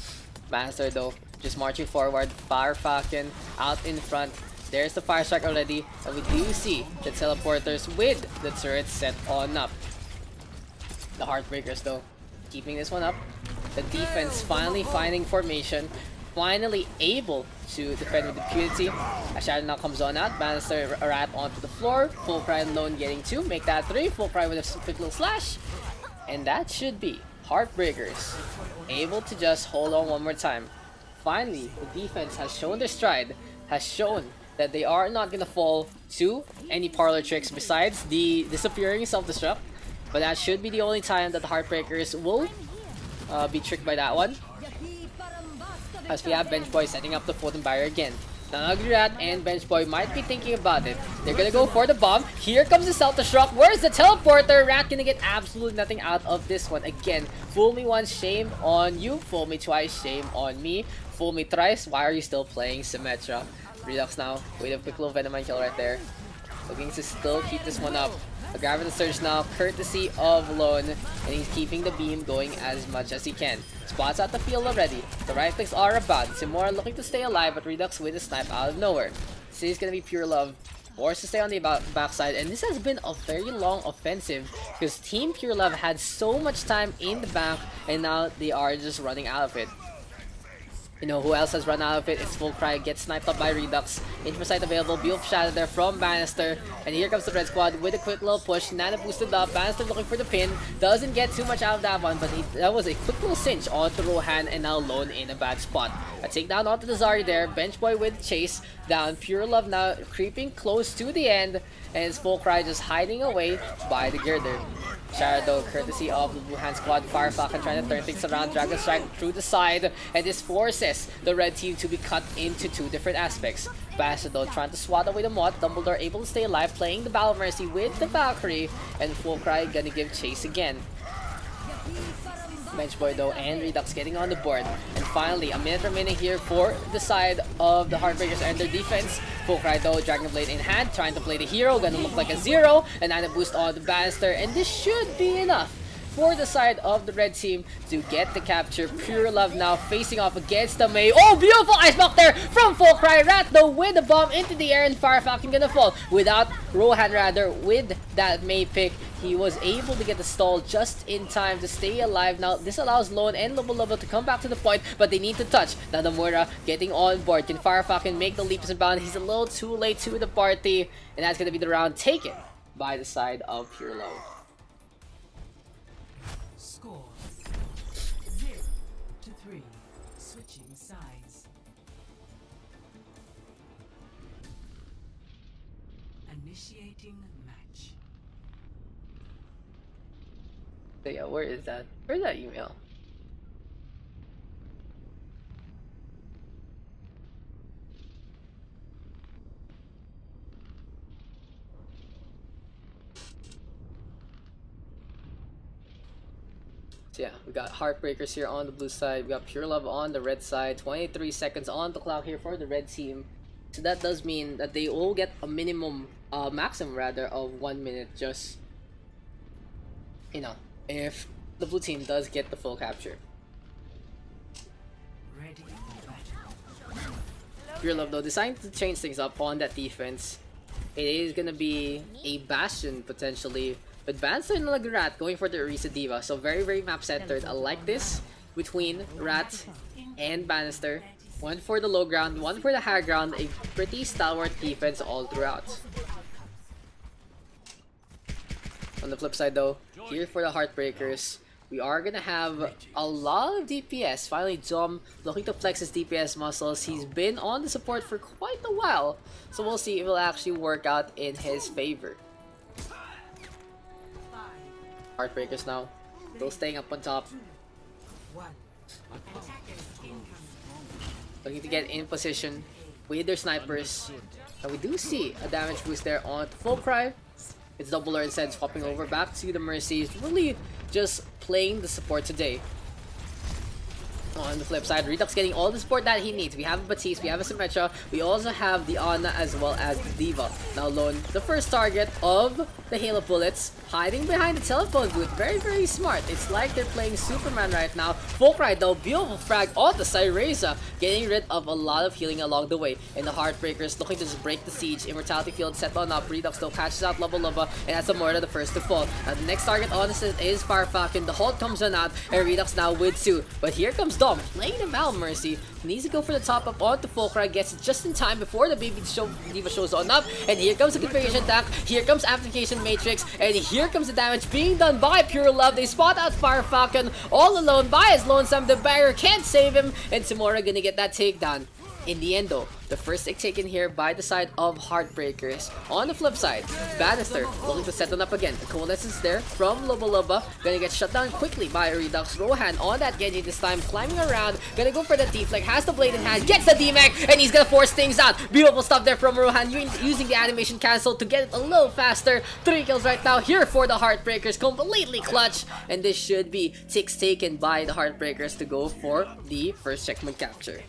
Master though, just marching forward. Fire Falcon out in front. There's the Fire Strike already, and we do see the Teleporters with the turrets set on up. The Heartbreakers though, keeping this one up. The defense finally finding formation. Finally able to defend with impunity. A shadow now comes on out. Bannister a rat onto the floor. Full Cry and Lone getting 2. Make that 3. Full Cry with a quick little slash. And that should be Heartbreakers able to just hold on one more time. Finally, the defense has shown their stride. Has shown that they are not gonna fall to any parlor tricks besides the disappearing self-destruct. But that should be the only time that the Heartbreakers will be tricked by that one. As we have Bench Boy setting up the Photon Barrier again. Now Ugly Rat and Bench Boy might be thinking about it. They're gonna go for the bomb. Here comes the self-destruct. Where's the teleporter? Rat gonna get absolutely nothing out of this one. Again, fool me once, shame on you. Fool me twice, shame on me. Fool me thrice, why are you still playing Symmetra? Redux now with a quick little Venomine kill right there. Looking to still keep this one up. A Gravity Surge now, courtesy of Lone, and he's keeping the beam going as much as he can. Spots out the field already. The right clicks are about. Timora looking to stay alive, but Redux with a snipe out of nowhere. So he's gonna be Pure Love, forced to stay on the backside, and this has been a very long offensive because Team Pure Love had so much time in the back, and now they are just running out of it. You know who else has run out of it? It's Full Cry, gets sniped up by Redux. Infrasight available, Beautiful Shadow there from Bannister. And here comes the Red Squad with a quick little push. Nana boosted up, Bannister looking for the pin. Doesn't get too much out of that one, but that was a quick little cinch onto Rohan, and now Lone in a bad spot. A takedown onto the Zari there, Bench Boy with chase down. Pure Love now creeping close to the end, and it's Full Cry just hiding away by the girder. Shadow, courtesy of the Blue Hand Squad. Fire Falcon trying to turn things around. Dragon Strike through the side, and this forces the red team to be cut into 2 different aspects. Bastardo trying to swat away the Moth. Dumbledore able to stay alive, playing the Battle Mercy with the Valkyrie, and Full Cry gonna give chase again. Bench Boy though and Redux getting on the board. And finally, a minute remaining here for the side of the Heartbreakers and their defense. Full Cry though, Dragon Blade in hand, trying to play the hero, gonna look like a 0, and then a boost on the Bannister, and this should be enough for the side of the red team to get the capture. Pure Love now facing off against the Mei. Oh, beautiful ice block there from Fulcry. Rat though with the bomb into the air, and Fire Falcon gonna fall without Rohan rather with that Mei pick. He was able to get the stall just in time to stay alive. Now, this allows Lone and Lobo to come back to the point, but they need to touch. Hanamura getting on board. Can Fire Falcon make the leaps and bounds? He's a little too late to the party, and that's going to be the round taken by the side of Pure Love. Score 0-3. Switching sides. Initiating match. So yeah, where is that? Where's that email? So yeah, we got Heartbreakers here on the blue side. We got Pure Love on the red side. 23 seconds on the clock here for the red team. So that does mean that they all get a maximum rather, of 1 minute, just, you know, if the blue team does get the full capture. Ready for battle. Pure Love though deciding to change things up on that defense. It is gonna be a Bastion potentially, with Banster and Lagrat going for the Orisa Diva. So very map centered. I like this between Rat and Bannister. One for the low ground, one for the high ground. A pretty stalwart defense all throughout. On the flip side though, here for the Heartbreakers, we are gonna have a lot of DPS. Finally, Dom looking to flex his DPS muscles. He's been on the support for quite a while, so we'll see if it'll actually work out in his favor. Heartbreakers now, still staying up on top. 1. Attackers incoming. Looking to get in position with their snipers. And we do see a damage boost there on Fulcry. It's Doubler instead swapping over back to the Mercy. Really just playing the support today. On the flip side, Redux getting all the support that he needs. We have a Batiste, we have a Symmetra, we also have the Ana as well as the Diva. Now Lone, the first target of the Halo Bullets, hiding behind the telephone booth. Very smart. It's like they're playing Superman right now. Fulcry though, beautiful frag on the Cyreza, getting rid of a lot of healing along the way. And the Heartbreakers looking to just break the siege. Immortality Field set on up. Redux though catches out Lova, and that's Hanamura the first to fall. Now the next target on this is Fire Falcon. The hold comes on out, and Redux now with 2. But here comes Dom, playing him out. Mercy needs to go for the top up onto Fulcry, gets it just in time before the Diva shows on up, and here comes the configuration attack, here comes Application Matrix, and here comes the damage being done by Pure Love. They spot out Fire Falcon all alone by his lonesome. The barrier can't save him, and Samora gonna get that takedown. In the end though, the first take taken here by the side of Heartbreakers. On the flip side, Bannister looking to set one up again. The coalescence there from Loba, gonna get shut down quickly by Redux. Rohan on that Genji this time, climbing around, gonna go for the deflect, has the blade in hand, gets the DMAC, and he's gonna force things out. Beautiful stuff there from Rohan, using the animation cancel to get it a little faster. 3 kills right now here for the Heartbreakers, completely clutch, and this should be ticks taken by the Heartbreakers to go for the first checkpoint capture.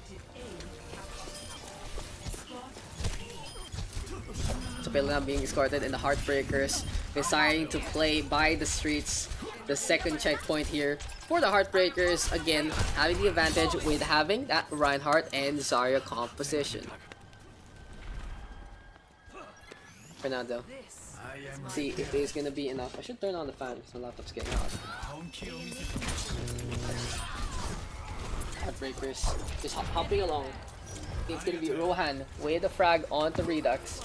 Now being escorted, and the Heartbreakers deciding to play by the streets. The second checkpoint here for the Heartbreakers, again having the advantage with having that Reinhardt and Zarya composition. For now though, see if it's gonna be enough. I should turn on the fan because my laptop's getting hot. Heartbreakers just hopping along. It's gonna be Rohan with the frag onto Redux.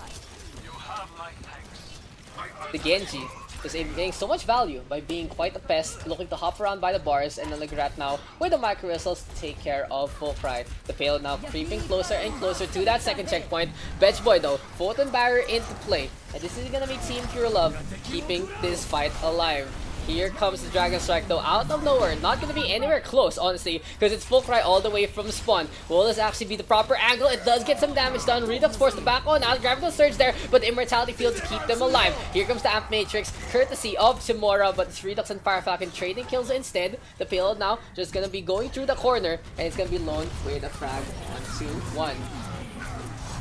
The Genji is getting so much value by being quite a pest, looking to hop around by the bars, and then Lagrat now with the micro whistles to take care of Fulcry. The payload now creeping closer and closer to that second checkpoint. Bench Boy though, Photon Barrier into play, and this is gonna be Team Pure Love keeping this fight alive. Here comes the Dragon Strike though, out of nowhere. Not gonna be anywhere close, honestly, because it's Fulcry all the way from spawn. Will this actually be the proper angle? It does get some damage done. Redux forced to back on out, grabbing the surge there, but the Immortality Field to keep them alive. Here comes the Amp Matrix, courtesy of Samora, but it's Redux and Fire Falcon trading kills instead. The payload now just gonna be going through the corner, and it's gonna be Lone with a frag on 2-1.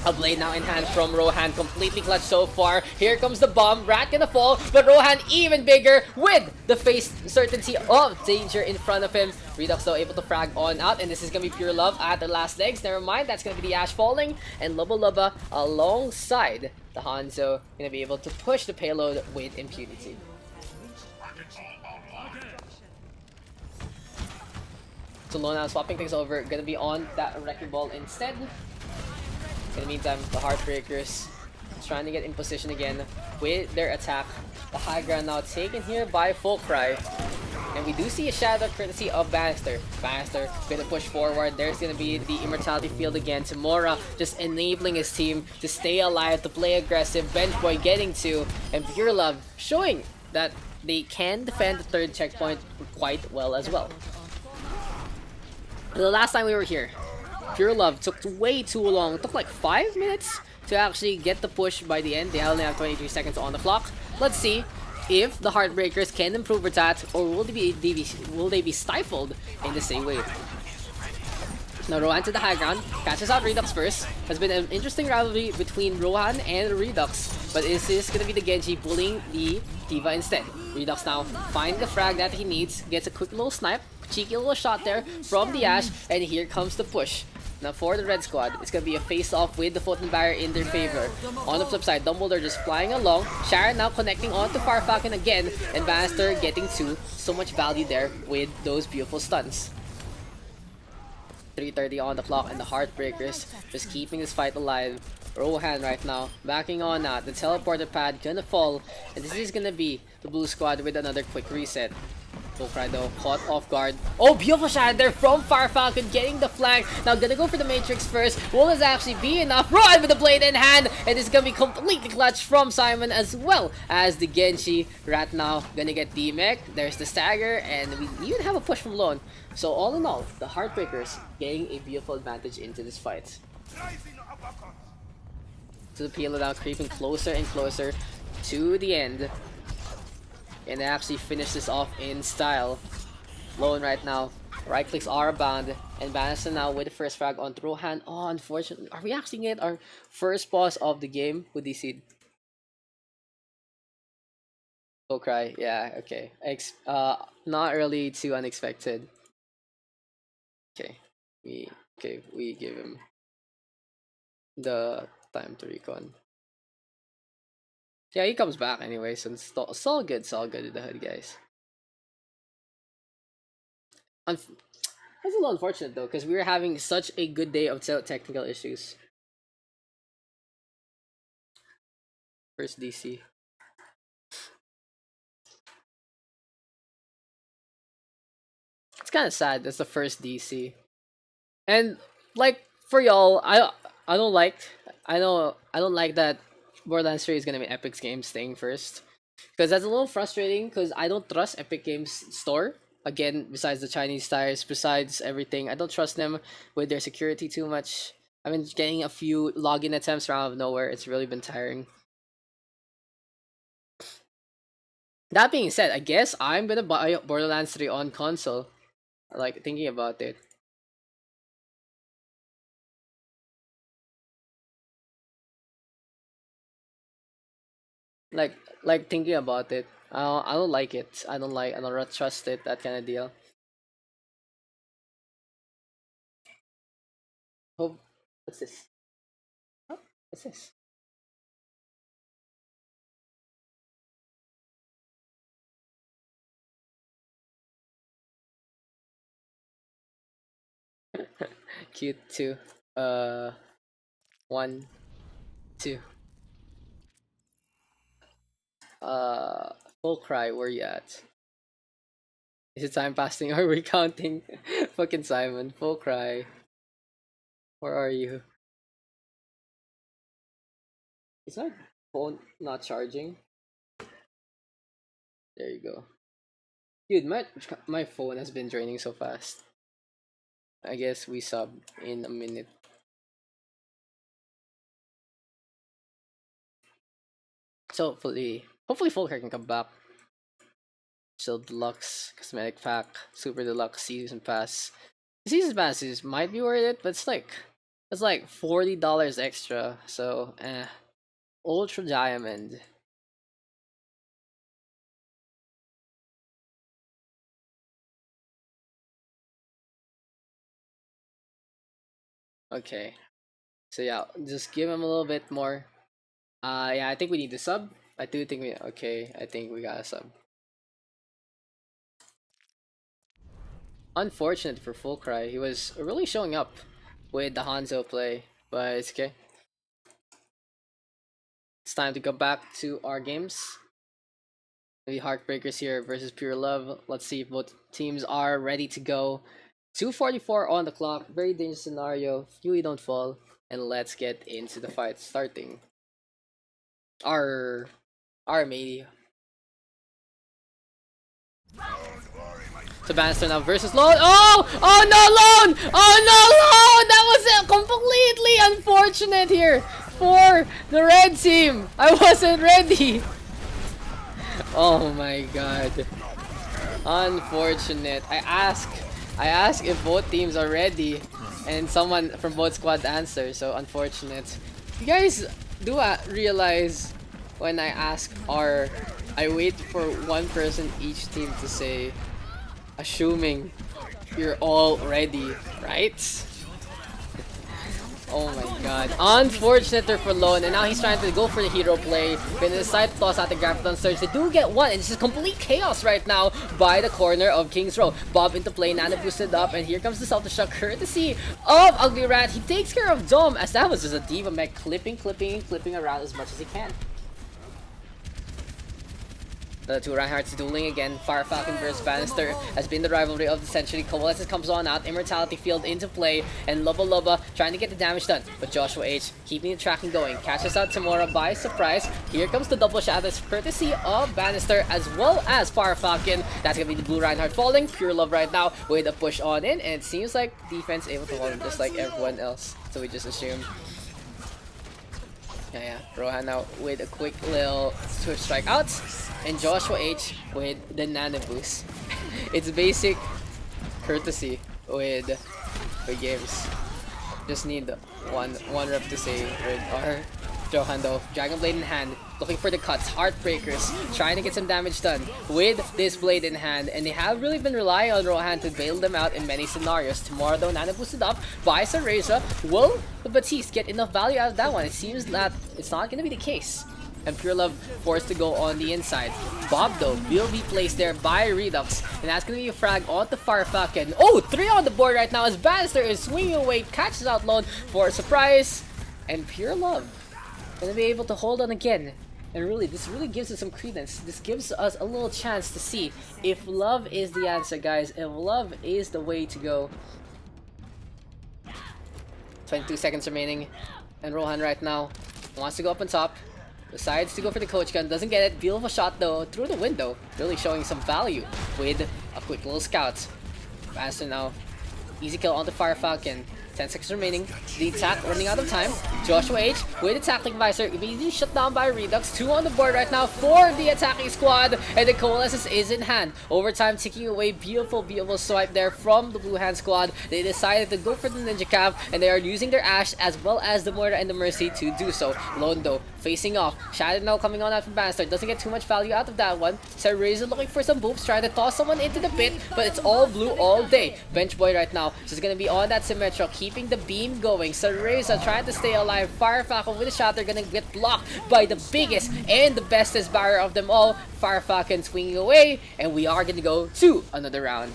A blade now in hand from Rohan, completely clutch so far. Here comes the bomb, Rat gonna fall, but Rohan even bigger with the face certainty of danger in front of him. Redux though able to frag on out, and this is gonna be pure love at the last legs. Never mind, that's gonna be the Ash falling, and Lubba Lubba alongside the Hanzo gonna be able to push the payload with impunity. So Lona swapping things over, gonna be on that Wrecking Ball instead. In the meantime, the Heartbreakers trying to get in position again with their attack. The high ground now taken here by Fullcry. And we do see a shadow courtesy of Bannister. Bannister gonna push forward. There's gonna be the Immortality Field again. Tamora just enabling his team to stay alive, to play aggressive. Benchboy getting two. And Pure Love showing that they can defend the third checkpoint quite well as well. The last time we were here, Pure Love took way too long. It took like 5 minutes to actually get the push by the end. They only have 23 seconds on the clock. Let's see if the Heartbreakers can improve with that, or will they be stifled in the same way. Now Rohan to the high ground, catches out Redux first. Has been an interesting rivalry between Rohan and Redux, but is this gonna be the Genji bullying the D.Va instead? Redux now finds the frag that he needs, gets a quick little snipe, cheeky little shot there from the Ash, and here comes the push. Now for the red squad, it's gonna be a face-off with the Photon Barrier in their favor. On the flip side, Dumbledore just flying along. Sharon now connecting onto Farfalcon again, and Bannister getting two. So much value there with those beautiful stuns. 3:30 on the clock, and the Heartbreakers just keeping this fight alive. Rohan right now backing on out. The teleporter pad gonna fall, and this is gonna be the blue squad with another quick reset. Fullcry though, caught off guard. Oh, beautiful shot there from Farfalcon, getting the flag. Now gonna go for the Matrix first. Will this actually be enough? Rohan with the blade in hand, and it's gonna be completely clutch from Simon as well as the Genji. Rat now gonna get the mech. There's the stagger, and we even have a push from Lone. So all in all, the Heartbreakers getting a beautiful advantage into this fight. So the payload now creeping closer and closer to the end. And they actually finish this off in style. Lone right now, right clicks are bound, and Bannister now with the first frag on Rohan. Oh, unfortunately, are we actually getting our first pause of the game with DC? Fullcry, yeah, okay. Not early too unexpected. Okay, we give him the time to recon. Yeah, he comes back anyway, so it's all good. It's all good in the hood, guys. That's a little unfortunate though, because we were having such a good day of technical issues. First DC. It's kind of sad. That's the first DC, and like for y'all, I don't like that Borderlands 3 is gonna be Epic's game staying first, because that's a little frustrating. Because I don't trust Epic Games Store again. Besides the Chinese tires, besides everything, I don't trust them with their security too much. I've been getting a few login attempts out of nowhere. It's really been tiring. That being said, I guess I'm gonna buy Borderlands 3 on console. Like thinking about it. Like thinking about it. I don't like it. I don't trust it. That kind of deal. Oh, what's this? Oh, what's this? Cute too. 1, 2. Fullcry, where you at? Is it time passing? Are we counting? Fucking Simon. Fullcry, where are you? Is my phone not charging? There you go. Dude, my phone has been draining so fast. I guess we sub in a minute. So hopefully Fullcry can come back. So deluxe cosmetic pack, super deluxe season pass. The season passes might be worth it, but it's like It's like $40 extra, so Ultra Diamond. Okay. So yeah, just give him a little bit more. Yeah, I think we need the sub. I do think we okay, I think we got a sub. Unfortunate for Fulcry. He was really showing up with the Hanzo play, but it's okay. It's time to go back to our games. Maybe Heartbreakers here versus Pure Love. Let's see if both teams are ready to go. 2:44 on the clock. Very dangerous scenario. Yui don't fall. And let's get into the fight starting. Our media. To Bannister now versus Lone. Oh! Oh no, Lone! Oh no, Lone! That was completely unfortunate here for the red team. I wasn't ready. Oh my god. Unfortunate. I ask if both teams are ready, and someone from both squads answers. So unfortunate. You guys do realize when I ask or I wait for one person each team to say, assuming you're all ready, right? Oh my god. Unfortunate there for Lone, and now he's trying to go for the hero play. Gonna decide to toss out the Graviton Surge. They do get one, and it's just complete chaos right now by the corner of King's Row. Bob into play, Nana boosted up, and here comes the Self-Destruct courtesy of Ugly Rat. He takes care of Dom, as that was just a Diva Mech clipping around as much as he can. The two Reinhardts dueling again. Fire Falcon versus Bannister has been the rivalry of the century. Coalescence comes on out. Immortality Field into play. And Loba trying to get the damage done. But Joshua H keeping the tracking going. Catches out Tamura by surprise. Here comes the double shadows courtesy of Bannister as well as Fire Falcon. That's going to be the blue Reinhardt falling. Pure Love right now with a push on in. And it seems like defense able to hold him just like everyone else. So we just assume. Yeah. Rohan now with a quick little switch strike out. And Joshua H with the Nano Boost. It's basic courtesy with games. Just need one rep to say with our Johan though. Dragon Blade in hand, looking for the cuts. Heartbreakers trying to get some damage done with this blade in hand, and they have really been relying on Rohan to bail them out in many scenarios. Tomorrow though, Nana boosted up by Sareza. Will the Batiste get enough value out of that one? It seems that it's not going to be the case. And Pure Love forced to go on the inside. Bob though will be placed there by Redux, and that's gonna be a frag on the Fire Falcon. Oh, 3 on the board right now as Bannister is swinging away, catches out Lone for a surprise, and Pure Love gonna be able to hold on again. And really, this really gives us some credence. This gives us a little chance to see if love is the answer, guys. If love is the way to go. 22 seconds remaining, and Rohan right now wants to go up on top. Decides to go for the coach gun, doesn't get it. Beautiful shot though through the window, really showing some value with a quick little scout. Faster now, easy kill on the Fire Falcon. 10 seconds remaining. The attack running out of time. Joshua H with attacking visor, immediately shut down by Redux. 2 on the board right now for the attacking squad, and the Coalescence is in hand. Overtime ticking away. Beautiful swipe there from the Blue Hand squad. They decided to go for the Ninja Cap, and they are using their Ash as well as the Moira and the Mercy to do so. Lone though facing off. Shadow now coming on out from Bannister. Doesn't get too much value out of that one. Razor looking for some boops, trying to toss someone into the pit, but it's all blue all day. Bench Boy right now just gonna be on that Symmetra, keeping the beam going. Razor trying to stay alive. Fire Falcon with a shot. They're gonna get blocked by the biggest and the bestest barrier of them all. Fire Falcon swinging away, and we are gonna go to another round.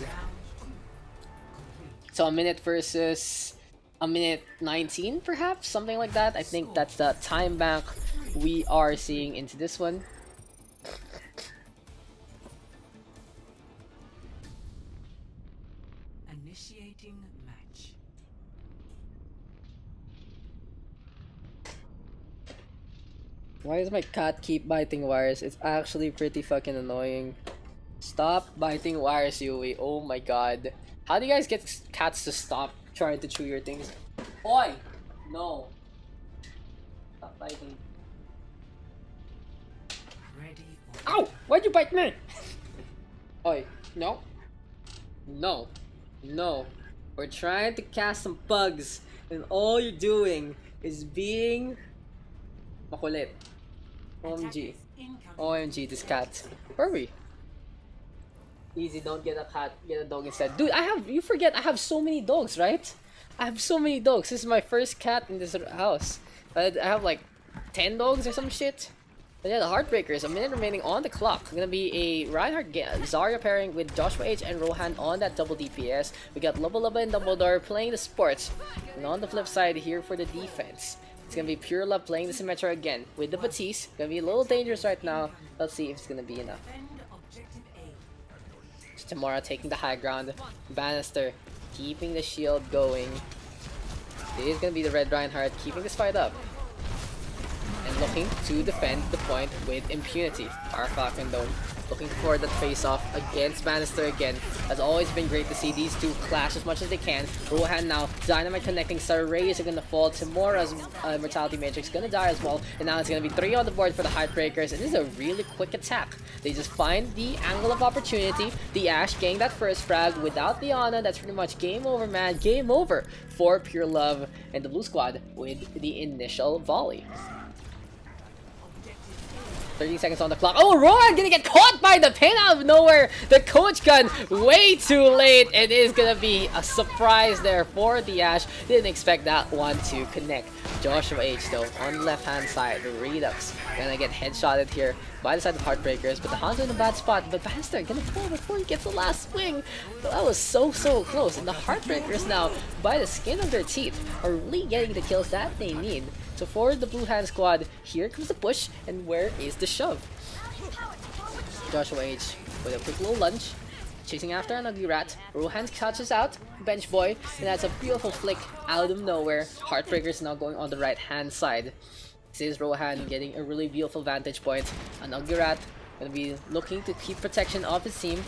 So a minute versus a minute 19, perhaps, something like that. I think that's the time bank we are seeing into this one. Initiating match. Why does my cat keep biting wires? It's actually pretty fucking annoying. Stop biting wires, Yui. Oh my god. How do you guys get cats to stop trying to chew your things? Oi! No. Stop biting. Ready for Ow! Why'd you bite me? Oi. No. No. No. We're trying to cast some pugs. And all you're doing is being makulit. OMG. OMG, this cat. Where are we? Easy, don't get a cat, get a dog instead. Dude, you forget, I have so many dogs, right? I have so many dogs. This is my first cat in this house. I have like 10 dogs or some shit. But yeah, the Heartbreakers, a minute remaining on the clock. Gonna be a Reinhardt Zarya pairing with Joshua H and Rohan on that double DPS. We got Lubba Lubba and Dumbledore playing the sports. And on the flip side here for the defense, it's gonna be Pure Love playing the Symmetra again with the Batiste. Gonna be a little dangerous right now. Let's see if it's gonna be enough. Tamara taking the high ground. Bannister keeping the shield going. It is gonna be the Red Reinhardt keeping this fight up. And looking to defend the point with impunity. Our Falcon though looking for that face-off against Bannister again. Has always been great to see these two clash as much as they can. Rohan now, Dynamite connecting, Sarrays are gonna fall, Timora's Mortality Matrix gonna die as well, and now it's gonna be 3 on the board for the Heartbreakers, and this is a really quick attack. They just find the angle of opportunity, the Ashe getting that first frag without the Ana, that's pretty much game over, man, game over for Pure Love and the Blue Squad with the initial volley. 30 seconds on the clock. Oh, Rohan gonna get caught by the pin out of nowhere. The coach gun way too late. It is gonna be a surprise there for the Ashe. Didn't expect that one to connect. Joshua H though on the left hand side. The Redux gonna get headshotted here by the side of Heartbreakers, but the Hanzo in a bad spot. But Bannister gonna fall before he gets the last swing. But that was so close. And the Heartbreakers now, by the skin of their teeth, are really getting the kills that they need. So for the Blue Hand squad, here comes the push, and where is the shove? Joshua H with a quick little lunge, chasing after an ugly rat. Rohan catches out Bench Boy, and that's a beautiful flick out of nowhere. Heartbreakers now going on the right hand side. This is Rohan getting a really beautiful vantage point. An ugly rat gonna be looking to keep protection of his team.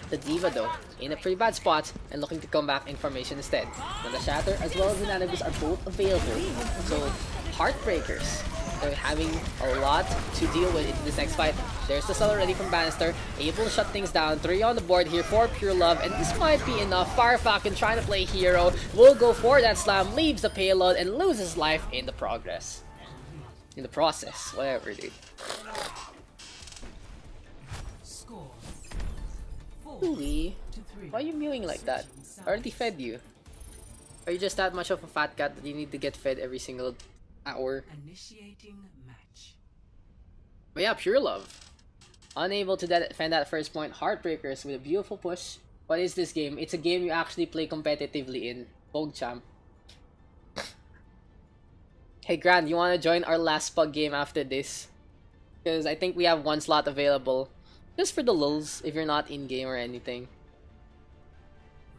The Diva though, in a pretty bad spot and looking to come back in formation instead. Now the Shatter as well as the Nanobus are both available. So Heartbreakers, they're having a lot to deal with in this next fight. There's the stun already from Bannister, able to shut things down. 3 on the board here for Pure Love, and this might be enough. Fire Falcon trying to play hero, will go for that slam, leaves the payload and loses life in the process, whatever dude. Ooh, why are you mewing like that? I already fed you. Are you just that much of a fat cat that you need to get fed every single hour? Initiating match. But yeah, Pure Love, unable to defend that first point. Heartbreakers with a beautiful push. What is this game? It's a game you actually play competitively in. PogChamp. Hey Grand, you wanna join our last Pug game after this? Because I think we have 1 slot available. Just for the lulz, if you're not in game or anything.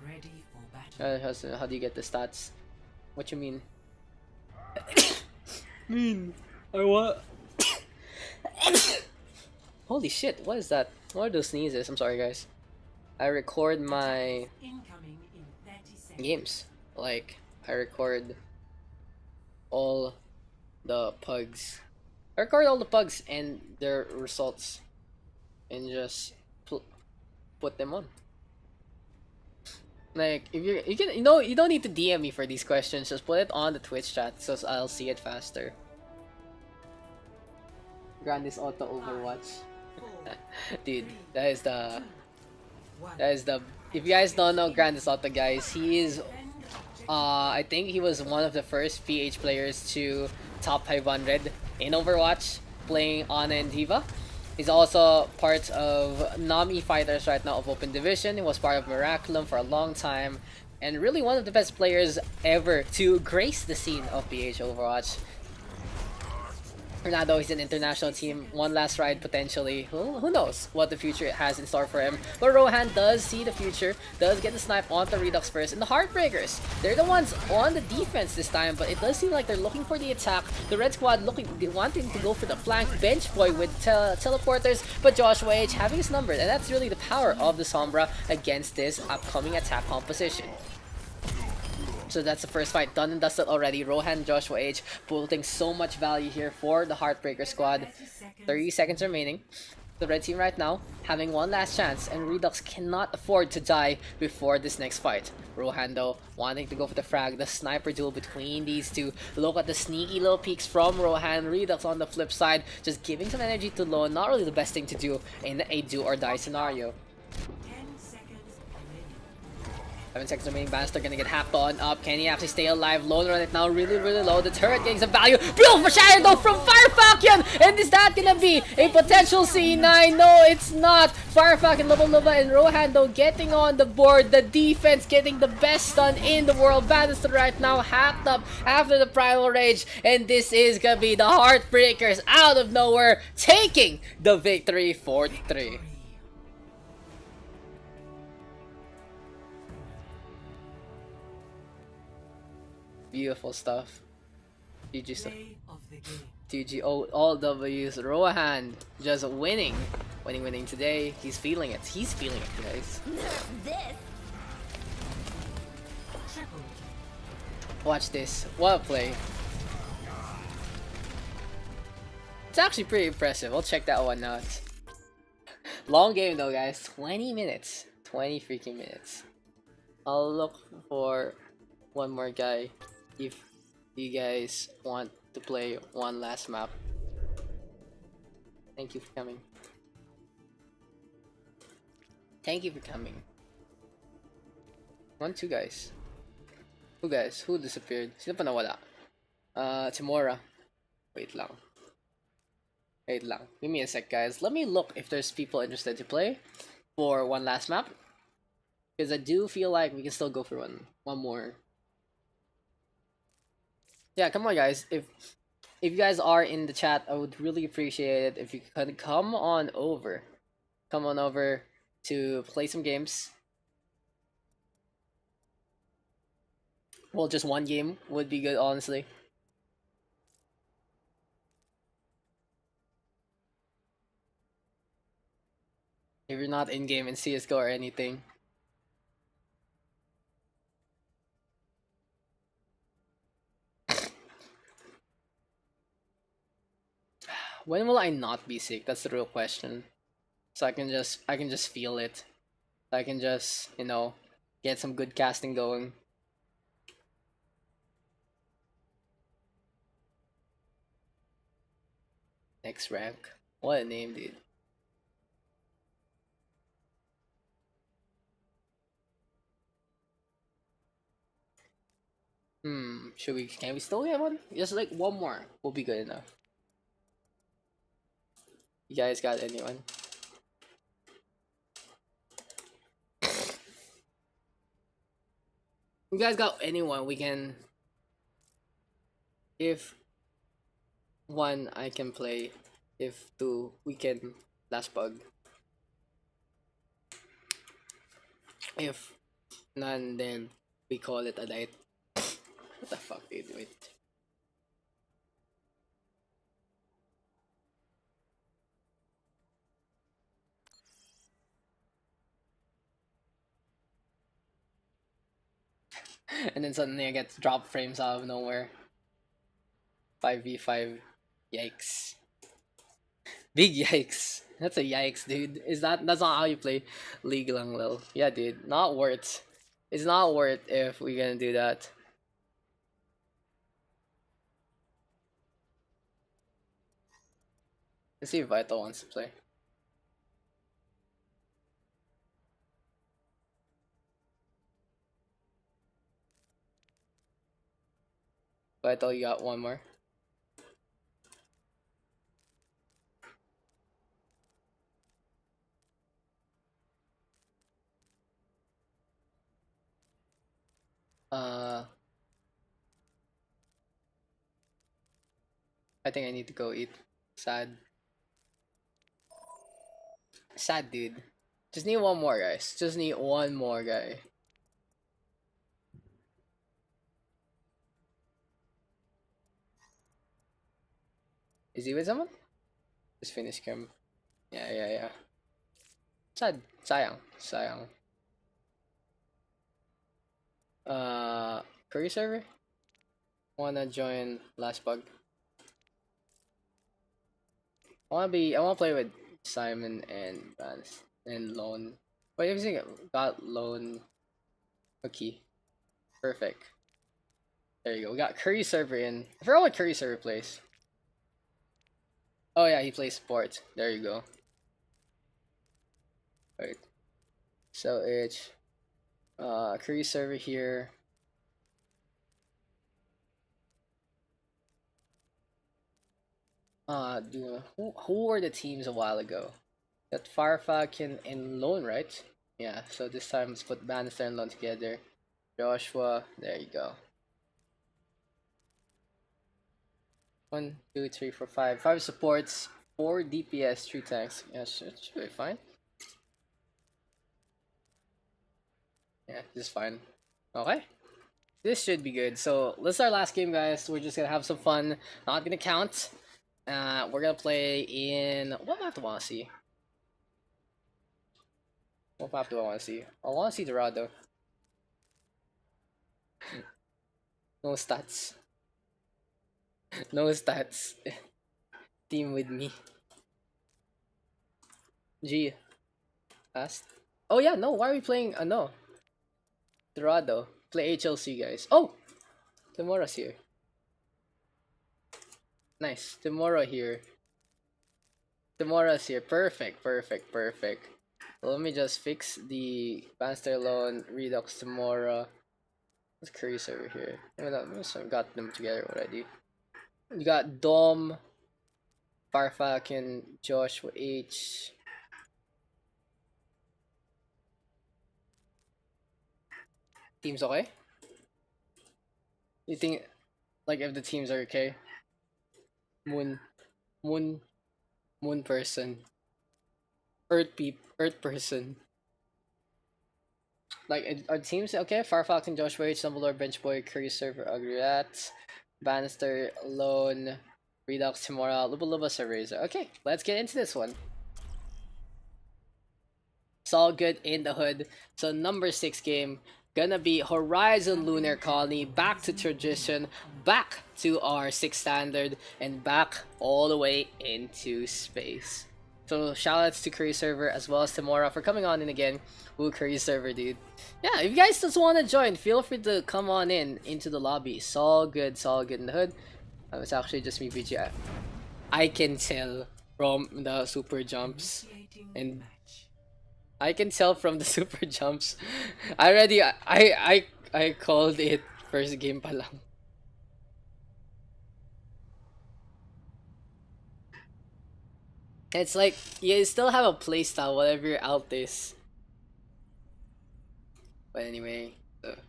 Ready for battle. How do you get the stats? What you mean? Holy shit, what is that? What are those sneezes? I'm sorry guys. I record my Incoming in 30 seconds. games. Like, I record all the pugs. I record all the pugs and their results. And just put them on. Like, if you don't need to DM me for these questions. Just put it on the Twitch chat so I'll see it faster. Grandis Auto Overwatch, dude. That is the. If you guys don't know Grandis Auto, guys, he is. I think he was one of the first PH players to top 500 in Overwatch, playing Ana and Diva. He's also part of Nami Fighters right now of Open Division. He was part of Miraculum for a long time. And really one of the best players ever to grace the scene of PH Overwatch. Fernando, he's an international team. One last ride potentially. Who knows what the future has in store for him. But Rohan does see the future. Does get the snipe onto Redux first. And the Heartbreakers, they're the ones on the defense this time. But it does seem like they're looking for the attack. The Red Squad wanting to go for the flank. Bench Boy with teleporters. But Joshua H having his numbered. And that's really the power of the Sombra against this upcoming attack composition. So that's the first fight done and dusted already. Rohan, Joshua H pulling so much value here for the Heartbreaker squad. 30 seconds remaining. The red team right now having one last chance, and Redux cannot afford to die before this next fight. Rohan though wanting to go for the frag, the sniper duel between these two. Look at the sneaky little peeks from Rohan. Redux on the flip side just giving some energy to Lone. Not really the best thing to do in a do or die scenario. 7 seconds remaining. Bannister gonna get half on up. Can he actually stay alive? Lone right now really low. The turret getting some value. Beautiful shadow though from Fire Falcon! And is that gonna be a potential C9? No, it's not. Fire Falcon, Luba, and Rohan though getting on the board. The defense getting the best stun in the world. Bannister right now hacked up after the Primal Rage. And this is gonna be the Heartbreakers out of nowhere taking the victory 4-3. Beautiful stuff. GG stuff. GG all W's. Rohan just winning today. He's feeling it. He's feeling it, guys. Watch this. What a play. It's actually pretty impressive. I'll check that one out. Long game though, guys. 20 minutes. 20 freaking minutes. I'll look for one more guy if you guys want to play one last map. Thank you for coming. Thank you for coming. Two guys. Who guys? Who disappeared? Sino pa nawala? Timora. Wait lang. Give me a sec, guys. Let me look if there's people interested to play for one last map. Because I do feel like we can still go for one more. Yeah, come on guys. If you guys are in the chat, I would really appreciate it if you could come on over. Come on over to play some games. Well, just one game would be good, honestly. If you're not in game in CSGO or anything. When will I not be sick? That's the real question. So I can just feel it. I can just, you know, get some good casting going. Next rank. What a name, dude. Can we still get one? Just like one more will be good enough. You guys got anyone? You guys got anyone? We can. If one, I can play. If two, we can last bug. If none, then we call it a night. What the fuck, dude? Wait. And then suddenly I get drop frames out of nowhere. 5v5. Yikes. Big yikes. That's a yikes, dude. That's not how you play League lang, lil. Yeah, dude. Not worth. It's not worth if we're gonna do that. Let's see if Vital wants to play. Vital, you got one more. I think I need to go eat. Sad. Sad, dude. Just need one more, guys. Just need one more guy. Is he with someone? Just finish him. Yeah. Sad. Sayang. Curry server? Wanna join last bug? I wanna play with Simon and Vance and Lone. Wait, everything got Lone. Okay, perfect. There you go. We got Curry server in. I forgot what Curry server plays. Oh yeah, he plays sport. There you go. Right. So it's Curry server here. Who were the teams a while ago? Got Firefalcon and Lone, right? Yeah, so this time let's put Bannister and Lone together. Joshua, there you go. 1, 2, 3, 4, 5. 5 supports, 4 DPS, 3 tanks. Yeah, should be fine. Yeah, this is fine. Okay. This should be good. So, this is our last game, guys. We're just gonna have some fun. Not gonna count. We're gonna play in... What map do I want to see? What map do I want to see? I want to see Dorado. No stats. No stats. Team with me. G. Fast. Oh yeah, no. Why are we playing? No. Dorado. Play HLC, guys. Oh! Tomorrow's here. Nice. Tomorrow here. Tomorrow's here. Perfect. Perfect. Perfect. Well, let me just fix the Bannister Alone, Redux tomorrow. What's Curry's over here? Maybe I got them together already. You got Dom, Firefalcon, Joshua H. Teams okay? You think, like, if the teams are okay? Moon person. Earth person. Like, are teams okay? Firefalcon, Joshua H, Dumbledore, Benchboy, Curry server, Agriat, Bannister, Lone, Redux, Timora, Luba, Razor. Okay, let's get into this one. It's all good in the hood. So number 6 game, gonna be Horizon Lunar Colony, back to tradition, back to our 6th standard, and back all the way into space. So shoutouts to Curry server as well as Timora for coming on in again. Ooh, Curry server, dude. Yeah, if you guys just want to join, feel free to come on into the lobby. It's all good in the hood. It's actually just me, BG. I can tell from the super jumps, and I can tell from the super jumps. I called it first game pa lang. It's like you still have a playstyle whatever your alt is. But anyway,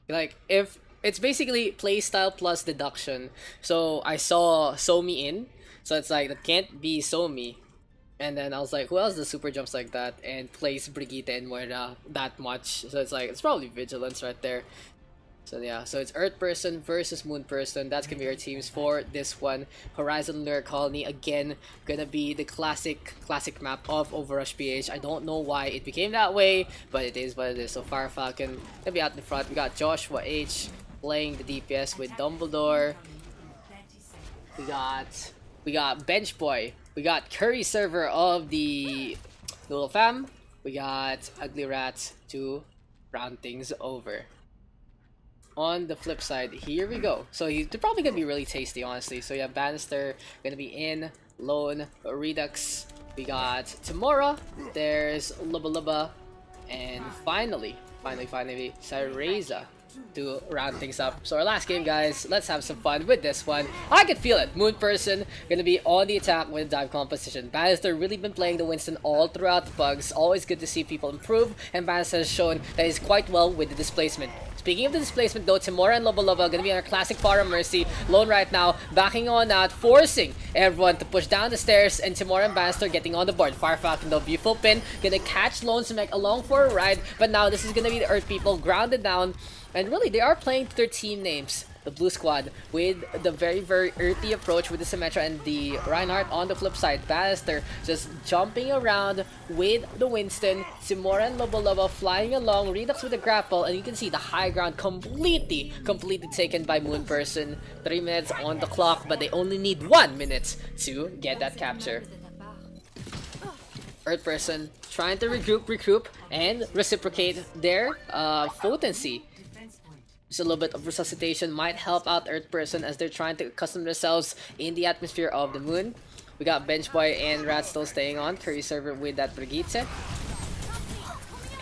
like if it's basically playstyle plus deduction. So I saw Somi in, so it's like that can't be Somi. And then I was like, who else does super jumps like that and plays Brigitte and Moira that much? So it's like it's probably Vigilance right there. So yeah, so it's Earth person versus Moon person. That's gonna be our teams for this one. Horizon Lunar Colony, again, gonna be the classic map of OverRush PH. I don't know why it became that way, but it is what it is. So Firefalcon gonna be out in front. We got Joshua H playing the DPS with Dumbledore. We got Bench Boy. We got Curry server of the Little Fam. We got Ugly Rat to round things over. On the flip side, here we go. So they're probably gonna be really tasty, honestly. So yeah, Bannister gonna be in, Lone, Redux. We got Timora. There's Luba, and finally, Cyreza to round things up. So our last game, guys, let's have some fun with this one. I can feel it. Moon person gonna be on the attack with dive composition. Bannister really been playing the Winston all throughout the Pugs. Always good to see people improve, and Bannister has shown that he's quite well with the displacement. Speaking of the displacement though, Timora and Luba gonna be on our classic Para Mercy. Lone right now, backing on that, forcing everyone to push down the stairs, and Timora and Bannister getting on the board. Firefalcon though, beautiful pin, gonna catch Lone Smek along for a ride, but now this is gonna be the Earth people grounded down. And really, they are playing to their team names, the Blue Squad, with the very earthy approach with the Symmetra and the Reinhardt. On the flip side, Bannister just jumping around with the Winston, Timora and Luba flying along, Redux with the grapple, and you can see the high ground completely taken by Moon person. 3 minutes on the clock, but they only need 1 minute to get that capture. Earth Person trying to recruit, and reciprocate their potency. Just a little bit of resuscitation might help out Earth Person as they're trying to accustom themselves in the atmosphere of the moon. We got Bench Boy and Rat still staying on. Curry server with that Brigitte.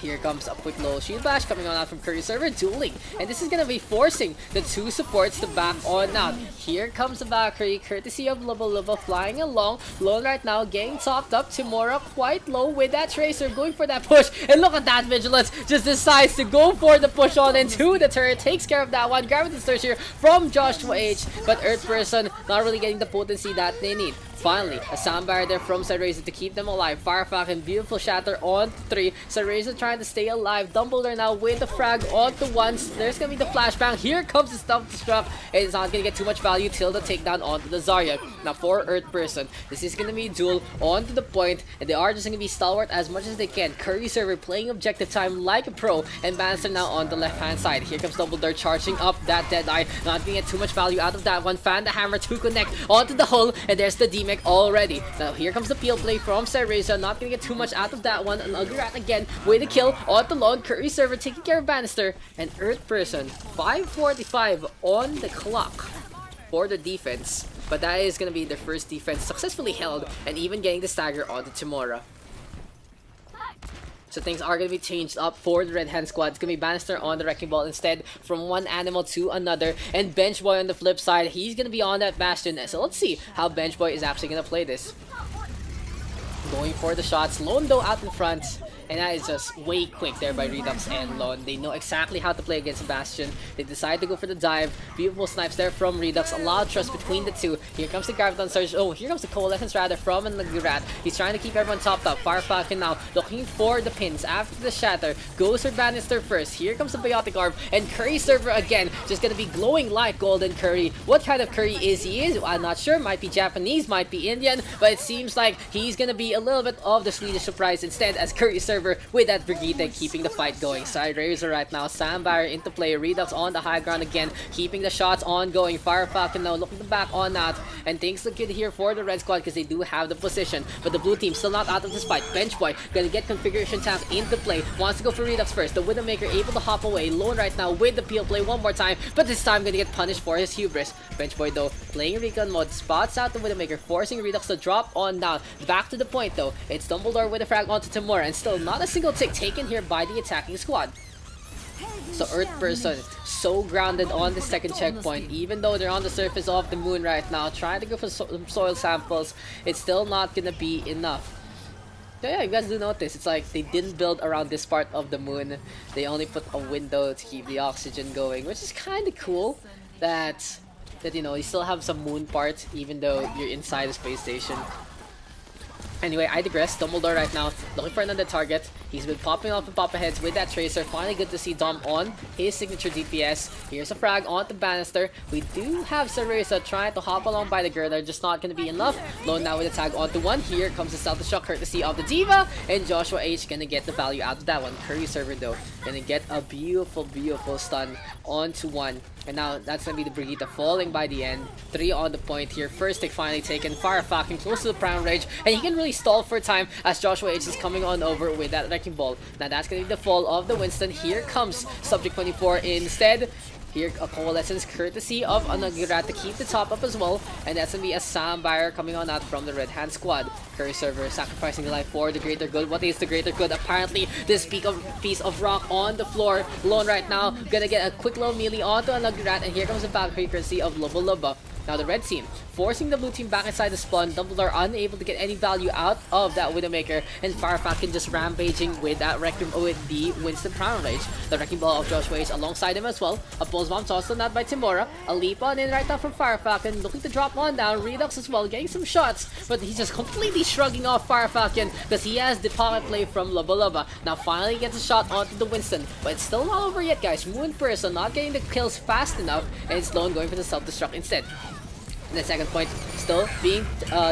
Here comes a quick little shield bash coming on out from Curry server, dueling. And this is going to be forcing the two supports to back on out. Here comes the Valkyrie, courtesy of Lubba flying along. Lone right now getting topped up. Timura quite low with that Tracer going for that push. And look at that Vigilance just decides to go for the push on into the turret. Takes care of that one. Gravity Surge here from Joshua H. But Earth Person not really getting the potency that they need. Finally, a sound barrier there from Cereza to keep them alive. Fire Falcon, beautiful shatter on 3. Cereza trying to stay alive. Dumbledore now with the frag on the ones. There's gonna be the flashbang. Here comes the self-destruct. It's not gonna get too much value till the takedown onto the Zarya. Now for Earth Person, this is gonna be duel onto the point, and they are just gonna be stalwart as much as they can. Curry server playing objective time like a pro, and Bannister now on the left hand side. Here comes Dumbledore charging up that Deadeye. Not gonna get too much value out of that one. Fan the hammer to connect onto the hull, and there's the D-Mech already. Now here comes the peel play from Cereza. Not gonna get too much out of that one. An ugly rat again with a kill on the lone. Curry server taking care of Bannister, and Earth Person 5:45 on the clock for the defense. But that is gonna be their first defense successfully held, and even getting the stagger onto Timura. So things are going to be changed up for the Red Hand squad. It's going to be Bannister on the Wrecking Ball instead from one animal to another. And Bench Boy on the flip side, he's going to be on that Bastion. So let's see how Bench Boy is actually going to play this. Going for the shots. Lone though out in front. And that is just way quick there by Redux and Lone. They know exactly how to play against Bastion. They decide to go for the dive. Beautiful snipes there from Redux. A lot of trust between the two. Here comes the Graviton Surge. Oh, here comes the Coalescence rather from Nagurat. He's trying to keep everyone topped up. Fire Falcon now looking for the pins after the shatter. Goes for Bannister first. Here comes the Biotic Orb. And Curry server again. Just gonna be glowing like golden Curry. What kind of Curry is he? I'm not sure. Might be Japanese, might be Indian. But it seems like he's gonna be a little bit of the Swedish surprise instead, as Curry server with that Brigitte keeping the fight going. Side Razor right now. Sam Barrier into play. Redux on the high ground again. Keeping the shots ongoing. Fire Falcon now looking to back on that. And things look good here for the Red Squad because they do have the position. But the blue team still not out of this fight. Bench Boy gonna get configuration tank into play. Wants to go for Redux first. The Widowmaker able to hop away. Lone right now with the peel play one more time. But this time gonna get punished for his hubris. Bench Boy though playing recon mode. Spots out the Widowmaker. Forcing Redux to drop on down. Back to the point though. It's Dumbledore with a frag onto Timura. And still not a single tick taken here by the attacking squad. So Earth Person so grounded on the second checkpoint, even though they're on the surface of the moon right now trying to go for soil samples. It's still not gonna be enough. So yeah, you guys do notice it's like they didn't build around this part of the moon. They only put a window to keep the oxygen going, which is kind of cool that you know you still have some moon parts even though you're inside the space station. Anyway, I digress. Dumbledore right now looking for another target. He's been popping off and pop aheads with that Tracer. Finally good to see Dom on his signature DPS. Here's a frag on the Bannister. We do have Cereza trying to hop along by the Girdler, just not going to be enough. Lone now with a tag onto one. Here comes the self-destruct courtesy of the Diva. And Joshua H gonna get the value out of that one. Curry server though gonna get a beautiful stun onto one. And now that's gonna be the Brigitte falling by the end. 3 on the point here. First take finally taken. Fire Falcon close to the Prime Rage. And he can really stall for time as Joshua H is coming on over with that Wrecking Ball. Now that's gonna be the fall of the Winston. Here comes Subject 24 instead. Here, a Coalescence courtesy of Nagurat to keep the top up as well. And that's gonna be a Sam Barrier coming on out from the Red Hand squad. Curry server sacrificing the life for the greater good. What is the greater good? Apparently, this piece of rock on the floor. Lone right now gonna get a quick little melee onto Nagurat. And here comes the Valkyrie courtesy of Lubba. Now the red team forcing the blue team back inside the spawn. Dumbledore unable to get any value out of that Widowmaker, and Fire Falcon just rampaging with that with the Winston Prime Rage. The Wrecking Ball of Joshua H alongside him as well. A pulse bomb tossed on that by Timura. A leap on in right now from Fire Falcon, looking to drop one down. Redux as well, getting some shots, but he's just completely shrugging off Fire Falcon because he has the pocket play from Lubba. Now finally gets a shot onto the Winston, but it's still not over yet, guys. Moon Person not getting the kills fast enough, and it's Lone going for the self-destruct instead. The second point still being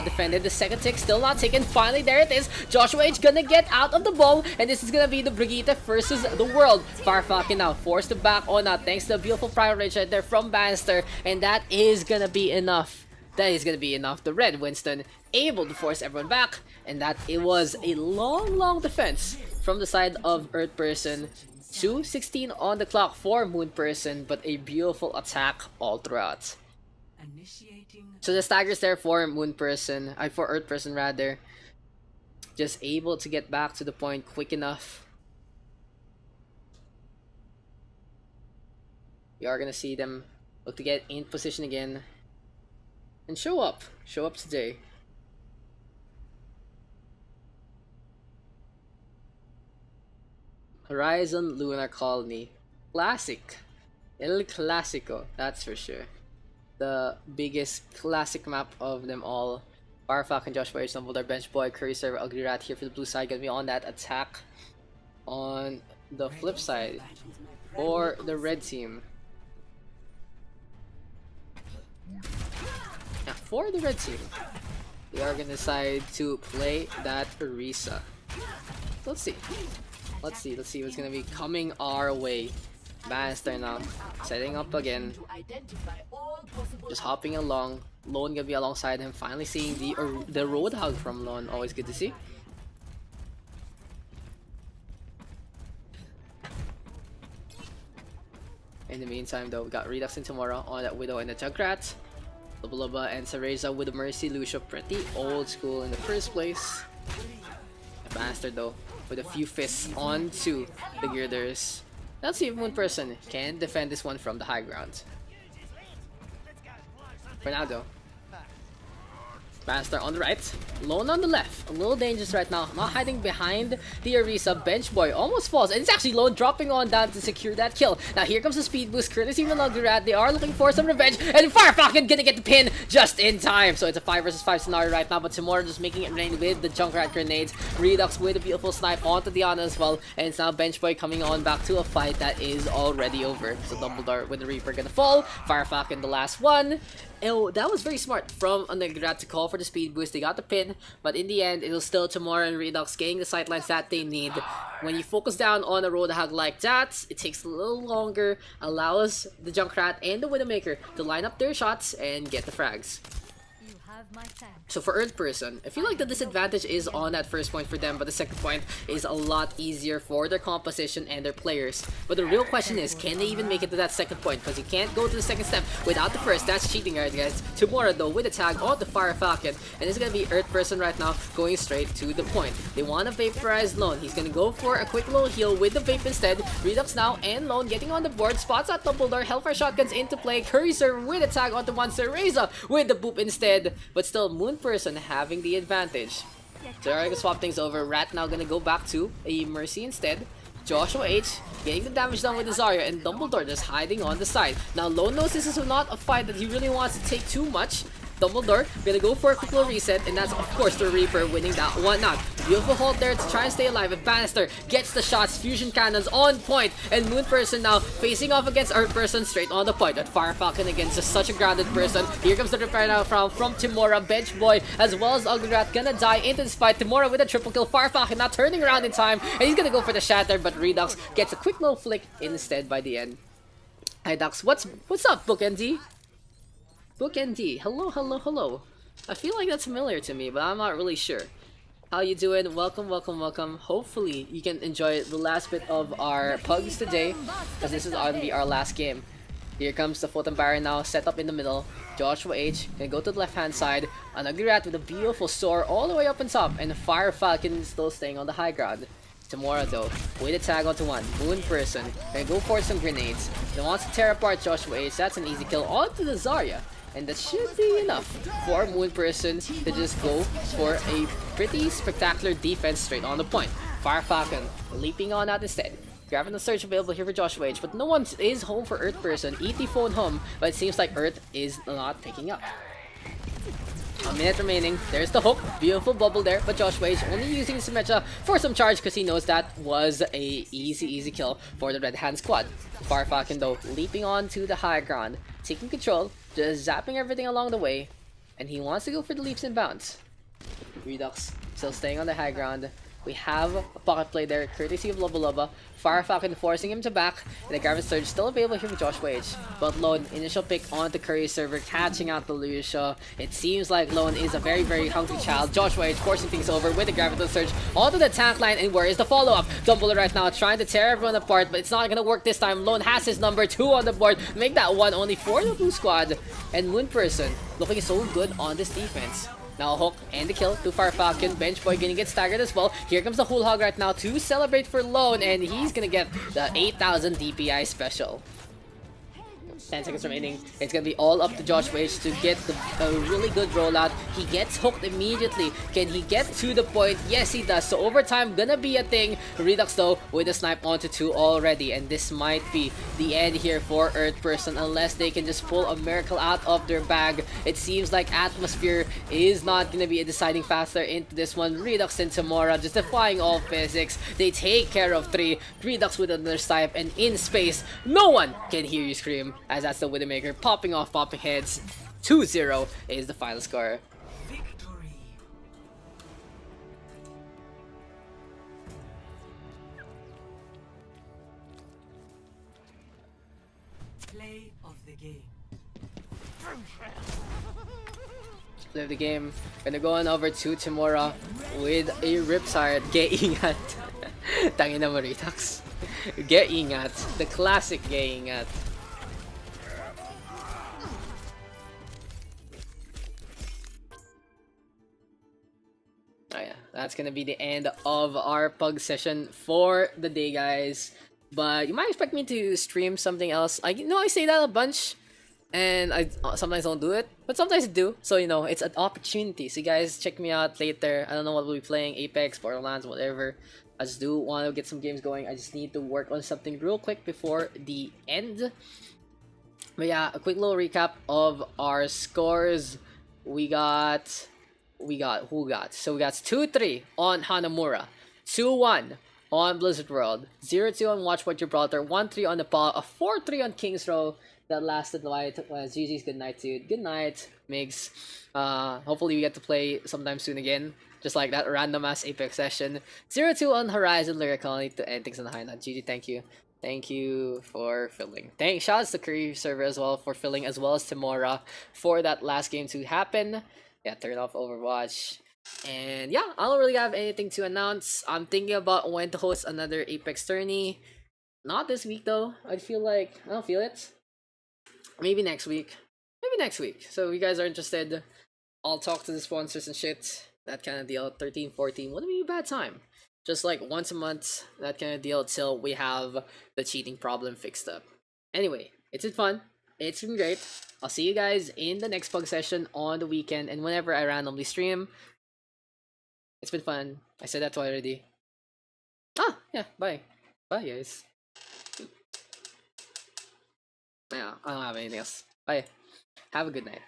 defended. The second tick still not taken. Finally, there it is. Joshua H gonna get out of the ball, and this is gonna be the Brigitte versus the world. Fire Falcon now forced to back on out thanks to a beautiful Prime Rage right there from Bannister, and that is gonna be enough that is going to be enough. The red Winston able to force everyone back, and that it was a long defense from the side of Earth Person. 2:16 on the clock for Moon Person, but a beautiful attack all throughout. So the staggers there for Moon Person, for Earth Person rather, just able to get back to the point quick enough. We are gonna see them look to get in position again and show up today. Horizon Lunar Colony, classic, El Clasico, that's for sure. The biggest classic map of them all. Firefak and Joshua H. Dumbledore, Bench Boy, Curry Server, Ugly Rat here for the blue side. Gonna be on that attack on the flip side for the red team. Yeah, for the red team, they are gonna decide to play that Orisa. Let's see what's gonna be coming our way. Bannister now, setting up again, just hopping along. Lone gonna be alongside him, finally seeing the Roadhog from Lone, always good to see. In the meantime though, we got Redux and Tamura on that Widow and the Junkrat. Lubba and Cereza with the Mercy Lucio, pretty old school in the first place. Bannister though, with a few fists onto the Girders. Let's see if Moon Person can defend this one from the high ground. For now though, Bannister on the right, Lone on the left. A little dangerous right now, not hiding behind the Orisa. Bench Boy almost falls, and it's actually Lone dropping on down to secure that kill. Now here comes the speed boost, courtesy of the Ugly Rat. They are looking for some revenge, and Firefalcon gonna get the pin just in time. So it's a 5 versus 5 scenario right now, but Tamura just making it rain with the Junkrat grenades. Redux with a beautiful snipe onto Diana as well, and it's now Bench Boy coming on back to a fight that is already over. So Dumbledore with the Reaper gonna fall, Firefalcon the last one. Oh, that was very smart from Undergrad to call for the speed boost. They got the pin, but in the end, it was still Tamura and Redux getting the sightlines that they need. When you focus down on a Roadhog like that, it takes a little longer, allows the Junkrat and the Widowmaker to line up their shots and get the frags. So for Earth Person, I feel like the disadvantage is on that first point for them, but the second point is a lot easier for their composition and their players. But the real question is, can they even make it to that second point? Because you can't go to the second step without the first. That's cheating, right, guys? Tamura though with a tag on the Firefalcon, and it's gonna be Earth Person right now going straight to the point. They want to vaporize Lone. He's gonna go for a quick little heal with the vape instead. Redux now and Lone getting on the board. Spots at Dumbledore. Hellfire Shotguns into play. Curry Server with a tag onto one. Cereza with the boop instead. But still, Moon Person having the advantage. So they're gonna swap things over. Rat now gonna go back to a Mercy instead. Joshua H getting the damage done with the Zarya, and Dumbledore just hiding on the side. Now Lone knows this is not a fight that he really wants to take too much. Dumbledore gonna go for a quick little reset, and that's of course the Reaper winning that one out. Beautiful hold there to try and stay alive, and Bannister gets the shots, fusion cannons on point, and Moon Person now facing off against Earth Person straight on the point. That Firefalcon against just such a grounded person. Here comes the repair now from Tamura. Bench Boy as well as Ugly Rat gonna die into this fight. Tamura with a triple kill, Firefalcon now turning around in time, and he's gonna go for the shatter, but Redux gets a quick little flick instead by the end. Hi Daks, what's up, Book ND? Book ND, hello. I feel like that's familiar to me, but I'm not really sure. How you doing? Welcome. Hopefully you can enjoy the last bit of our pugs today, because this is gonna be our last game. Here comes the Photon Baron now, set up in the middle. Joshua H can go to the left hand side. An Ugly Rat with a beautiful soar all the way up on top, and the Firefalcon still staying on the high ground. Tamura though, with a tag onto one. Moon Person can go for some grenades. They wants to tear apart Joshua H. That's an easy kill onto the Zarya. And that should be enough for Moon Person to just go for a pretty spectacular defense straight on the point. Firefalcon leaping on out instead. Grabbing the surge available here for Joshua H, but no one is home for Earth Person. ET phone home, but it seems like Earth is not picking up. A minute remaining. There's the hook. Beautiful bubble there, but Joshua H only using Symmetra for some charge because he knows that was a easy kill for the Red Hand squad. Firefalcon though leaping on to the high ground, taking control, just zapping everything along the way, and he wants to go for the leaps and bounds. Redux still staying on the high ground. We have a pocket play there, courtesy of Loba Loba. Fire Falcon forcing him to back, and the Gravity Surge still available here for Josh Wage. But Lone, initial pick onto Curry server, catching out the Lucia. It seems like Lone is a very, very hungry child. Josh Wage forcing things over with the Gravity Surge onto the tank line, and where is the follow-up? Dumbledore right now trying to tear everyone apart, but it's not gonna work this time. Lone has his number 2 on the board, make that one only for the blue squad. And Moon Person looking so good on this defense. Now a hook and the kill to Fire Falcon. Bench Boy gonna get staggered as well. Here comes the Whole Hog right now to celebrate for Lone, and he's gonna get the 8,000 DPI special. 10 seconds remaining. It's gonna be all up to Josh Wage to get a really good rollout. He gets hooked immediately. Can he get to the point? Yes, he does. So overtime gonna be a thing. Redux though with a snipe onto 2 already, and this might be the end here for Earth Person unless they can just pull a miracle out of their bag. It seems like Atmosphere is not gonna be a deciding factor into this one. Redux and Tamora just defying all physics. They take care of 3. Redux with another snipe, and in space, no one can hear you scream, as that's the Widowmaker popping off, popping heads. 2-0 is the final score. Victory. Play of the game. Play of the game. Gonna go on over to Tamora with a Riptide. Geingat. Tangina mo, Redux. Geingat. The classic Geingat. Oh yeah, that's gonna be the end of our pug session for the day, guys. But you might expect me to stream something else. I know I say that a bunch, and I sometimes don't do it, but sometimes I do. So you know, it's an opportunity. So you guys check me out later. I don't know what we'll be playing, Apex, Borderlands, whatever. I just do want to get some games going. I just need to work on something real quick before the end. But yeah, a quick little recap of our scores. We got So we got 2-3 on Hanamura, 2-1 on Blizzard World, 0-2 on Watchpoint Gibraltar, 1-3 on Nepal, a 4-3 on Kings Row that lasted light. GG's, good night, dude. Good night, Migs. Hopefully we get to play sometime soon again, just like that random ass Apex session. 0-2 on Horizon Lyrical. I need to end things on the high note. GG, thank you. Thank you for filling. Shoutouts to Curry server as well for filling, as well as Tamora for that last game to happen. Yeah, turn off Overwatch. And yeah, I don't really have anything to announce. I'm thinking about when to host another Apex tourney. Not this week though. I don't feel it. Maybe next week. So if you guys are interested, I'll talk to the sponsors and shit. That kind of deal. 13, 14. Wouldn't be a bad time. Just like once a month, that kind of deal till we have the cheating problem fixed up. Anyway, it's been fun. It's been great. I'll see you guys in the next pug session on the weekend and whenever I randomly stream. It's been fun. I said that already. Yeah, bye. Bye, guys. Yeah, I don't have anything else. Bye. Have a good night.